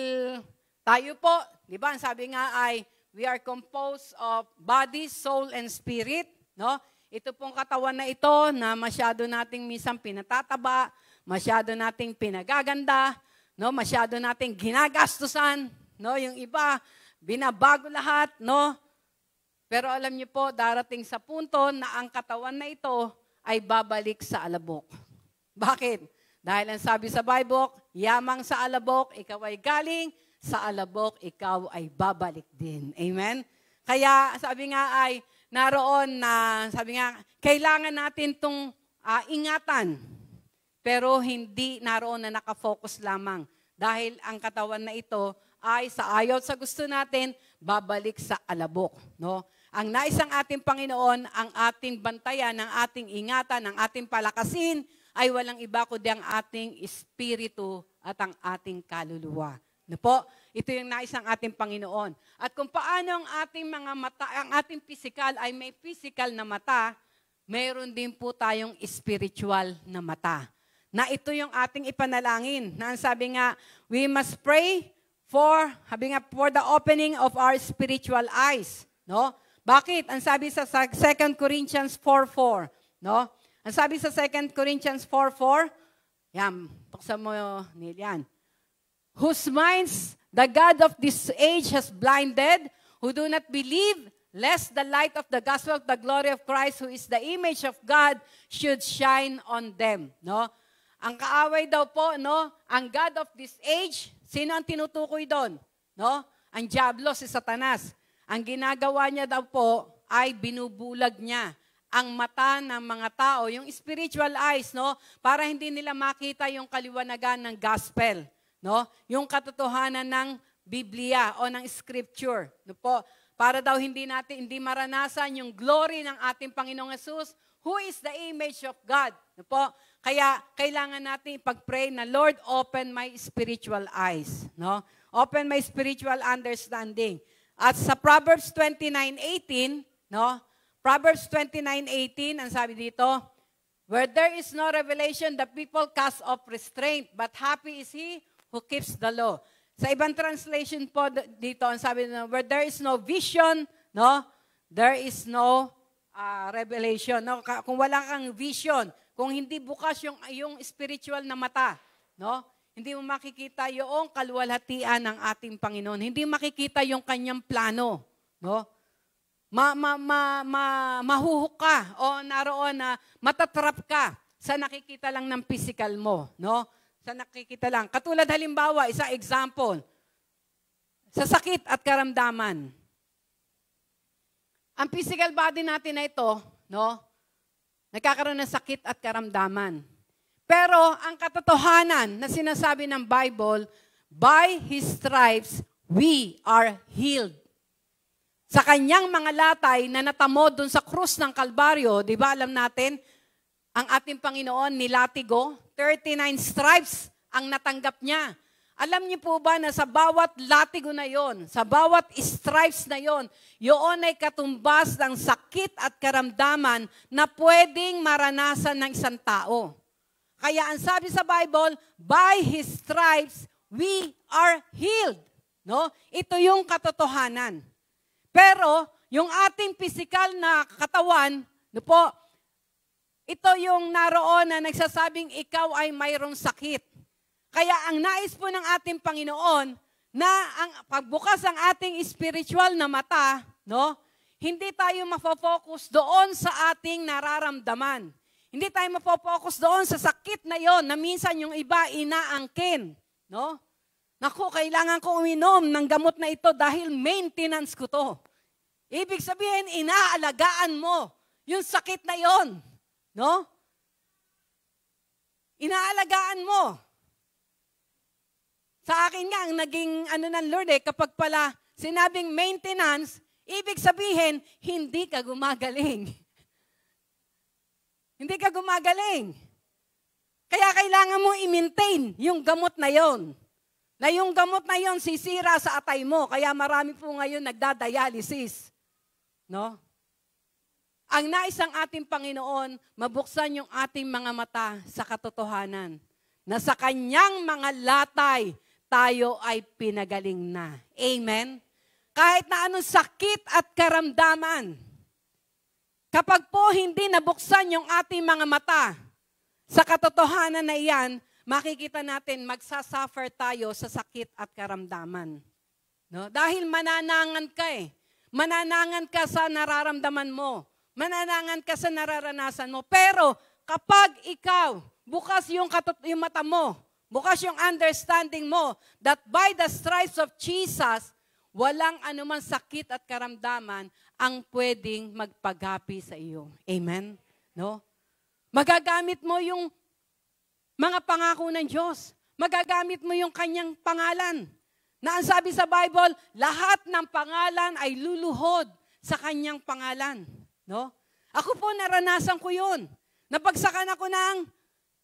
tayo po, 'di ba? Ang sabi nga ay we are composed of body, soul and spirit, no? Ito pong katawan na ito na masyado nating minsan pinatataba, masyado nating pinagaganda, no? Masyado nating ginagastusan, no? Yung iba binabago lahat, no? Pero alam niyo po, darating sa punto na ang katawan na ito ay babalik sa alabok. Bakit? Dahil ang sabi sa Bible, yamang sa alabok, ikaw ay galing, sa alabok, ikaw ay babalik din. Amen? Kaya sabi nga ay, naroon na, sabi nga, kailangan natin itong ingatan. Pero hindi naroon na nakafocus lamang. Dahil ang katawan na ito ay sa ayaw sa gusto natin, babalik sa alabok. No? Ang nais ng ating Panginoon, ang ating bantayan, ang ating ingatan, ang ating palakasin, ay walang iba kundi ang ating espiritu at ang ating kaluluwa. No po? Ito yung nais ng ating Panginoon. At kung paano ang ating mga mata, ang ating physical ay may physical na mata, mayroon din po tayong spiritual na mata. Na ito yung ating ipanalangin. Na sabi nga, we must pray for the opening of our spiritual eyes. No? Bakit? Ang sabi sa 2 Corinthians 4:4, no? Ang sabi sa 2 Corinthians 4:4, yan, buksan mo yan. Whose minds the God of this age has blinded, who do not believe, lest the light of the gospel of the glory of Christ, who is the image of God, should shine on them, no? Ang kaaway daw po, no? Ang God of this age, sino ang tinutukoy doon? No? Ang diablo, si Satanas. Ang ginagawa niya daw po ay binubulag niya ang mata ng mga tao, yung spiritual eyes, no? Para hindi nila makita yung kaliwanagan ng gospel, no? Yung katotohanan ng Biblia o ng scripture, no po? Para daw hindi maranasan yung glory ng ating Panginoong Hesus, who is the image of God, no po? Kaya kailangan natin ipag-pray na, Lord, open my spiritual eyes, no? Open my spiritual understanding. At sa Proverbs 29:18, no? Proverbs 29:18, ang sabi dito, where there is no revelation, the people cast off restraint, but happy is he who keeps the law. Sa ibang translation po dito, ang sabi dito, where there is no vision, no? There is no revelation. No? Kung wala kang vision, kung hindi bukas yung spiritual na mata, no? Hindi mo makikita yung kaluwalhatian ng ating Panginoon. Hindi makikita yung kanyang plano, no? Mahuhuk ka o naroon na matatrap ka sa nakikita lang ng physical mo, no? Sa nakikita lang. Katulad halimbawa, isa example, sa sakit at karamdaman. Ang physical body natin na ito, no? Nagkakaroon ng sakit at karamdaman. Pero ang katotohanan na sinasabi ng Bible, by His stripes, we are healed. Sa kanyang mga latay na natamo doon sa krus ng Kalbaryo, di ba alam natin, ang ating Panginoon nilatigo, 39 stripes ang natanggap niya. Alam niyo po ba na sa bawat latigo na yon, sa bawat stripes na yon, yun ay katumbas ng sakit at karamdaman na pwedeng maranasan ng isang tao. Kaya ang sabi sa Bible, by His stripes, we are healed. No? Ito yung katotohanan. Pero, yung ating physical na katawan, no po, ito yung naroon na nagsasabing ikaw ay mayroong sakit. Kaya ang nais po ng ating Panginoon na ang pagbukas ang ating spiritual na mata, no? Hindi tayo mafo-focus doon sa ating nararamdaman. Hindi tayo mafo-focus doon sa sakit na yon na minsan yung iba inaangkin, no? Naku, kailangan ko uminom ng gamot na ito dahil maintenance ko to. Ibig sabihin, inaalagaan mo yung sakit na yon, no? Inaalagaan mo. Sa akin nga, ang naging ng Lord kapag pala sinabing maintenance, ibig sabihin, hindi ka gumagaling. Hindi ka gumagaling. Kaya kailangan mo i-maintain yung gamot na yon. Na yung gamot na yon sisira sa atay mo. Kaya marami po ngayon nagdadialysis. No? Ang nais ng ating Panginoon, mabuksan yung ating mga mata sa katotohanan. Na sa kanyang mga latay, tayo ay pinagaling na. Amen? Kahit na anong sakit at karamdaman, kapag po hindi nabuksan yung ating mga mata sa katotohanan na iyan, makikita natin magsasuffer tayo sa sakit at karamdaman. No? Dahil mananangan ka eh. Mananangan ka sa nararamdaman mo. Mananangan ka sa nararanasan mo. Pero kapag ikaw, bukas yung mata mo, bukas yung understanding mo, that by the stripes of Jesus, walang anumang sakit at karamdaman ang pwedeng magpagapi sa iyo. Amen? No? Magagamit mo yung mga pangako ng Diyos. Magagamit mo yung kanyang pangalan. Na ang sabi sa Bible, lahat ng pangalan ay luluhod sa kanyang pangalan. No? Ako po, naranasan ko yun. Napagsakan ako ng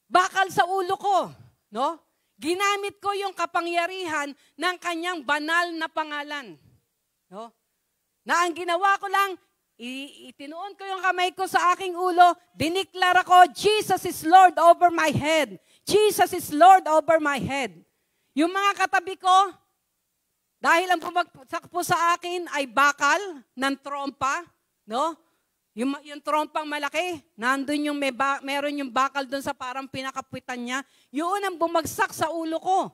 bakal sa ulo ko. No? Ginamit ko yung kapangyarihan ng kanyang banal na pangalan. No? Na ang ginawa ko lang, itinuon ko yung kamay ko sa aking ulo, diniklara ko, Jesus is Lord over my head. Jesus is Lord over my head. Yung mga katabi ko, dahil ang pumagsak po sa akin ay bakal ng trompa, no? Yung trompang malaki, nandun yung meron yung bakal doon sa parang pinakapwitan niya, yun ang bumagsak sa ulo ko.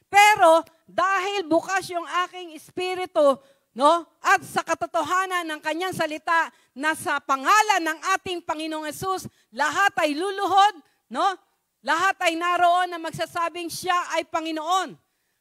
Pero dahil bukas yung aking espiritu, no? At sa katotohanan ng kanyang salita na sa pangalan ng ating Panginoong Hesus, lahat ay luluhod, no? Lahat ay naroon na magsasabing siya ay Panginoon.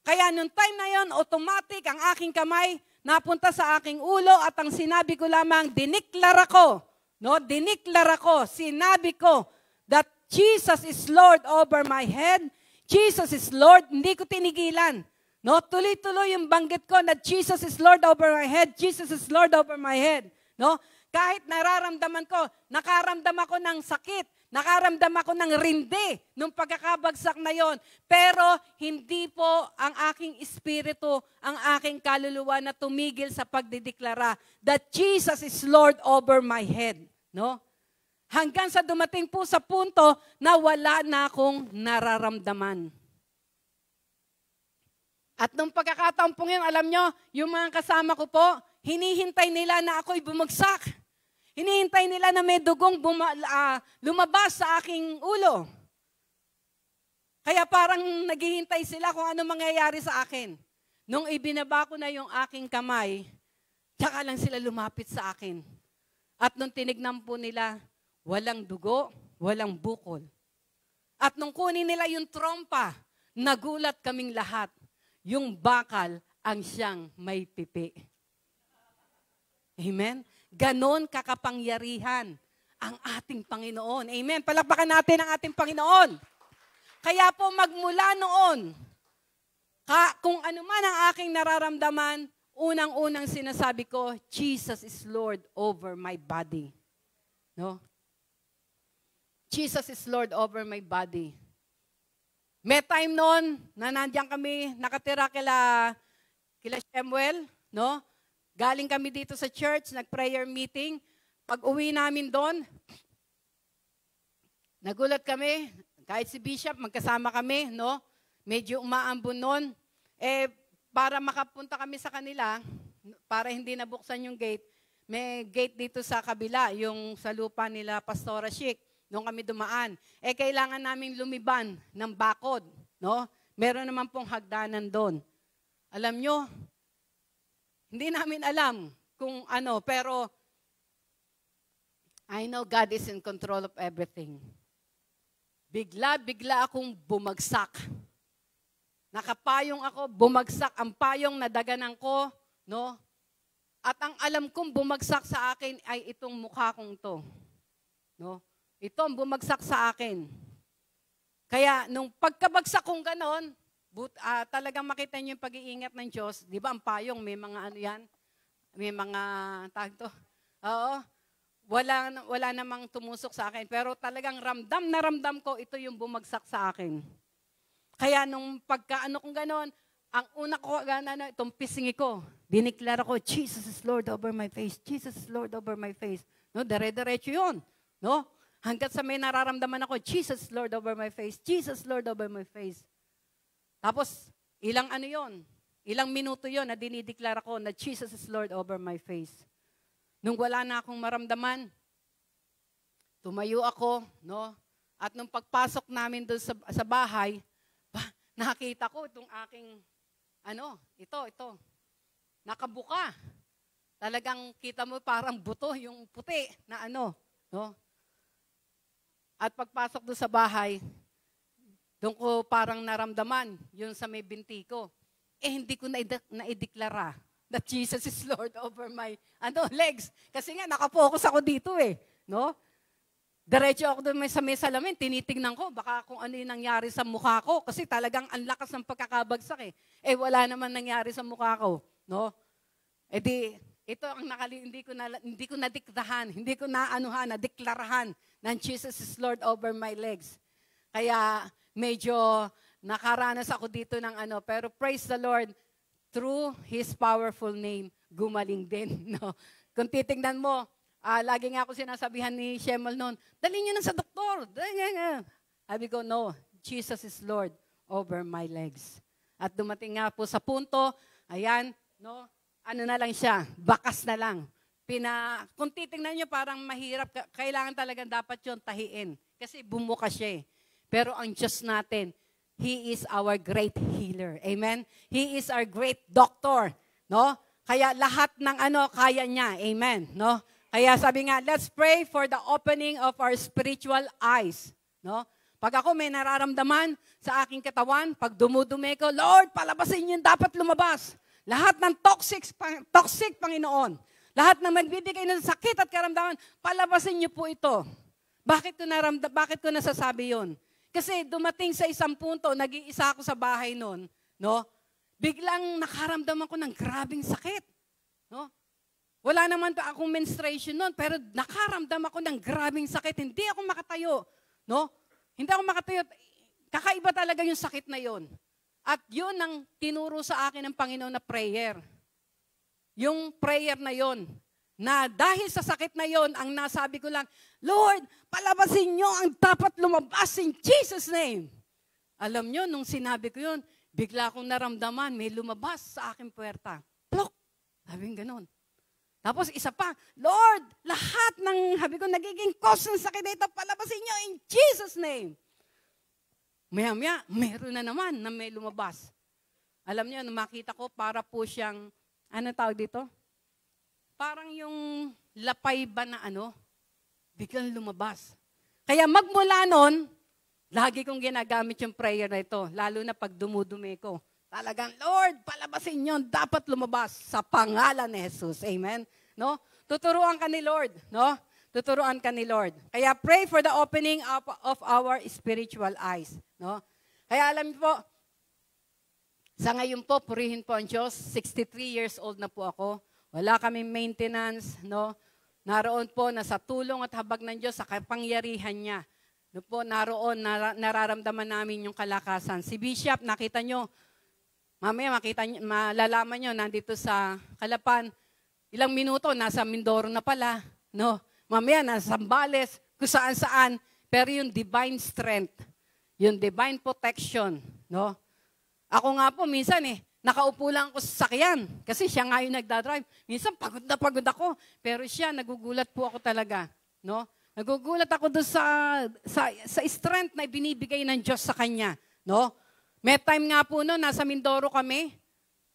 Kaya nung time na yon, automatic ang aking kamay napunta sa aking ulo at ang sinabi ko lamang, diniklara ko, no? Diniklara ko, sinabi ko that Jesus is Lord over my head. Jesus is Lord, hindi ko tinigilan. No, tuloy-tuloy yung banggit ko na Jesus is Lord over my head, Jesus is Lord over my head. No? Kahit nararamdaman ko, nakaramdam ako ng sakit, nakaramdam ako ng rindi nung pagkakabagsak na yon. Pero hindi po ang aking espiritu, ang aking kaluluwa na tumigil sa pagdideklara that Jesus is Lord over my head. No? Hanggang sa dumating po sa punto na wala na akong nararamdaman. At nung pagkakataon po yun, alam nyo, yung mga kasama ko po, hinihintay nila na ako'y bumagsak. Hinihintay nila na may dugong lumabas sa aking ulo. Kaya parang naghihintay sila kung ano mangyayari sa akin. Nung ibinaba ko na yung aking kamay, tsaka lang sila lumapit sa akin. At nung tinignan po nila, walang dugo, walang bukol. At nung kunin nila yung trompa, nagulat kaming lahat. Yung bakal ang siyang may pipi. Amen? Ganon kakapangyarihan ang ating Panginoon. Amen? Palakpakan natin ang ating Panginoon. Kaya po magmula noon, kung ano man ang aking nararamdaman, unang-unang sinasabi ko, Jesus is Lord over my body. No? Jesus is Lord over my body. May time noon na nandiyan kami, nakatira kila Shemuel, no? Galing kami dito sa church, nag-prayer meeting. Pag uwi namin doon, nagulat kami, kahit si Bishop, magkasama kami, no? Medyo umaambon noon. Para makapunta kami sa kanila, para hindi nabuksan yung gate, may gate dito sa kabila, yung sa lupa nila Pastora Chic. Noong kami dumaan, kailangan namin lumiban ng bakod, no? Meron naman pong hagdanan doon. Alam nyo, hindi namin alam kung ano, pero I know God is in control of everything. Bigla akong bumagsak. Nakapayong ako, bumagsak ang payong na daganan ko, no? At ang alam kong bumagsak sa akin ay itong mukha kong to, no? Ito ang bumagsak sa akin. Kaya nung pagkabagsak kong ganon, talagang makita niyo yung pag-iingat ng Diyos. Di ba ang payong, may mga ano yan? May mga tawag to. Oo. Wala namang tumusok sa akin. Pero talagang ramdam na ramdam ko, ito yung bumagsak sa akin. Kaya nung pagkaano kong ganon, ang una ko, itong pisngi ko, diniklara ko, Jesus is Lord over my face. Jesus is Lord over my face. No, dire-diretso yun. No? Hanggat sa may nararamdaman ako, Jesus, Lord, over my face. Jesus, Lord, over my face. Tapos, ilang minuto yon na dinideklara ko na Jesus is Lord over my face. Nung wala na akong maramdaman, tumayo ako, no? At nung pagpasok namin doon sa bahay, nakita ko itong aking, ito, nakabuka. Talagang kita mo parang buto, yung puti na no? At pagpasok doon sa bahay, doon ko parang naramdaman, yun sa may binti ko. Hindi ko naideklara that Jesus is Lord over my legs. Kasi nga, nakapokus ako dito no? Diretso ako doon sa may salamin, tinitingnan ko, baka kung ano yung nangyari sa mukha ko. Kasi talagang ang lakas ng pagkakabagsak wala naman nangyari sa mukha ko, no? Ito ang hindi ko nadiktahan, hindi ko nadeklarahan ng Jesus is Lord over my legs. Kaya medyo nakaranas ako dito ng pero praise the Lord, through His powerful name, gumaling din. No? Kung titingnan mo, lagi nga ako sinasabihan ni Shemuel noon, dali niyo na sa doktor. Sabi ko, no, Jesus is Lord over my legs. At dumating nga po sa punto, ayan, no, na lang siya, bakas na lang. Kung titingnan nyo parang mahirap, kailangan talagang dapat yun tahiin. Kasi bumuka siya Pero ang Diyos natin, He is our great healer. Amen? He is our great doctor. No? Kaya lahat ng kaya niya. Amen? No? Kaya sabi nga, let's pray for the opening of our spiritual eyes. No? Pag ako may nararamdaman sa aking katawan, pag dumudumi ko, Lord, palabasin yung dapat lumabas. Lahat ng toxic, Panginoon. Lahat ng magbibigay ng sakit at karamdaman, palabasin niyo po ito. Bakit ko nasasabi yon? Kasi dumating sa isang punto, nag-iisa ako sa bahay noon, no? Biglang nakaramdaman ko ng grabing sakit. No? Wala naman pa akong menstruation noon, pero nakaramdam ako ng grabing sakit. Hindi ako makatayo. No? Hindi ako makatayo. Kakaiba talaga yung sakit na yon. At yun ang tinuro sa akin ng Panginoon na prayer. Yung prayer na yon, na dahil sa sakit na yon, ang nasabi ko lang, Lord, palabasin nyo ang dapat lumabas in Jesus' name. Alam nyo, nung sinabi ko yun, bigla akong naramdaman, may lumabas sa aking puwerta. Plok! Sabi ganun. Tapos isa pa, Lord, lahat ng, sabi ko, nagiging cause ng sakit dito, palabasin nyo in Jesus' name. Maya-maya, meron na naman na may lumabas. Alam niyo, makita ko, para po siyang, tawag dito? Parang yung lapay ba na biglang lumabas. Kaya magmula nun, lagi kong ginagamit yung prayer na ito, lalo na pag dumudumi ko. Talagang, Lord, palabasin nyo, dapat lumabas sa pangalan ni Jesus. Amen? No? Tuturuan ka ni Lord. No? Tuturuan ka ni Lord. Kaya pray for the opening of our spiritual eyes. No? Kaya alam niyo po, sa ngayon po, purihin po ang Diyos. 63 years old na po ako. Wala kaming maintenance, no? Naroon po, nasa tulong at habag ng Diyos, sa kapangyarihan niya. No po, naroon, nararamdaman namin yung kalakasan. Si Bishop, nakita nyo, mamaya malalaman nyo, nandito sa Calapan, ilang minuto, nasa Mindoro na pala, no? Mamaya, nasa Zambales, kung saan-saan, pero yung divine strength, yung divine protection, no? Ako nga po, minsan nakaupo lang ako sa sakyan, kasi siya nga yung nagdadrive. Minsan, pagod na pagod ako, pero siya, nagugulat po ako talaga, no? Nagugulat ako doon sa strength na binibigay ng Diyos sa kanya, no? May time nga po no, nasa Mindoro kami,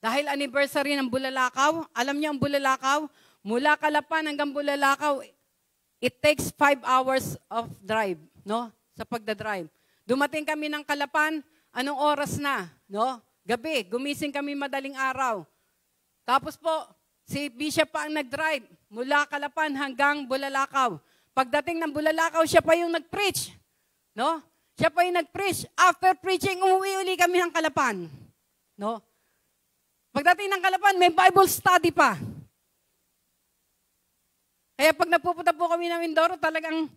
dahil anniversary ng Bulalakaw. Alam niyo ang Bulalakaw? Mula Calapan hanggang Bulalakaw, it takes 5 hours of drive, no? Sa pagdadrive. Dumating kami ng Calapan, anong oras na, no? Gabi, gumising kami madaling araw. Tapos po, si Bishop pa ang nag-drive mula Calapan hanggang Bulalakaw. Pagdating ng Bulalakaw, siya pa yung nag-preach, no? Siya pa yung nag-preach. After preaching, umuwi uli kami ng Calapan, no? Pagdating ng Calapan, may Bible study pa. Kaya pag napupunta po kami ng Mindoro, talagang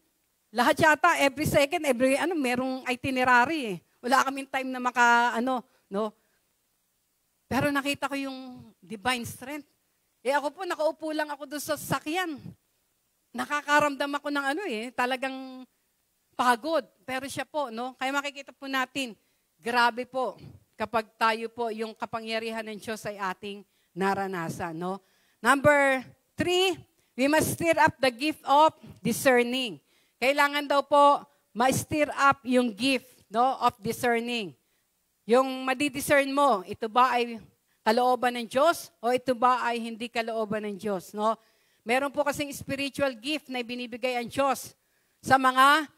lahat yata, every second, merong itinerary. Wala kaming time na no? Pero nakita ko yung divine strength. Ako po, nakaupo lang ako doon sa sakyan. Nakakaramdam ako ng talagang pagod. Pero siya po, no? Kaya makikita po natin, grabe po, kapag tayo po, yung kapangyarihan ng Diyos ay ating naranasan, no? Number 3, we must stir up the gift of discerning. Kailangan daw po ma-stir up yung gift, no, of discerning. Yung madidiscern mo, ito ba ay kalooban ng Diyos o ito ba ay hindi kalooban ng Diyos, no? Meron po kasing spiritual gift na binibigay ang Diyos sa mga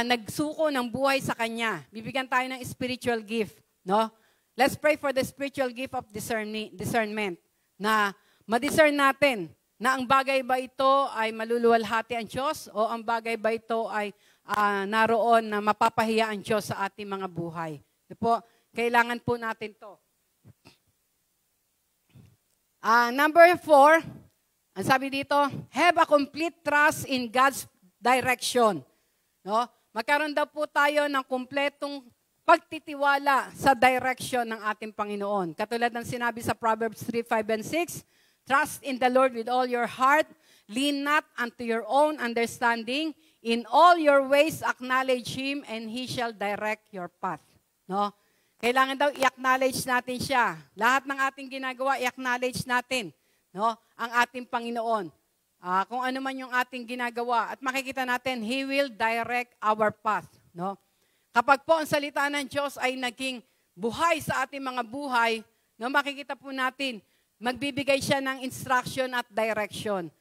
nagsuko ng buhay sa Kanya. Bibigyan tayo ng spiritual gift, no? Let's pray for the spiritual gift of discernment na ma-discern natin na ang bagay ba ito ay maluluwalhati ang Diyos o ang bagay ba ito ay naroon na mapapahiya ang Diyos sa ating mga buhay. Ito po, kailangan po natin to. Number 4, ang sabi dito, have a complete trust in God's direction. No? Magkaroon daw po tayo ng kumpletong pagtitiwala sa direction ng ating Panginoon. Katulad ng sinabi sa Proverbs 3:5 and 6, trust in the Lord with all your heart, lean not unto your own understanding, in all your ways acknowledge Him, and He shall direct your path. No? Kailangan daw i-acknowledge natin siya. Lahat ng ating ginagawa, i-acknowledge natin, no, ang ating Panginoon. Kung ano man yung ating ginagawa. At makikita natin, He will direct our path. No? Kapag po ang salita ng Diyos ay naging buhay sa ating mga buhay, no, makikita po natin, magbibigay siya ng instruction at direction.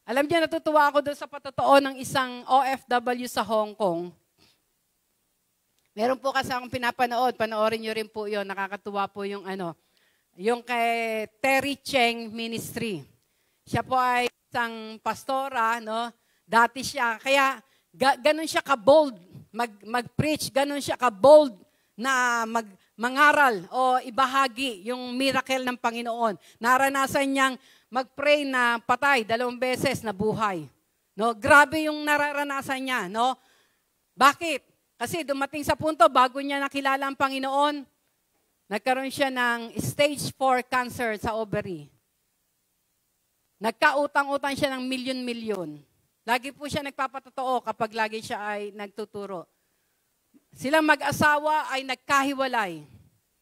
Alam niyo, natutuwa ako doon sa patotoo ng isang OFW sa Hong Kong. Meron po kasi akong pinapanood, panoorin niyo rin po yun, nakakatuwa po yung yung kay Terry Cheng Ministry. Siya po ay isang pastora, no? Dati siya, kaya ganun siya ka-bold mag-preach, ganun siya ka-bold na mangaral o ibahagi yung miracle ng Panginoon. Naranasan niyang mag-pray na patay 2 beses na buhay. No? Grabe yung nararanasan niya, no? Bakit? Kasi dumating sa punto, bago niya nakilala ang Panginoon, nagkaroon siya ng stage 4 cancer sa ovary. Nagkautang-utang siya ng milyon-milyon. Lagi po siya nagpapatotoo kapag lagi siya ay nagtuturo. Silang mag-asawa ay nagkahiwalay.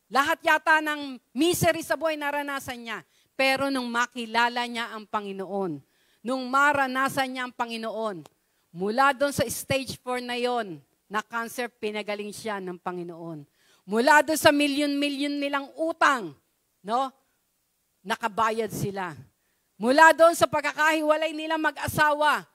Lahat yata ng misery sa buhay naranasan niya. Pero nung makilala niya ang Panginoon, nung maranasan niya ang Panginoon, mula doon sa stage 4 na yon, na cancer, pinagaling siya ng Panginoon. Mula doon sa milyon-milyon nilang utang, no? Nakabayad sila. Mula doon sa pagkakahiwalay nila mag-asawa,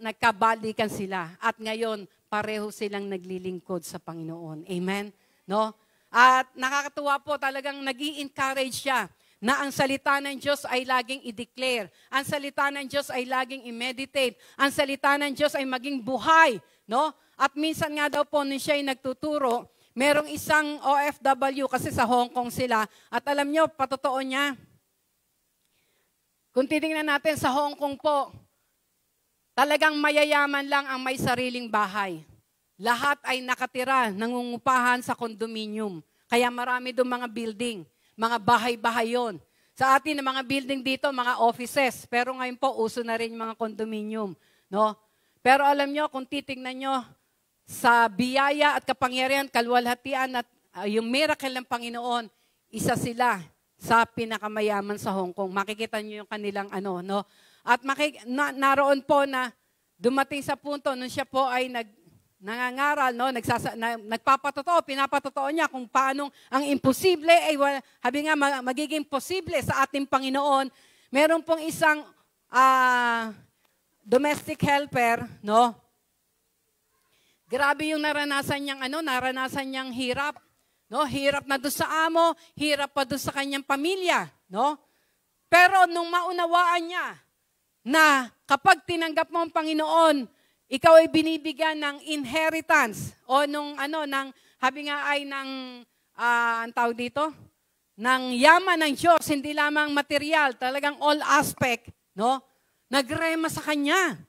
nagkabalikan sila. At ngayon, pareho silang naglilingkod sa Panginoon. Amen? No? At nakakatuwa po, talagang nag-i-encourage siya na ang salita ng Diyos ay laging i-declare. Ang salita ng Diyos ay laging i-meditate. Ang salita ng Diyos ay maging buhay. No? At minsan nga daw po, nung siya ay nagtuturo, merong isang OFW kasi sa Hong Kong sila. At alam nyo, patotoo niya, kung titingnan natin sa Hong Kong po, talagang mayayaman lang ang may sariling bahay. Lahat ay nakatira, nangungupahan sa condominium. Kaya marami doon mga building, mga bahay-bahay yun. Sa atin, mga building dito, mga offices. Pero ngayon po, uso na rin yung mga condominium. No? Pero alam nyo, kung titingnan nyo, sa biyaya at kapangyarihan, kalwalhatian at yung miracle ng Panginoon, isa sila sa pinakamayaman sa Hong Kong. Makikita nyo yung kanilang no? At naroon po na dumating sa punto, nung siya po ay nangangaral, no? Nagpapatotoo, pinapatotoo niya kung paano ang imposible, habi nga magiging posible sa ating Panginoon. Meron pong isang domestic helper, no? Grabe yung naranasan niyang hirap. No, hirap na doon sa amo, hirap pa doon sa kanyang pamilya, no? Pero nung maunawaan niya na kapag tinanggap mo ang Panginoon, ikaw ay binibigyan ng inheritance o habi nga ay ang tawag dito, ng yaman ng Diyos, hindi lamang material, talagang all aspect, no? Nagrema sa kanya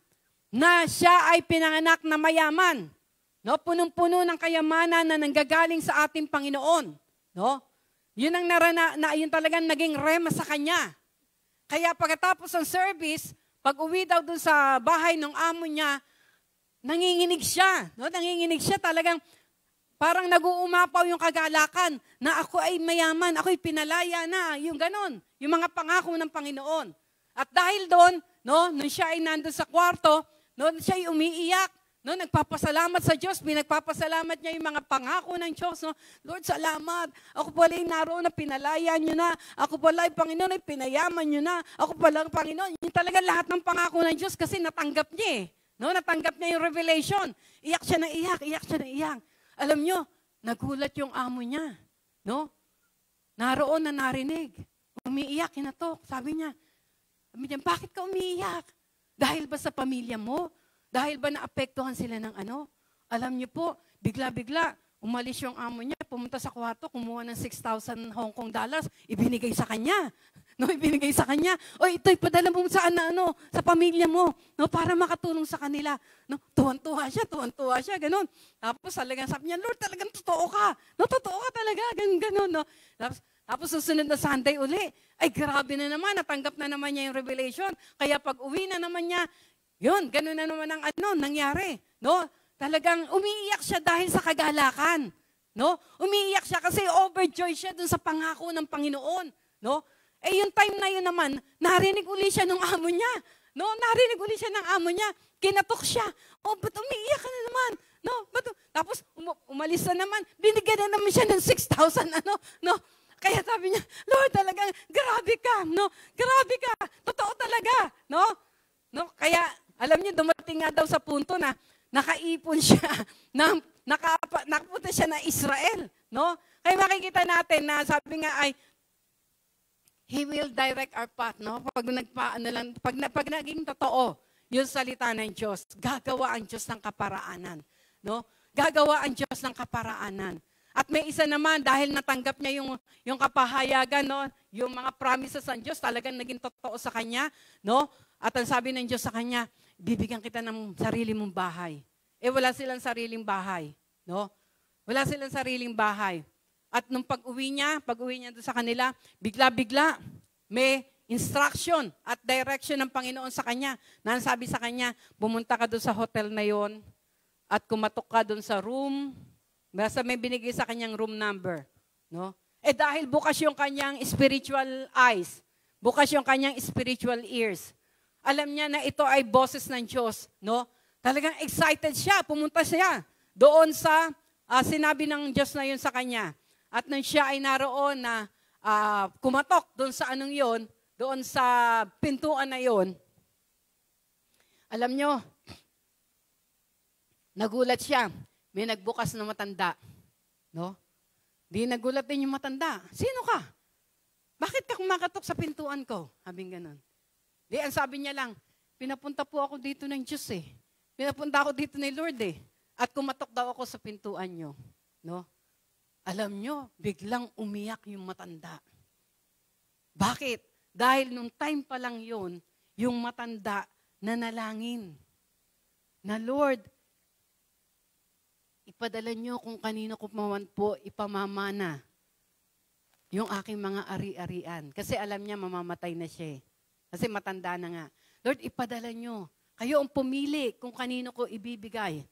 na siya ay pinanganak na mayaman. No, punong-puno ng kayamanan na nanggagaling sa ating Panginoon, no? Yun ang yun talagang naging rema sa kanya. Kaya pagkatapos ng service, pag uwi daw dun sa bahay ng amo niya, nanginginig siya, no? Nanginginig siya talagang parang nag-uumapaw yung kagalakan na ako ay mayaman, ako ay pinalaya na, yung ganon, yung mga pangako ng Panginoon. At dahil doon, no, nung siya ay nandun sa kwarto, no, siya ay umiiyak. No, nagpapasalamat sa Diyos, pinagpapasalamat niya yung mga pangako ng Diyos. No? Lord, salamat. Ako pala yung naroon na pinalaya niyo na. Ako pala yung Panginoon ay pinayaman niyo na. Ako pala ang Panginoon. Yung talaga lahat ng pangako ng Diyos kasi natanggap niya eh. No, natanggap niya yung revelation. Iyak siya na iyak, iyak siya na iyak. Alam niyo, nagulat yung amo niya. No? Naroon na narinig. Umiiyak, kinatok. Sabi niya, bakit ka umiiyak? Dahil ba sa pamilya mo? Dahil ba naapektuhan sila ng Alam niyo po, bigla-bigla, umalis yung amo niya, pumunta sa kwarto, kumuha ng 6,000 Hong Kong dollars, ibinigay sa kanya. No, ibinigay sa kanya. O ito'y padala mo sa sa pamilya mo, no, para makatulong sa kanila. No, tuwan-tuwa siya, ganun. Tapos talagang sabi niya, Lord, talagang totoo ka. No, totoo ka talaga, ganun, no. Tapos susunod na Sunday uli, ay grabe na naman, natanggap na naman niya yung revelation. Kaya pag uwi na naman niya, yun, ganun na naman ang nangyari. No? Talagang umiiyak siya dahil sa kagalakan. No? Umiiyak siya kasi overjoyed siya dun sa pangako ng Panginoon. No? Yung time na yun naman, narinig uli siya ng amo niya. No? Narinig uli siya ng amo niya. Kinatok siya. Ba't umiiyak ka na naman? No? Tapos umalis na naman. Binigyan na naman siya ng 6,000 no? Kaya sabi niya, Lord, talagang grabe ka. No? Grabe ka. Totoo talaga. No? No? Kaya alam niyo, dumating nga daw sa punto na nakaipon siya, nakapunta siya na Israel. No? Kaya makikita natin na sabi nga ay, He will direct our path. No? Pag naging totoo yung salita ng Diyos, gagawa ang Diyos ng kaparaanan. No? Gagawa ang Diyos ng kaparaanan. At may isa naman, dahil natanggap niya yung kapahayagan, no? Yung mga promises ng Diyos, talagang naging totoo sa kanya. No? At ang sabi ng Diyos sa kanya, bibigyan kita ng sarili mong bahay. Wala silang sariling bahay. No? Wala silang sariling bahay. At nung pag-uwi niya doon sa kanila, bigla-bigla, may instruction at direction ng Panginoon sa kanya. Na sabi sa kanya, pumunta ka doon sa hotel na yon at kumatok ka doon sa room. Basta may binigay sa kanyang room number. No? Dahil bukas yung kanyang spiritual eyes, bukas yung kanyang spiritual ears, alam niya na ito ay boses ng Diyos, no? Talagang excited siya, pumunta siya doon sa sinabi ng Diyos na yun sa kanya. At nung siya ay naroon na kumatok doon sa yon, doon sa pintuan na yon, alam nyo, nagulat siya. May nagbukas na matanda, no? Di nagulat din yung matanda. Sino ka? Bakit ka kumakatok sa pintuan ko? Habing ganun. Di, ang sabi niya lang, pinapunta po ako dito ng Diyos eh. Pinapunta ako dito ni Lord eh. At kumatok daw ako sa pintuan nyo. No? Alam nyo, biglang umiyak yung matanda. Bakit? Dahil nung time pa lang yun, yung matanda nanalangin. Na Lord, ipadala nyo kung kanino ko maman po ipamamana yung aking mga ari-arian. Kasi alam niya mamamatay na siya. Kasi matanda na nga. Lord, ipadala nyo. Kayo ang pumili kung kanino ko ibibigay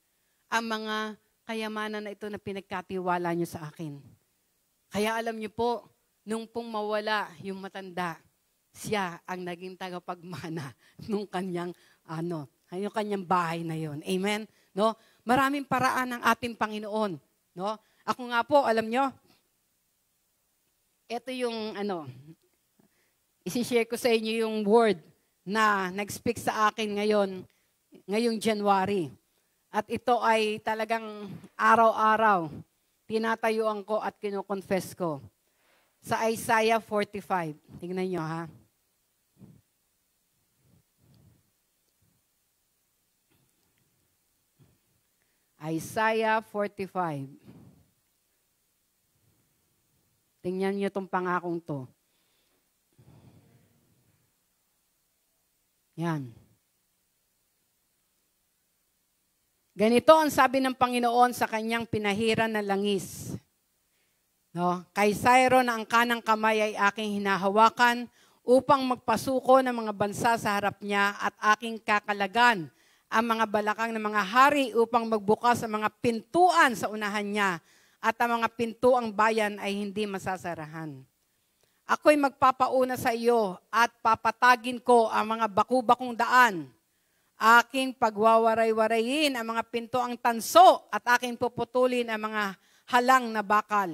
ang mga kayamanan na ito na pinagkatiwala nyo sa akin. Kaya alam nyo po, nung pong mawala yung matanda, siya ang naging tagapagmana nung kanyang, yung kanyang bahay na yon. Amen? No? Maraming paraan ng ating Panginoon. No? Ako nga po, alam nyo, ito yung, isi-share ko sa inyo yung word na nag-speak sa akin ngayong January. At ito ay talagang araw-araw, tinatayuan ko at kinoconfess ko. Sa Isaiah 45. Tingnan nyo ha. Isaiah 45. Tingnan nyo itong pangakong to. Yan. Ganito ang sabi ng Panginoon sa kanyang pinahiran na langis. No? Kay Cyrus na ang kanang kamay ay aking hinahawakan upang magpasuko ng mga bansa sa harap niya at aking kakalagan ang mga balakang ng mga hari upang magbukas ang mga pintuan sa unahan niya at ang mga pintuang bayan ay hindi masasarahan. Ako'y magpapauna sa iyo at papatagin ko ang mga baku-bakong daan. Aking pagwawaray-warayin ang mga pintuang tanso at aking puputulin ang mga halang na bakal.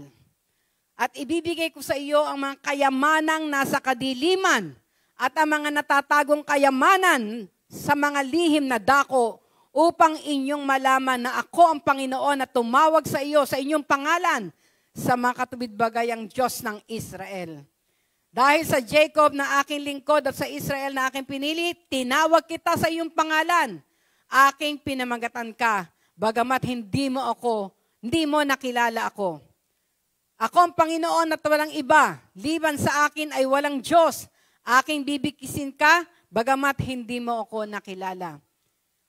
At ibibigay ko sa iyo ang mga kayamanang nasa kadiliman at ang mga natatagong kayamanan sa mga lihim na dako upang inyong malaman na ako ang Panginoon na tumawag sa iyo sa inyong pangalan sa makatubidbagayang Diyos ng Israel. Dahil sa Jacob na aking lingkod at sa Israel na aking pinili, tinawag kita sa iyong pangalan. Aking pinamagatan ka, bagamat hindi mo nakilala ako. Ako ang Panginoon at walang iba. Liban sa akin ay walang Diyos. Aking bibikisin ka, bagamat hindi mo ako nakilala.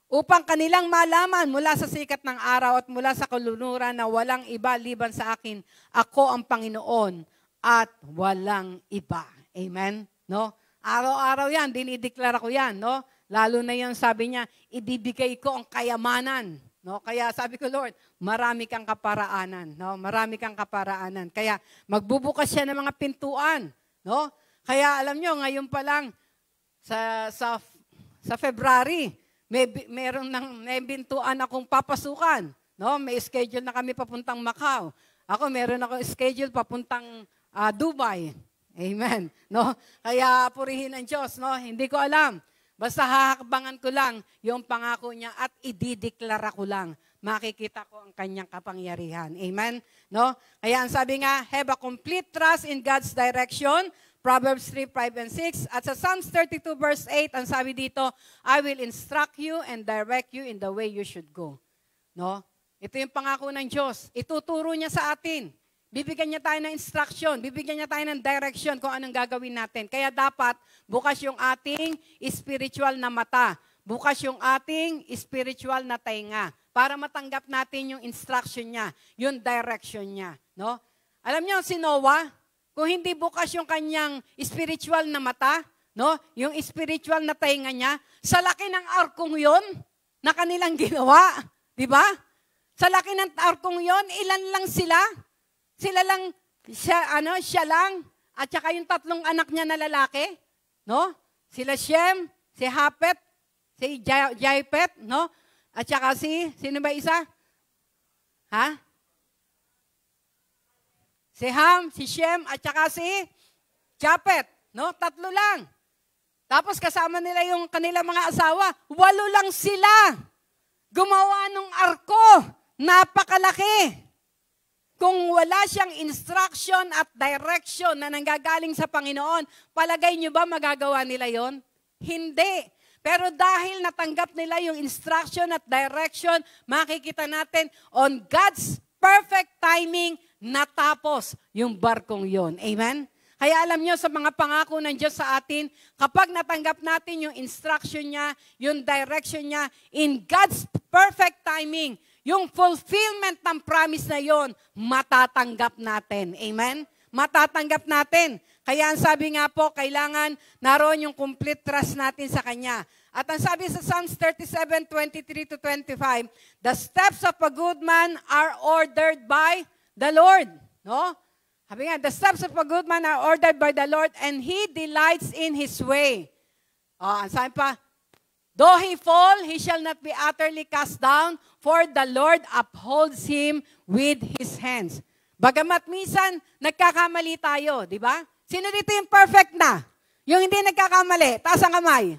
Upang kanilang malaman mula sa sikat ng araw at mula sa kaluluran na walang iba liban sa akin, ako ang Panginoon at walang iba. Amen? No? Araw-araw yan, dinideklara ko yan. No? Lalo na yan, sabi niya, ibibigay ko ang kayamanan. No, kaya sabi ko, Lord, marami kang kaparaanan, no? Marami kang kaparaanan. Kaya magbubukas siya ng mga pintuan, no? Kaya alam nyo, ngayon pa lang sa February, may pintuan akong papasukan, no? May schedule na kami papuntang Macau. Ako meron ako schedule papuntang Dubai. Amen, no? Kaya purihin ang Diyos, no? Hindi ko alam. Basta hahakbangan ko lang yung pangako niya at idideklara ko lang. Makikita ko ang kanyang kapangyarihan. Amen? No? Kaya ang sabi nga, have a complete trust in God's direction. Proverbs 3, 5, and 6. At sa Psalms 32 verse 8, ang sabi dito, I will instruct you and direct you in the way you should go. No? Ito yung pangako ng Diyos. Ituturo niya sa atin. Bibigyan niya tayo ng instruction, bibigyan niya tayo ng direction kung anong gagawin natin. Kaya dapat bukas yung ating spiritual na mata, bukas yung ating spiritual na tainga para matanggap natin yung instruction niya, yung direction niya. No? Alam niyo si Noah, kung hindi bukas yung kanyang spiritual na mata, no? Yung spiritual na tainga niya, sa laki ng arkong yon na kanilang ginawa. Di ba? Sa laki ng arkong yon, ilan lang sila? Sila lang, siya lang, at saka yung tatlong anak niya na lalaki, no? Sila Shem, si Hapet, si Jaipet, no? At saka sino ba isa? Ha? Si Ham, si Shem, at saka si Japet, no? Tatlo lang. Tapos kasama nila yung kanilang mga asawa, 8 lang sila. Gumawa nung arko, napakalaki. Kung wala siyang instruction at direction na nanggagaling sa Panginoon, palagay niyo ba magagawa nila yon? Hindi. Pero dahil natanggap nila yung instruction at direction, makikita natin on God's perfect timing, natapos yung barkong yon. Amen? Kaya alam nyo, sa mga pangako ng Diyos sa atin, kapag natanggap natin yung instruction niya, yung direction niya, in God's perfect timing, yung fulfillment ng promise na yon, matatanggap natin. Amen? Matatanggap natin. Kaya ang sabi nga po, kailangan naroon yung complete trust natin sa Kanya. At ang sabi sa Psalms 37:23-25, the steps of a good man are ordered by the Lord. No? Sabi nga, the steps of a good man are ordered by the Lord and He delights in His way. Ang sabi pa, though he fall, he shall not be utterly cast down, for the Lord upholds him with His hands. Bagamat minsan, nagkakamali tayo, di ba? Sino dito yung perfect na? Yung hindi nagkakamali, taas ang kamay.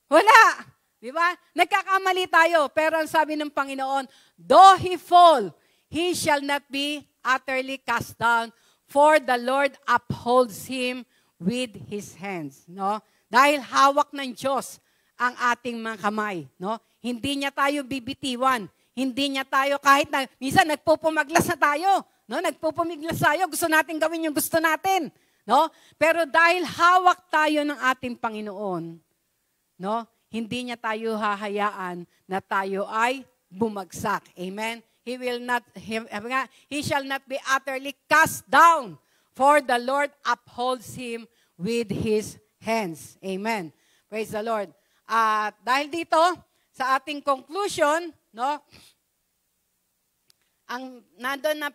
Wala. Di ba? Nagkakamali tayo, pero ang sabi ng Panginoon, though he fall, he shall not be utterly cast down, for the Lord upholds him with His hands. No? Dahil hawak ng Diyos ang ating mga kamay. No? Hindi niya tayo bibitiwan. Hindi niya tayo kahit na, minsan nagpupumaglas na tayo. No? Nagpupumiglas tayo. Gusto natin gawin yung gusto natin. No? Pero dahil hawak tayo ng ating Panginoon, no? Hindi niya tayo hahayaan na tayo ay bumagsak. Amen? He shall not be utterly cast down, for the Lord upholds him with His hands. Amen. Praise the Lord. Dahil dito, sa ating conclusion, no, ang nandun na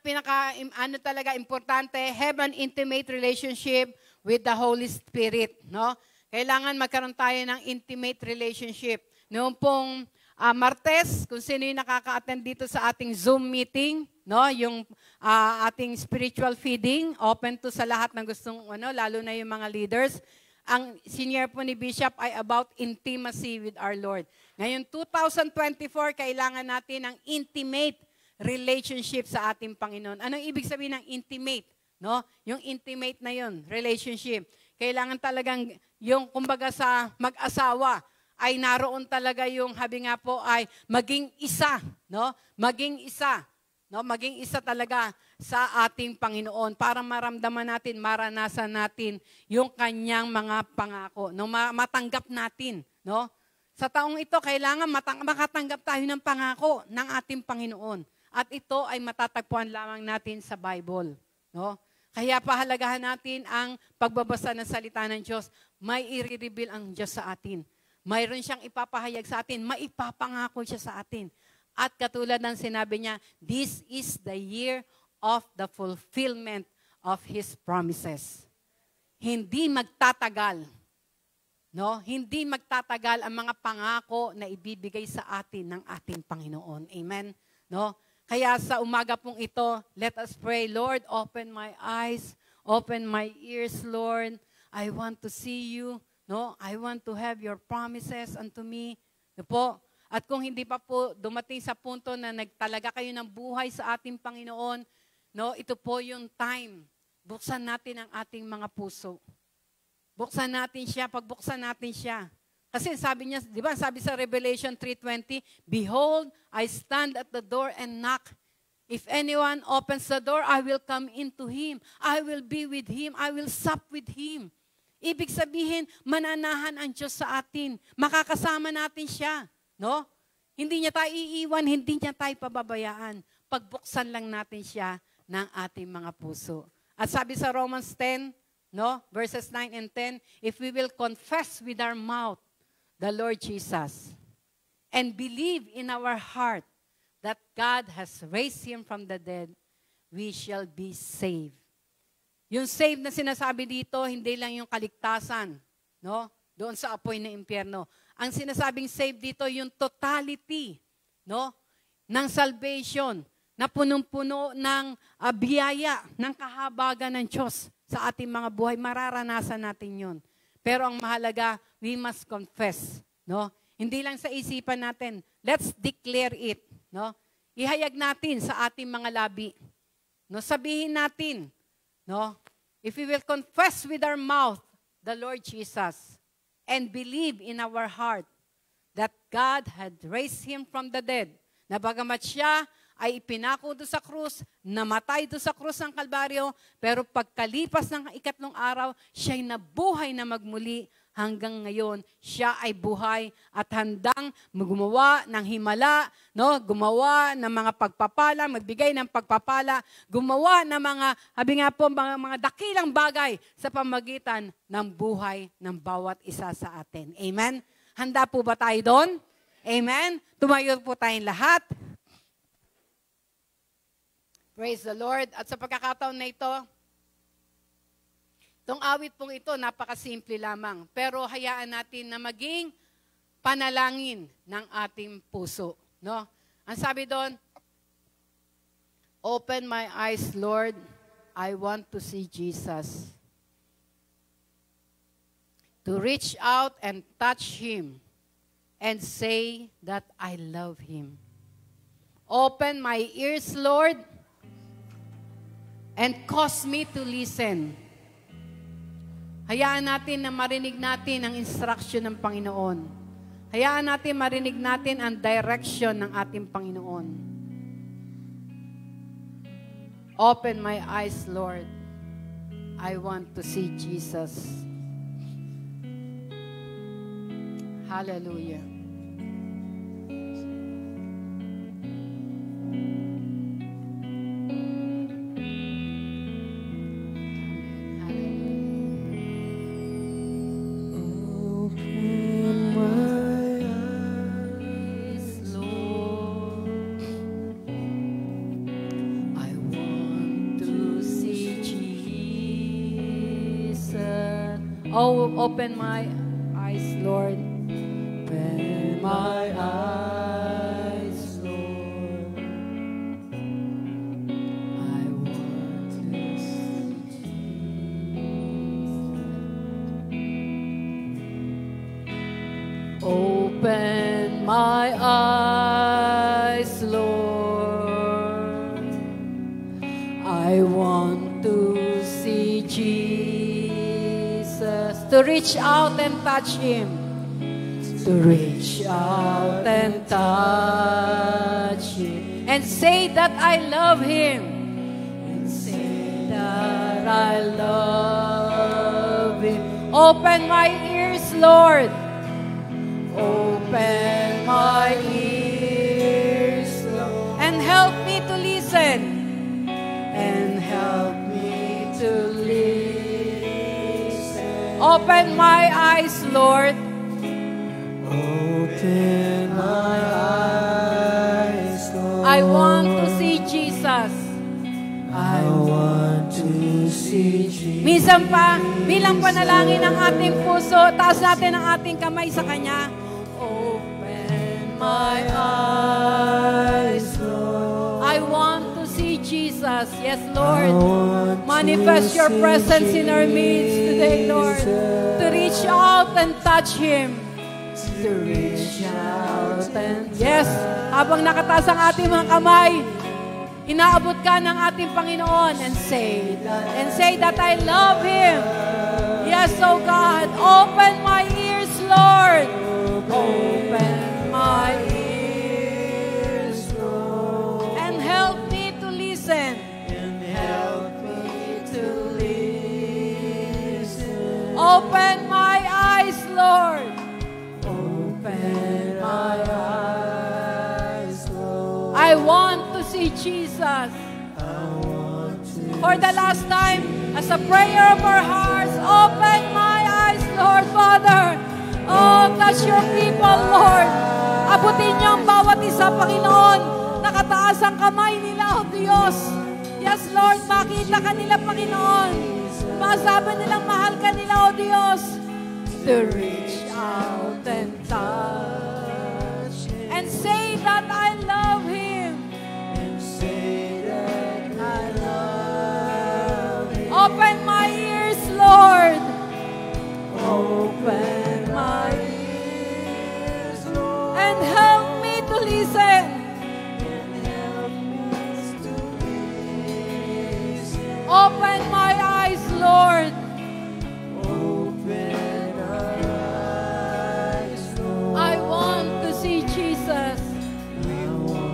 talaga importante, have an intimate relationship with the Holy Spirit. No? Kailangan magkaroon tayo ng intimate relationship. Noong pong Martes, kung sino yung nakaka-attend dito sa ating Zoom meeting, no, yung ating spiritual feeding, open to sa lahat ng gustong, lalo na yung mga leaders. Ang senior po ni Bishop ay about intimacy with our Lord. Ngayon, 2024, kailangan natin ng intimate relationship sa ating Panginoon. Anong ibig sabihin ng intimate? No? Yung intimate na yun, relationship. Kailangan talagang yung, kumbaga sa mag-asawa, ay naroon talaga yung, habi nga po, ay maging isa. No? Maging isa. No? Maging isa talaga sa ating Panginoon para maramdaman natin, maranasan natin yung kanyang mga pangako. No? Matanggap natin. No? Sa taong ito, kailangan makatanggap tayo ng pangako ng ating Panginoon. At ito ay matatagpuan lamang natin sa Bible. No? Kaya pahalagahan natin ang pagbabasa ng salita ng Diyos. May i-reveal ang Diyos sa atin. Mayroon siyang ipapahayag sa atin. Maipapangako siya sa atin. At katulad ng sinabi niya, this is the year of the fulfillment of His promises. Hindi magtatagal. No? Hindi magtatagal ang mga pangako na ibibigay sa atin ng ating Panginoon. Amen? No? Kaya sa umaga pong ito, let us pray, Lord, open my eyes, open my ears, Lord. I want to see you. No, I want to have your promises unto me. No po? At kung hindi pa po dumating sa punto na nagtalaga kayo ng buhay sa ating Panginoon, no, ito po yung time. Buksan natin ang ating mga puso. Buksan natin siya, pagbuksan natin siya. Kasi sabi niya, di ba, sabi sa Revelation 3:20, behold, I stand at the door and knock. If anyone opens the door, I will come into him. I will be with him. I will sup with him. Ibig sabihin, mananahan ang Diyos sa atin. Makakasama natin siya. No? Hindi niya tayo iiwan, hindi niya tayo pababayaan. Pagbuksan lang natin siya ng ating mga puso. At sabi sa Romans 10, no, verses 9 and 10, if we will confess with our mouth the Lord Jesus and believe in our heart that God has raised Him from the dead, we shall be saved. Yung save na sinasabi dito, hindi lang yung kaligtasan, no? Doon sa apoy ng impyerno. Ang sinasabing save dito, yung totality, no? Ng salvation, na punong-puno ng biyaya, ng kahabagan ng Diyos sa ating mga buhay. Mararanasan natin yun. Pero ang mahalaga, we must confess, no? Hindi lang sa isipan natin, let's declare it, no? Ihayag natin sa ating mga labi. No, sabihin natin, no? If we will confess with our mouth the Lord Jesus and believe in our heart that God had raised Him from the dead, na bagamat siya ay ipinako doon sa krus, namatay doon sa krus ng Kalbaryo, pero pagkalipas ng ikatlong araw, siya'y nabuhay na magmuli. Hanggang ngayon, siya ay buhay at handang gumawa ng himala, no? Gumawa ng mga pagpapala, magbigay ng pagpapala, gumawa ng mga, sabi nga po, mga dakilang bagay sa pamagitan ng buhay ng bawat isa sa atin. Amen? Handa po ba tayo doon? Amen? Tumayo po tayong lahat. Praise the Lord. At sa pagkakataon na ito, itong awit pong ito, napakasimple lamang. Pero hayaan natin na maging panalangin ng ating puso. No? Ang sabi doon, open my eyes, Lord. I want to see Jesus. To reach out and touch Him and say that I love Him. Open my ears, Lord, and cause me to listen. Hayaan natin na marinig natin ang instruction ng Panginoon. Hayaan natin marinig natin ang direction ng ating Panginoon. Open my eyes, Lord. I want to see Jesus. Hallelujah. Oh, open my eyes, Lord. Open my eyes, Lord. I want to see Jesus. Open my eyes, Lord. I want to see Jesus. To reach out and touch Him. To reach out and touch Him. And say that I love Him. And say that I love Him. Open my ears, Lord. Open my ears, Lord. And help me to listen. And help me to listen. Open my eyes, Lord. Open my eyes, Lord. I want to see Jesus. I want to see Jesus. Minsan pa, bilang panalangin ng ating puso, taas natin ang ating kamay sa Kanya. Open my eyes, Lord. I want to see Jesus. Yes, I Lord. want Manifest to your see presence in our midst today, Lord. Jesus. To reach out and touch Him. To reach out and Yes, habang nakataas ang ating mga kamay, inaabot ka ng ating Panginoon and say that I love Him. Yes, oh God, open my ears, Lord. Open my ears, Lord. and help me to listen. And help me to listen. Open my eyes, Lord. Open my eyes, Lord. I want to see Jesus. I want to For the last time, as a prayer of our hearts, open my eyes, Lord Father. Oh, touch your people, Lord. Abutin niyo ang bawat isa, Panginoon. Nakataas ang kamay nila, O Diyos. Yes, Lord, makita ka nila, Panginoon. Masabi nilang mahal ka nila, O Diyos. To reach out and touch and say that I love Him. and say that I love you. Open my ears, Lord. Open my ears, Lord. And help me to listen. And help me to listen. Open my eyes, Lord. Open our eyes, Lord. I want to see Jesus. I want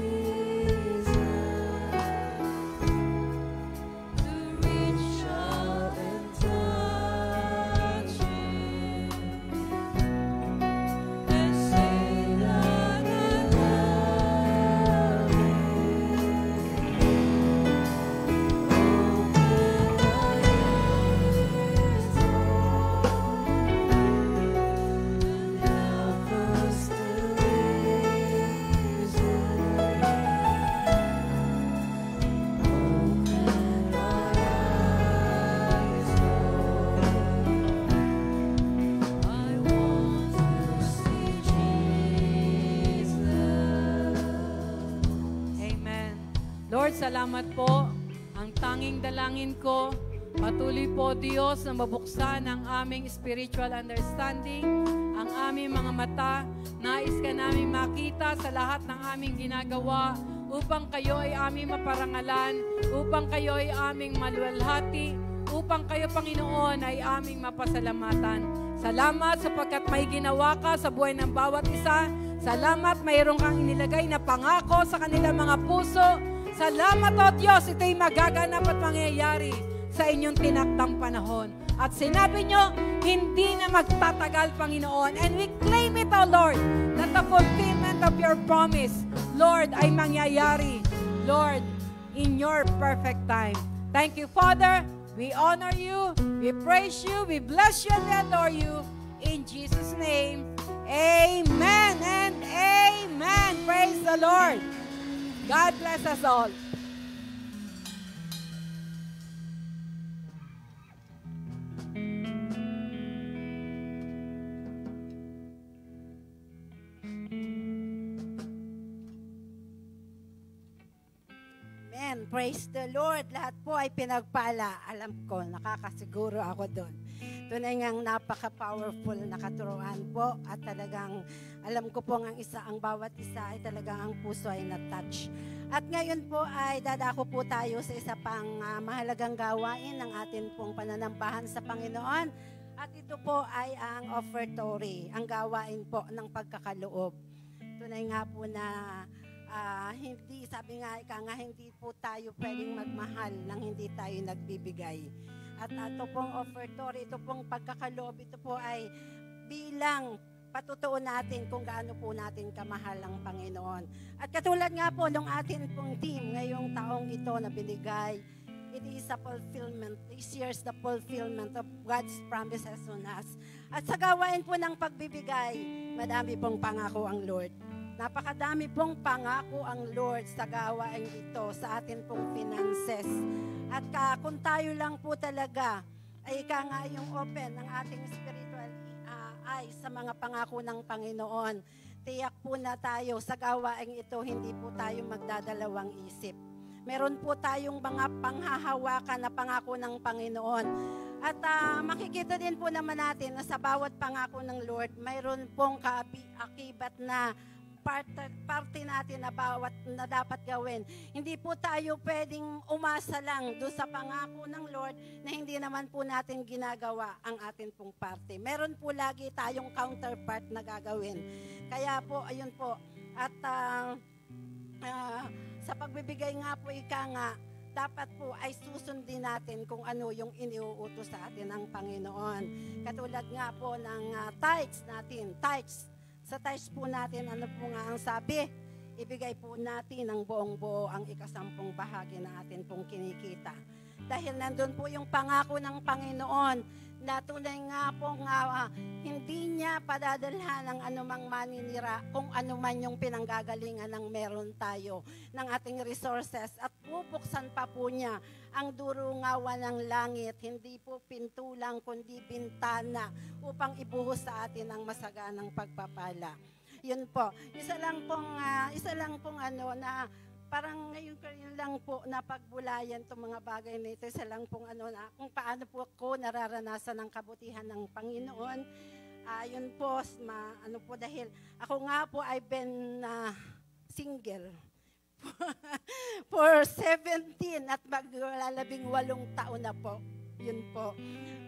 Lord, salamat po. Ang tanging dalangin ko, patuloy po Diyos na mabuksan ang aming spiritual understanding, ang aming mga mata. Nais ka namin makita sa lahat ng aming ginagawa upang kayo ay aming maparangalan, upang kayo ay aming maluwalhati, upang kayo, Panginoon, ay aming mapasalamatan. Salamat sapagkat may ginawa ka sa buhay ng bawat isa. Salamat mayroon kang inilagay na pangako sa kanilang mga puso. Salamat, O Diyos, ito'y magaganap at mangyayari sa inyong tinakdang panahon. At sinabi nyo, hindi na magtatagal, Panginoon. And we claim it, O Lord, that the fulfillment of your promise, Lord, ay mangyayari, Lord, in your perfect time. Thank you, Father. We honor you, we praise you, we bless you, and we adore you. In Jesus' name, amen and amen. Praise the Lord. God bless us all. Amen. Praise the Lord. Lahat po ay pinagpala. Alam ko, nakakasiguro ako doon. Tunay ngang napaka-powerful na katuruan po at talagang alam ko po ang bawat isa ay talagang ang puso ay na-touch. At ngayon po ay dadako po tayo sa isa pang mahalagang gawain ng atin pong pananampahan sa Panginoon. At ito po ay ang offertory, ang gawain po ng pagkakaloob. Tunay nga po na hindi, sabi nga, hindi po tayo pwedeng magmahal nang hindi tayo nagbibigay. At ito pong offertory, ito pong pagkakaloob, ito po ay bilang patutuon natin kung gaano po natin kamahal ang Panginoon. At katulad nga po nung atin pong team ngayong taong ito na binigay, it is a fulfillment. This year's the fulfillment of God's promises on us. At sa gawain po ng pagbibigay, madami pong pangako ang Lord. Napakadami pong pangako ang Lord sa gawain ito, sa atin pong finances. At kung tayo lang po talaga, ay nga yung open ng ating spiritual eyes sa mga pangako ng Panginoon. Tiyak po na tayo sa gawain ito, hindi po tayo magdadalawang isip. Meron po tayong mga panghahawakan na pangako ng Panginoon. At makikita din po naman natin na sa bawat pangako ng Lord, mayroon pong kaakibat na parte natin na dapat gawin. Hindi po tayo pwedeng umasa lang doon sa pangako ng Lord na hindi naman po natin ginagawa ang atin pong parte. Meron po lagi tayong counterpart na gagawin. Kaya po, ayun po. At sa pagbibigay nga po, dapat po ay susundin natin kung ano yung iniuutos sa atin ng Panginoon. Katulad nga po ng tithes natin. Sa tithes po natin, ano po nga ang sabi? Ibigay po natin ng buong-buo ang 10% bahagi na atin pong kinikita. Dahil nandun po yung pangako ng Panginoon na tunay nga po hindi niya padadalhan ng anumang maninira kung anuman yung pinanggagalingan ng meron tayo ng ating resources at pupuksan pa po niya ang durungawan ng langit, hindi po pinto lang kundi bintana upang ibuhos sa atin ang masaganang pagpapala. Yun po. Isa lang pong na parang ngayon lang po napagbulayan itong mga bagay na ito. Isa lang pong na kung paano po ako nararanasan ng kabutihan ng Panginoon. Yun po, dahil ako nga po ay been single for 17 at maglalabing 8 taon na po. Yun po.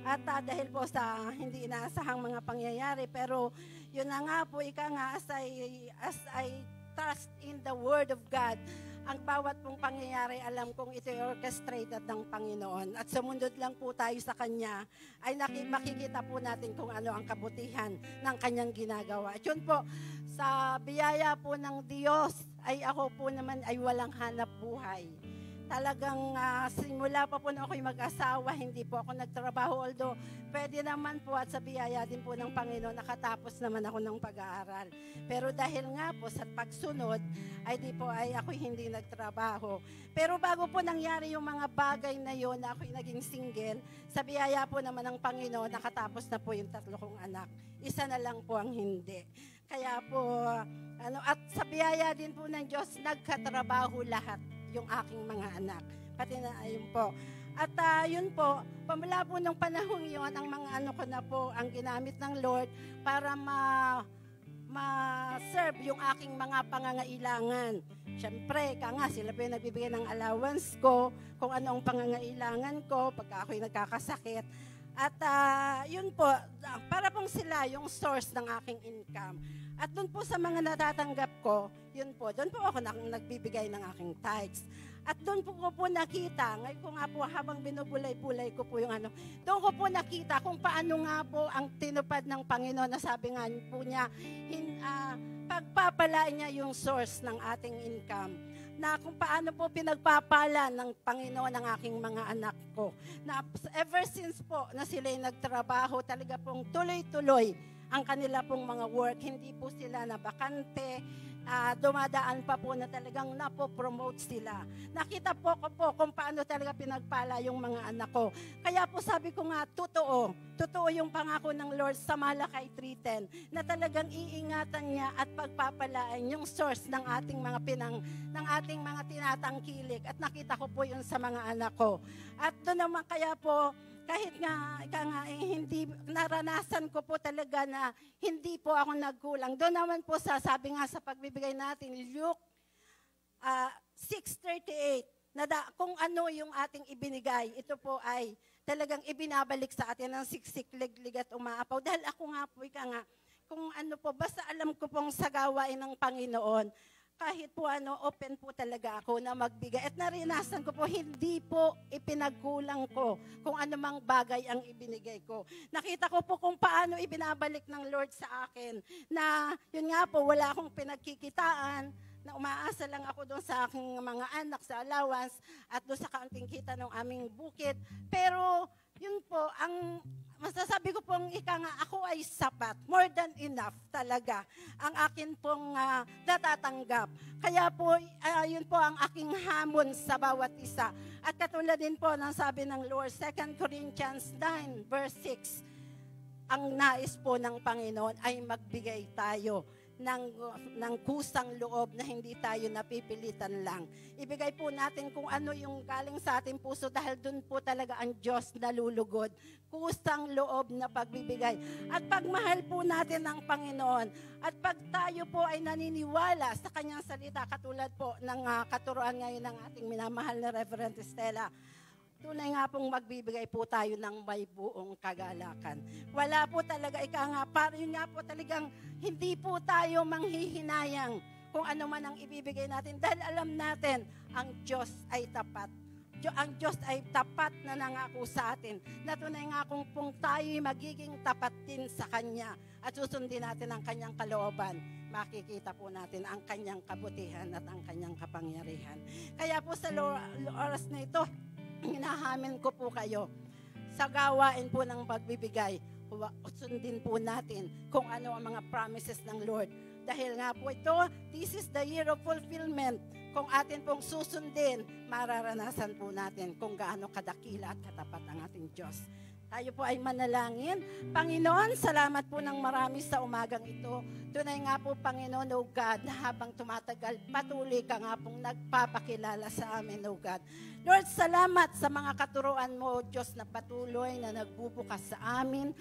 At dahil po sa hindi inaasahang mga pangyayari, pero yun na nga po, as I trust in the Word of God, ang bawat pong pangyayari, alam kong ito orchestrated ng Panginoon. At sumundod lang po tayo sa Kanya, ay makikita po natin kung ano ang kabutihan ng Kanyang ginagawa. At yun po, sa biyaya po ng Diyos, ay ako po naman ay walang hanap buhay. Talagang simula pa po na ako'y mag-asawa, hindi po ako nagtrabaho. Although, pwede naman po at sa biyaya din po ng Panginoon, nakatapos naman ako ng pag-aaral. Pero dahil nga po sa pagsunod, ay di po ay ako'y hindi nagtrabaho. Pero bago po nangyari yung mga bagay na yon na ako'y naging single, sa biyaya po naman ng Panginoon, nakatapos na po yung 3 kong anak. Isa na lang po ang hindi. Kaya po, at sa biyaya din po ng Diyos, nagkatrabaho lahat. yung aking mga anak. Pati na ayun po. At yun po, pamula po ng panahon yun, ang mga ano ko na po, ang ginamit ng Lord para ma-serve yung aking mga pangangailangan. Siyempre, sila po yung nagbibigay ng allowance ko, kung ano ang pangangailangan ko, pagka ako'y nagkakasakit. At yun po, para pong sila yung source ng aking income. At doon po sa mga natatanggap ko, yun po, doon po ako nagbibigay ng aking tithes. At doon po ko po nakita, ngayon ko nga po habang binubulay-bulay ko po yung ano, doon ko po nakita kung paano nga po ang tinupad ng Panginoon na sabi nga po niya, pagpapalaan niya yung source ng ating income. Na kung paano po pinagpapala ng Panginoon ang aking mga anak ko. Na ever since po na sila'y nagtrabaho, talaga pong tuloy-tuloy ang kanila pong mga work. Hindi po sila nabakante, dumadaan pa po na talagang napopromote sila. Nakita po ko po kung paano talaga pinagpala yung mga anak ko. Kaya po sabi ko nga, totoo yung pangako ng Lord sa Malakay 3:10 na talagang iingatan niya at pagpapalaan yung source ng ating mga ng ating mga tinatangkilik. At nakita ko po yun sa mga anak ko. At doon naman kaya po, kahit nga hindi naranasan ko po talaga na hindi po ako nagkulang. Doon naman po sabi nga sa pagbibigay natin, Luke 6:38, na kung ano yung ating ibinigay, ito po ay talagang ibinabalik sa atin ng siksik, liglig at umaapaw. Dahil ako nga po, kung ano po, basta alam ko pong sa gawain ng Panginoon, kahit po open po talaga ako na magbigay. At narinasan ko po, hindi po ipinagkulang ko kung anumang bagay ang ibinigay ko. Nakita ko po kung paano ibinabalik ng Lord sa akin. Na yun nga po, wala akong pinagkikitaan, na umaasa lang ako doon sa aking mga anak sa allowance at doon sa kaunting kita ng aming bukid. Pero yun po, ang masasabi ko pong ako ay sapat, more than enough talaga ang akin pong natatanggap. Kaya po, yun po ang aking hamon sa bawat isa. At katulad din po ng sabi ng Lord, 2 Corinthians 9 verse 6, ang nais po ng Panginoon ay magbigay tayo ng kusang loob na hindi tayo napipilitan lang. Ibigay po natin kung ano yung galing sa ating puso dahil dun po talaga ang Diyos nalulugod. Kusang loob na pagbibigay. At pagmahal po natin ang Panginoon. At pag tayo po ay naniniwala sa kanyang salita, katulad po ng katuruan ngayon ng ating minamahal na Reverend Estela, tunay nga pong magbibigay po tayo ng may buong kagalakan. Wala po talaga, yun nga po talagang hindi po tayo manghihinayang kung ano man ang ibibigay natin. Dahil alam natin, ang Diyos ay tapat. Ang Diyos ay tapat na nangako sa atin. Na tunay nga kung tayo'y magiging tapat din sa Kanya at susundin natin ang Kanyang kalooban, makikita po natin ang Kanyang kabutihan at ang Kanyang kapangyarihan. Kaya po sa oras na ito, hinahamin ko po kayo sa gawain po ng pagbibigay. Sundin po natin kung ano ang mga promises ng Lord. Dahil nga po ito, this is the year of fulfillment. Kung atin pong susundin, mararanasan po natin kung gaano kadakila at katapat ang ating Diyos. Tayo po ay manalangin. Panginoon, salamat po ng marami sa umagang ito. Tunay nga po, Panginoon, O God, na habang tumatagal, patuloy ka nga pong nagpapakilala sa amin, O God. Lord, salamat sa mga katuruan mo, O Diyos, na patuloy na nagbubukas sa amin,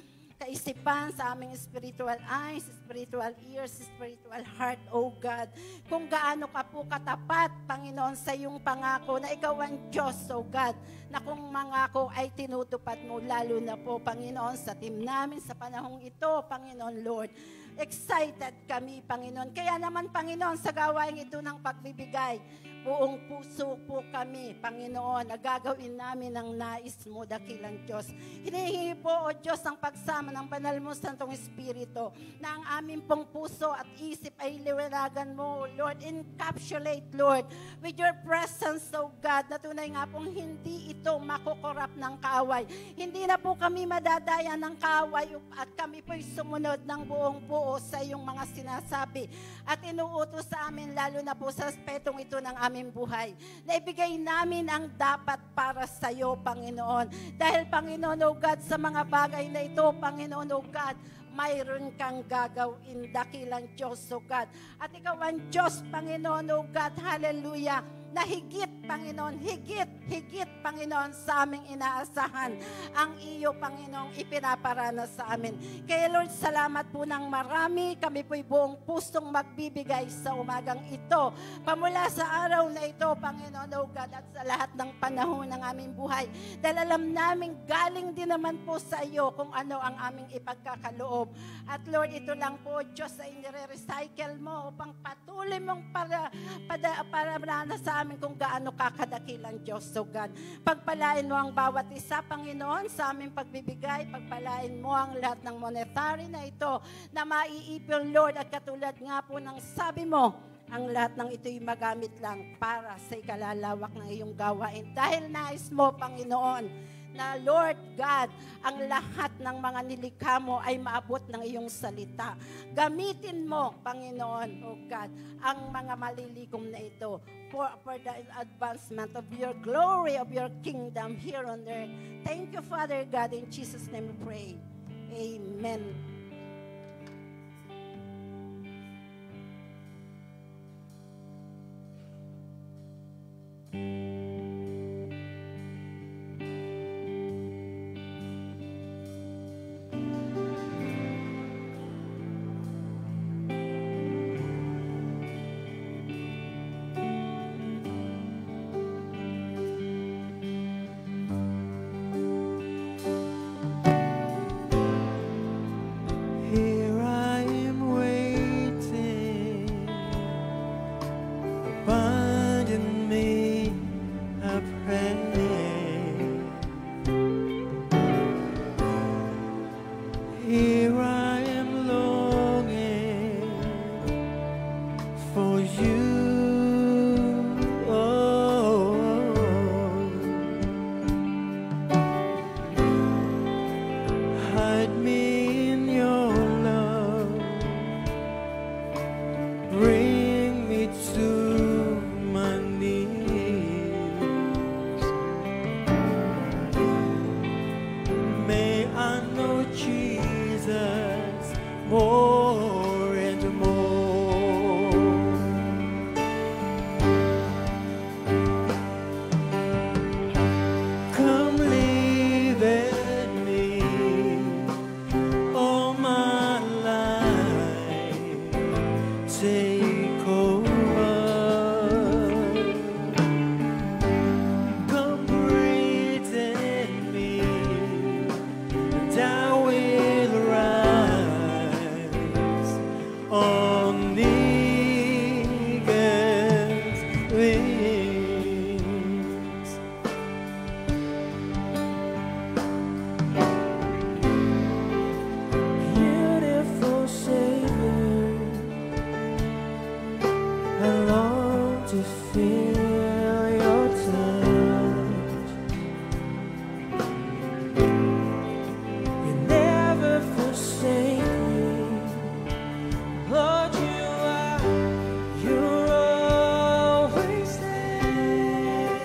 kaisipan, sa aming spiritual eyes, spiritual ears, spiritual heart, O God. Kung gaano ka po katapat, Panginoon, sa iyong pangako na ikaw ang Diyos, O God, na kung mangako ay tinutupad mo, lalo na po, Panginoon, sa team namin, sa panahong ito, Panginoon, Lord. Excited kami, Panginoon. Kaya naman, Panginoon, sa gawain ito ng pagbibigay, buong puso po kami, Panginoon, na gagawin namin ang nais mo, dakilang Diyos. Hinihingi po, O Diyos, ang pagsama ng banal mo Santong Espiritu, na ang aming pong puso at isip ay liwanagan mo, Lord. Encapsulate, Lord, with your presence, O God, na tunay nga pong hindi ito makukorap ng kaaway. Hindi na po kami madadaya ng kaaway at kami po'y sumunod ng buong buo sa iyong mga sinasabi at inuutos sa amin, lalo na po sa aspetong ito ng aming buhay. Na ibigay namin ang dapat para sa iyo, Panginoon. Dahil, Panginoon, O God, sa mga bagay na ito, Panginoon, O God, mayroon kang gagawin, dakilang Diyos, O God. At ikaw ang Diyos, Panginoon, O God, hallelujah, na higit, Panginoon, higit, Panginoon, sa aming inaasahan ang iyo, Panginoon, ipinaparanas sa amin. Kaya Lord, salamat po ng marami. Kami po'y buong pusong magbibigay sa umagang ito. Pamula sa araw na ito, Panginoon, O God, at sa lahat ng panahon ng aming buhay. Dahil alam namin, galing din naman po sa iyo kung ano ang aming ipagkakaloob. At Lord, ito lang po, Diyos, ay nire-recycle mo upang patuloy mong para sa amin kung gaano kakadakilang Diyos, O God. Pagpalain mo ang bawat isa, Panginoon, sa aming pagbibigay. Pagpalain mo ang lahat ng monetary na ito na maiipon, Lord. At katulad nga po ng sabi mo, ang lahat ng ito'y magamit lang para sa ikalalawak ng iyong gawain. Dahil nais mo, Panginoon, na Lord God, ang lahat ng mga nilikha mo ay maabot ng iyong salita. Gamitin mo, Panginoon, O God, ang mga malilikom na ito for the advancement of your glory, of your kingdom here on earth. Thank you, Father God. In Jesus' name we pray. Amen. Here I am waiting, abandon me, I pray. Here I am longing for you. Oh, hide me in your love, bring me to my knees. May I know Jesus more and more. Come live in me all my life, take over. Come breathe in me, and I will rise on eagle's wings. Beautiful Savior, I long to feel your touch. You never forsake me, Lord. You're always there.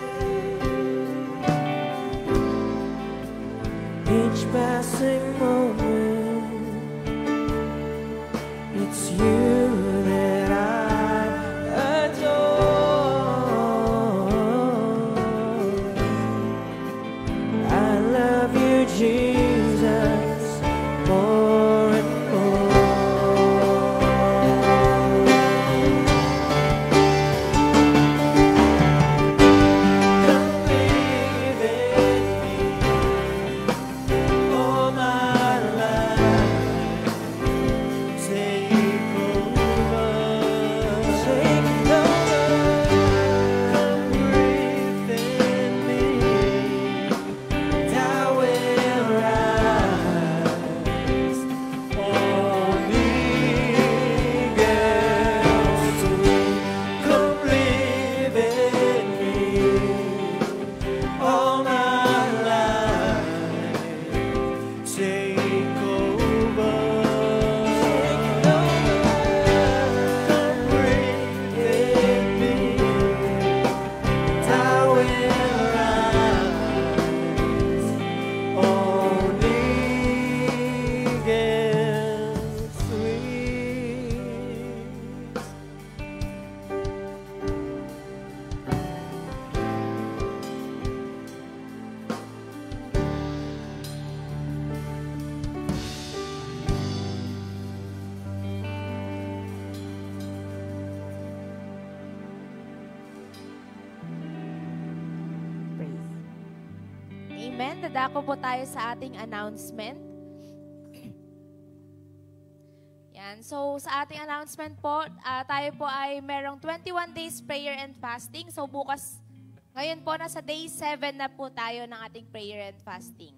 Each passing moment, it's you that I adore. I love you, Jesus, more and more. Come live in me all my Amen. Dadako po tayo sa ating announcement. Yan. So, sa ating announcement po, tayo po ay merong 21 days prayer and fasting. So, bukas, ngayon po, nasa day 7 na po tayo ng ating prayer and fasting.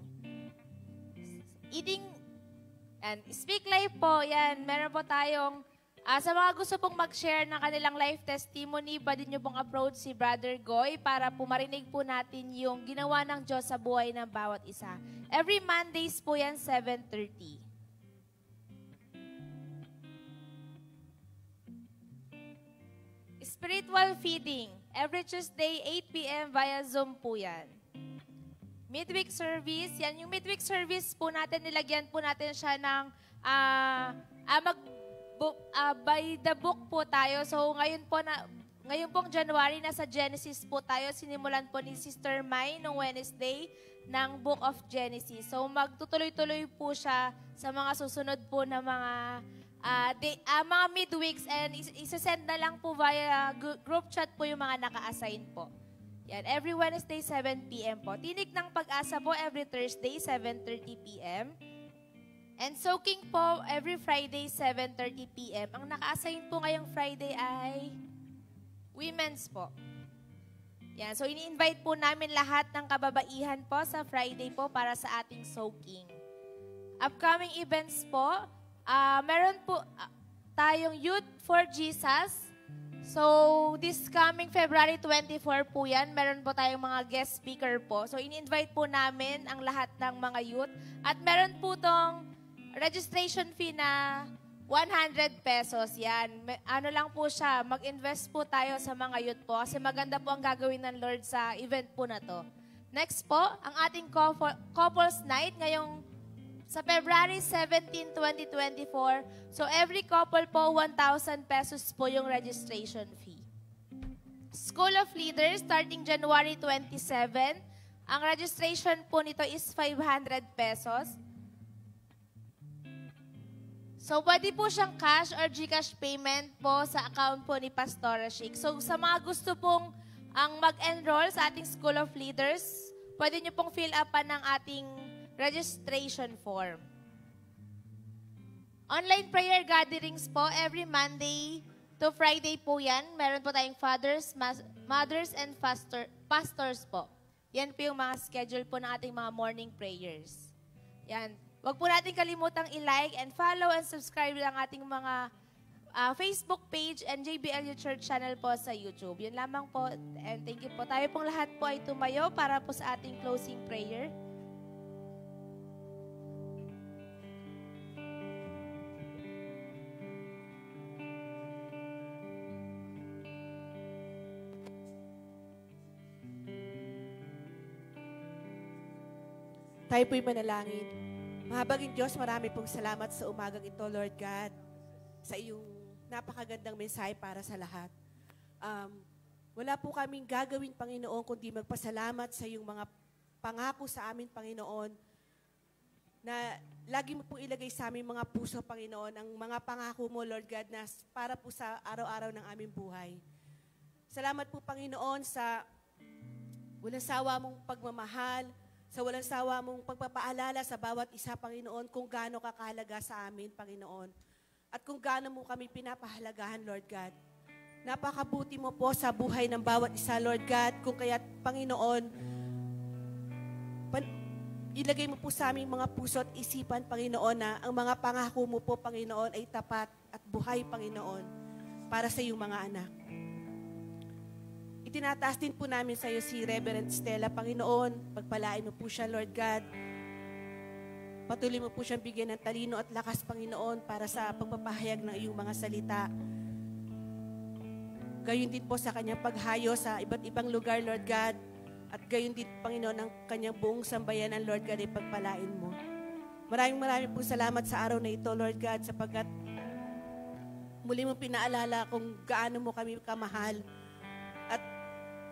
And Speak Life po, yan. Meron po tayong, sa mga gusto pong mag-share ng kanilang life testimony, pwede nyo pong approach si Brother Goy para po marinig po natin yung ginawa ng Diyos sa buhay ng bawat isa. Every Mondays po yan, 7:30. Spiritual feeding. Every Tuesday, 8 p.m. via Zoom po yan. Midweek service. Yan, yung midweek service po natin, nilagyan po natin siya ng by the book po tayo. So, ngayon pong January, nasa Genesis po tayo. Sinimulan po ni Sister Mai noong Wednesday ng Book of Genesis. So, magtutuloy-tuloy po siya sa mga susunod po na mga midweeks, and isasend na lang po via group chat po yung mga naka-assign po. Yan, every Wednesday, 7 p.m. po. Tinig ng Pag-asa po, every Thursday, 7:30 p.m. And soaking po, every Friday, 7:30 p.m. Ang naka-assign po ngayong Friday ay women's po. Yan, so ini-invite po namin lahat ng kababaihan po sa Friday po para sa ating soaking. Upcoming events po, meron po tayong Youth for Jesus. So, this coming February 24 po yan, meron po tayong mga guest speaker po. So, in-invite po namin ang lahat ng mga youth. At meron po tong registration fee na 100 pesos. Yan. Ano lang po siya, mag-invest po tayo sa mga youth po kasi maganda po ang gagawin ng Lord sa event po na to. Next po, ang ating couples night ngayong sa February 17, 2024. So, every couple po, 1,000 pesos po yung registration fee. School of Leaders, starting January 27. Ang registration po nito is 500 pesos. So, pwede po siyang cash or GCash payment po sa account po ni Pastora Sheik. So, sa mga gusto pong ang mag-enroll sa ating School of Leaders, pwede nyo pong fill upan ng ating registration form. Online prayer gatherings po, every Monday to Friday po yan. Meron po tayong fathers, mothers, and pastors po. Yan po yung mga schedule po ng ating mga morning prayers. Yan. Huwag po natin kalimutang i-like and follow and subscribe lang ating mga Facebook page and JBLU Church channel po sa YouTube. Yun lamang po. And thank you po. Tayo pong lahat po ay tumayo para po sa ating closing prayer. Tayo po'y manalangin. Mahabaging Diyos, marami pong salamat sa umagang ito, Lord God, sa iyong napakagandang mensahe para sa lahat. Wala po kaming gagawin, Panginoon, kundi magpasalamat sa iyong mga pangako sa amin, Panginoon, na lagi mo pong ilagay sa aming mga puso, Panginoon, ang mga pangako mo, Lord God, na para po sa araw-araw ng aming buhay. Salamat po, Panginoon, sa walang sawa mong pagmamahal, sa walang sawa mong pagpapaalala sa bawat isa, Panginoon, kung gaano kakahalaga sa amin, Panginoon. At kung gaano mo kami pinapahalagahan, Lord God. Napakabuti mo po sa buhay ng bawat isa, Lord God. Kung kaya't, Panginoon, ilagay mo po sa aming mga puso at isipan, Panginoon, na ang mga pangako mo po, Panginoon, ay tapat at buhay, Panginoon, para sa iyong mga anak. Itinataas din po namin sa iyo si Reverend Stella, Panginoon. Pagpalain mo po siya, Lord God. Patuloy mo po siyang bigyan ng talino at lakas, Panginoon, para sa pagpapahayag ng iyong mga salita. Gayon din po sa kanyang paghayo sa iba't ibang lugar, Lord God. At gayon din, Panginoon, ang kanyang buong sambayanan, Lord God, ay pagpalain mo. Maraming po salamat sa araw na ito, Lord God, sapagkat muli mo pinaalala kung gaano mo kami kamahal. At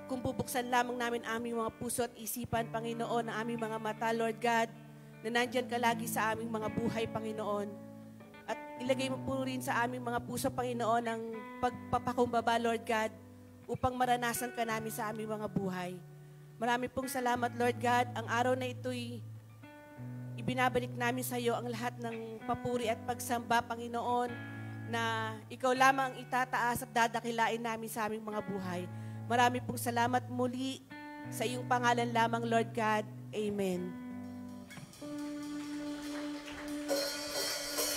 kung bubuksan lamang namin aming mga puso at isipan, Panginoon, na aming mga mata, Lord God, na nandyan ka lagi sa aming mga buhay, Panginoon. At ilagay mo po rin sa aming mga puso, Panginoon, ang pagpapakumbaba, Lord God, upang maranasan ka namin sa aming mga buhay. Marami pong salamat, Lord God. Ang araw na ito'y ibinabalik namin sa iyo ang lahat ng papuri at pagsamba, Panginoon, na ikaw lamang itataas at dadakilain namin sa aming mga buhay. Marami pong salamat muli sa iyong pangalan lamang, Lord God. Amen.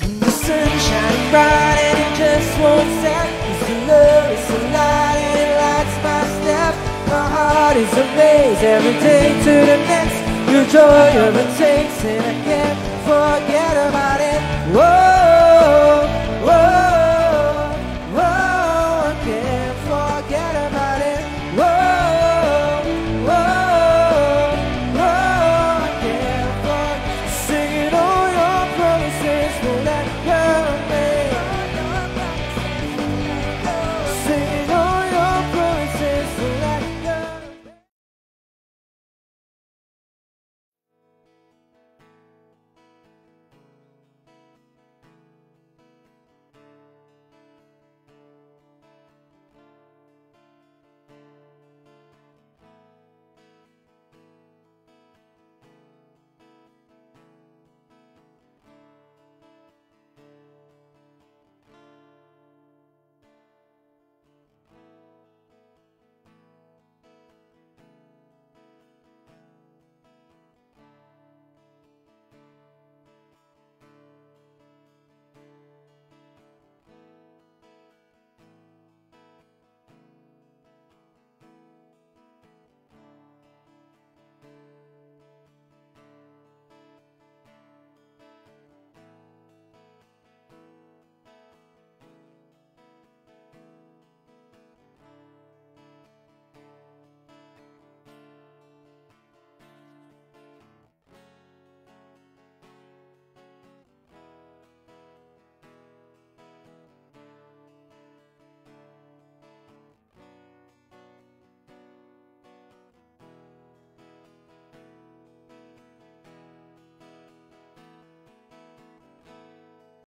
The sun shining bright and it just won't set. It's the love, it's the light and it lights my step. My heart is amazed every day to the next. Your joy overtakes and I can't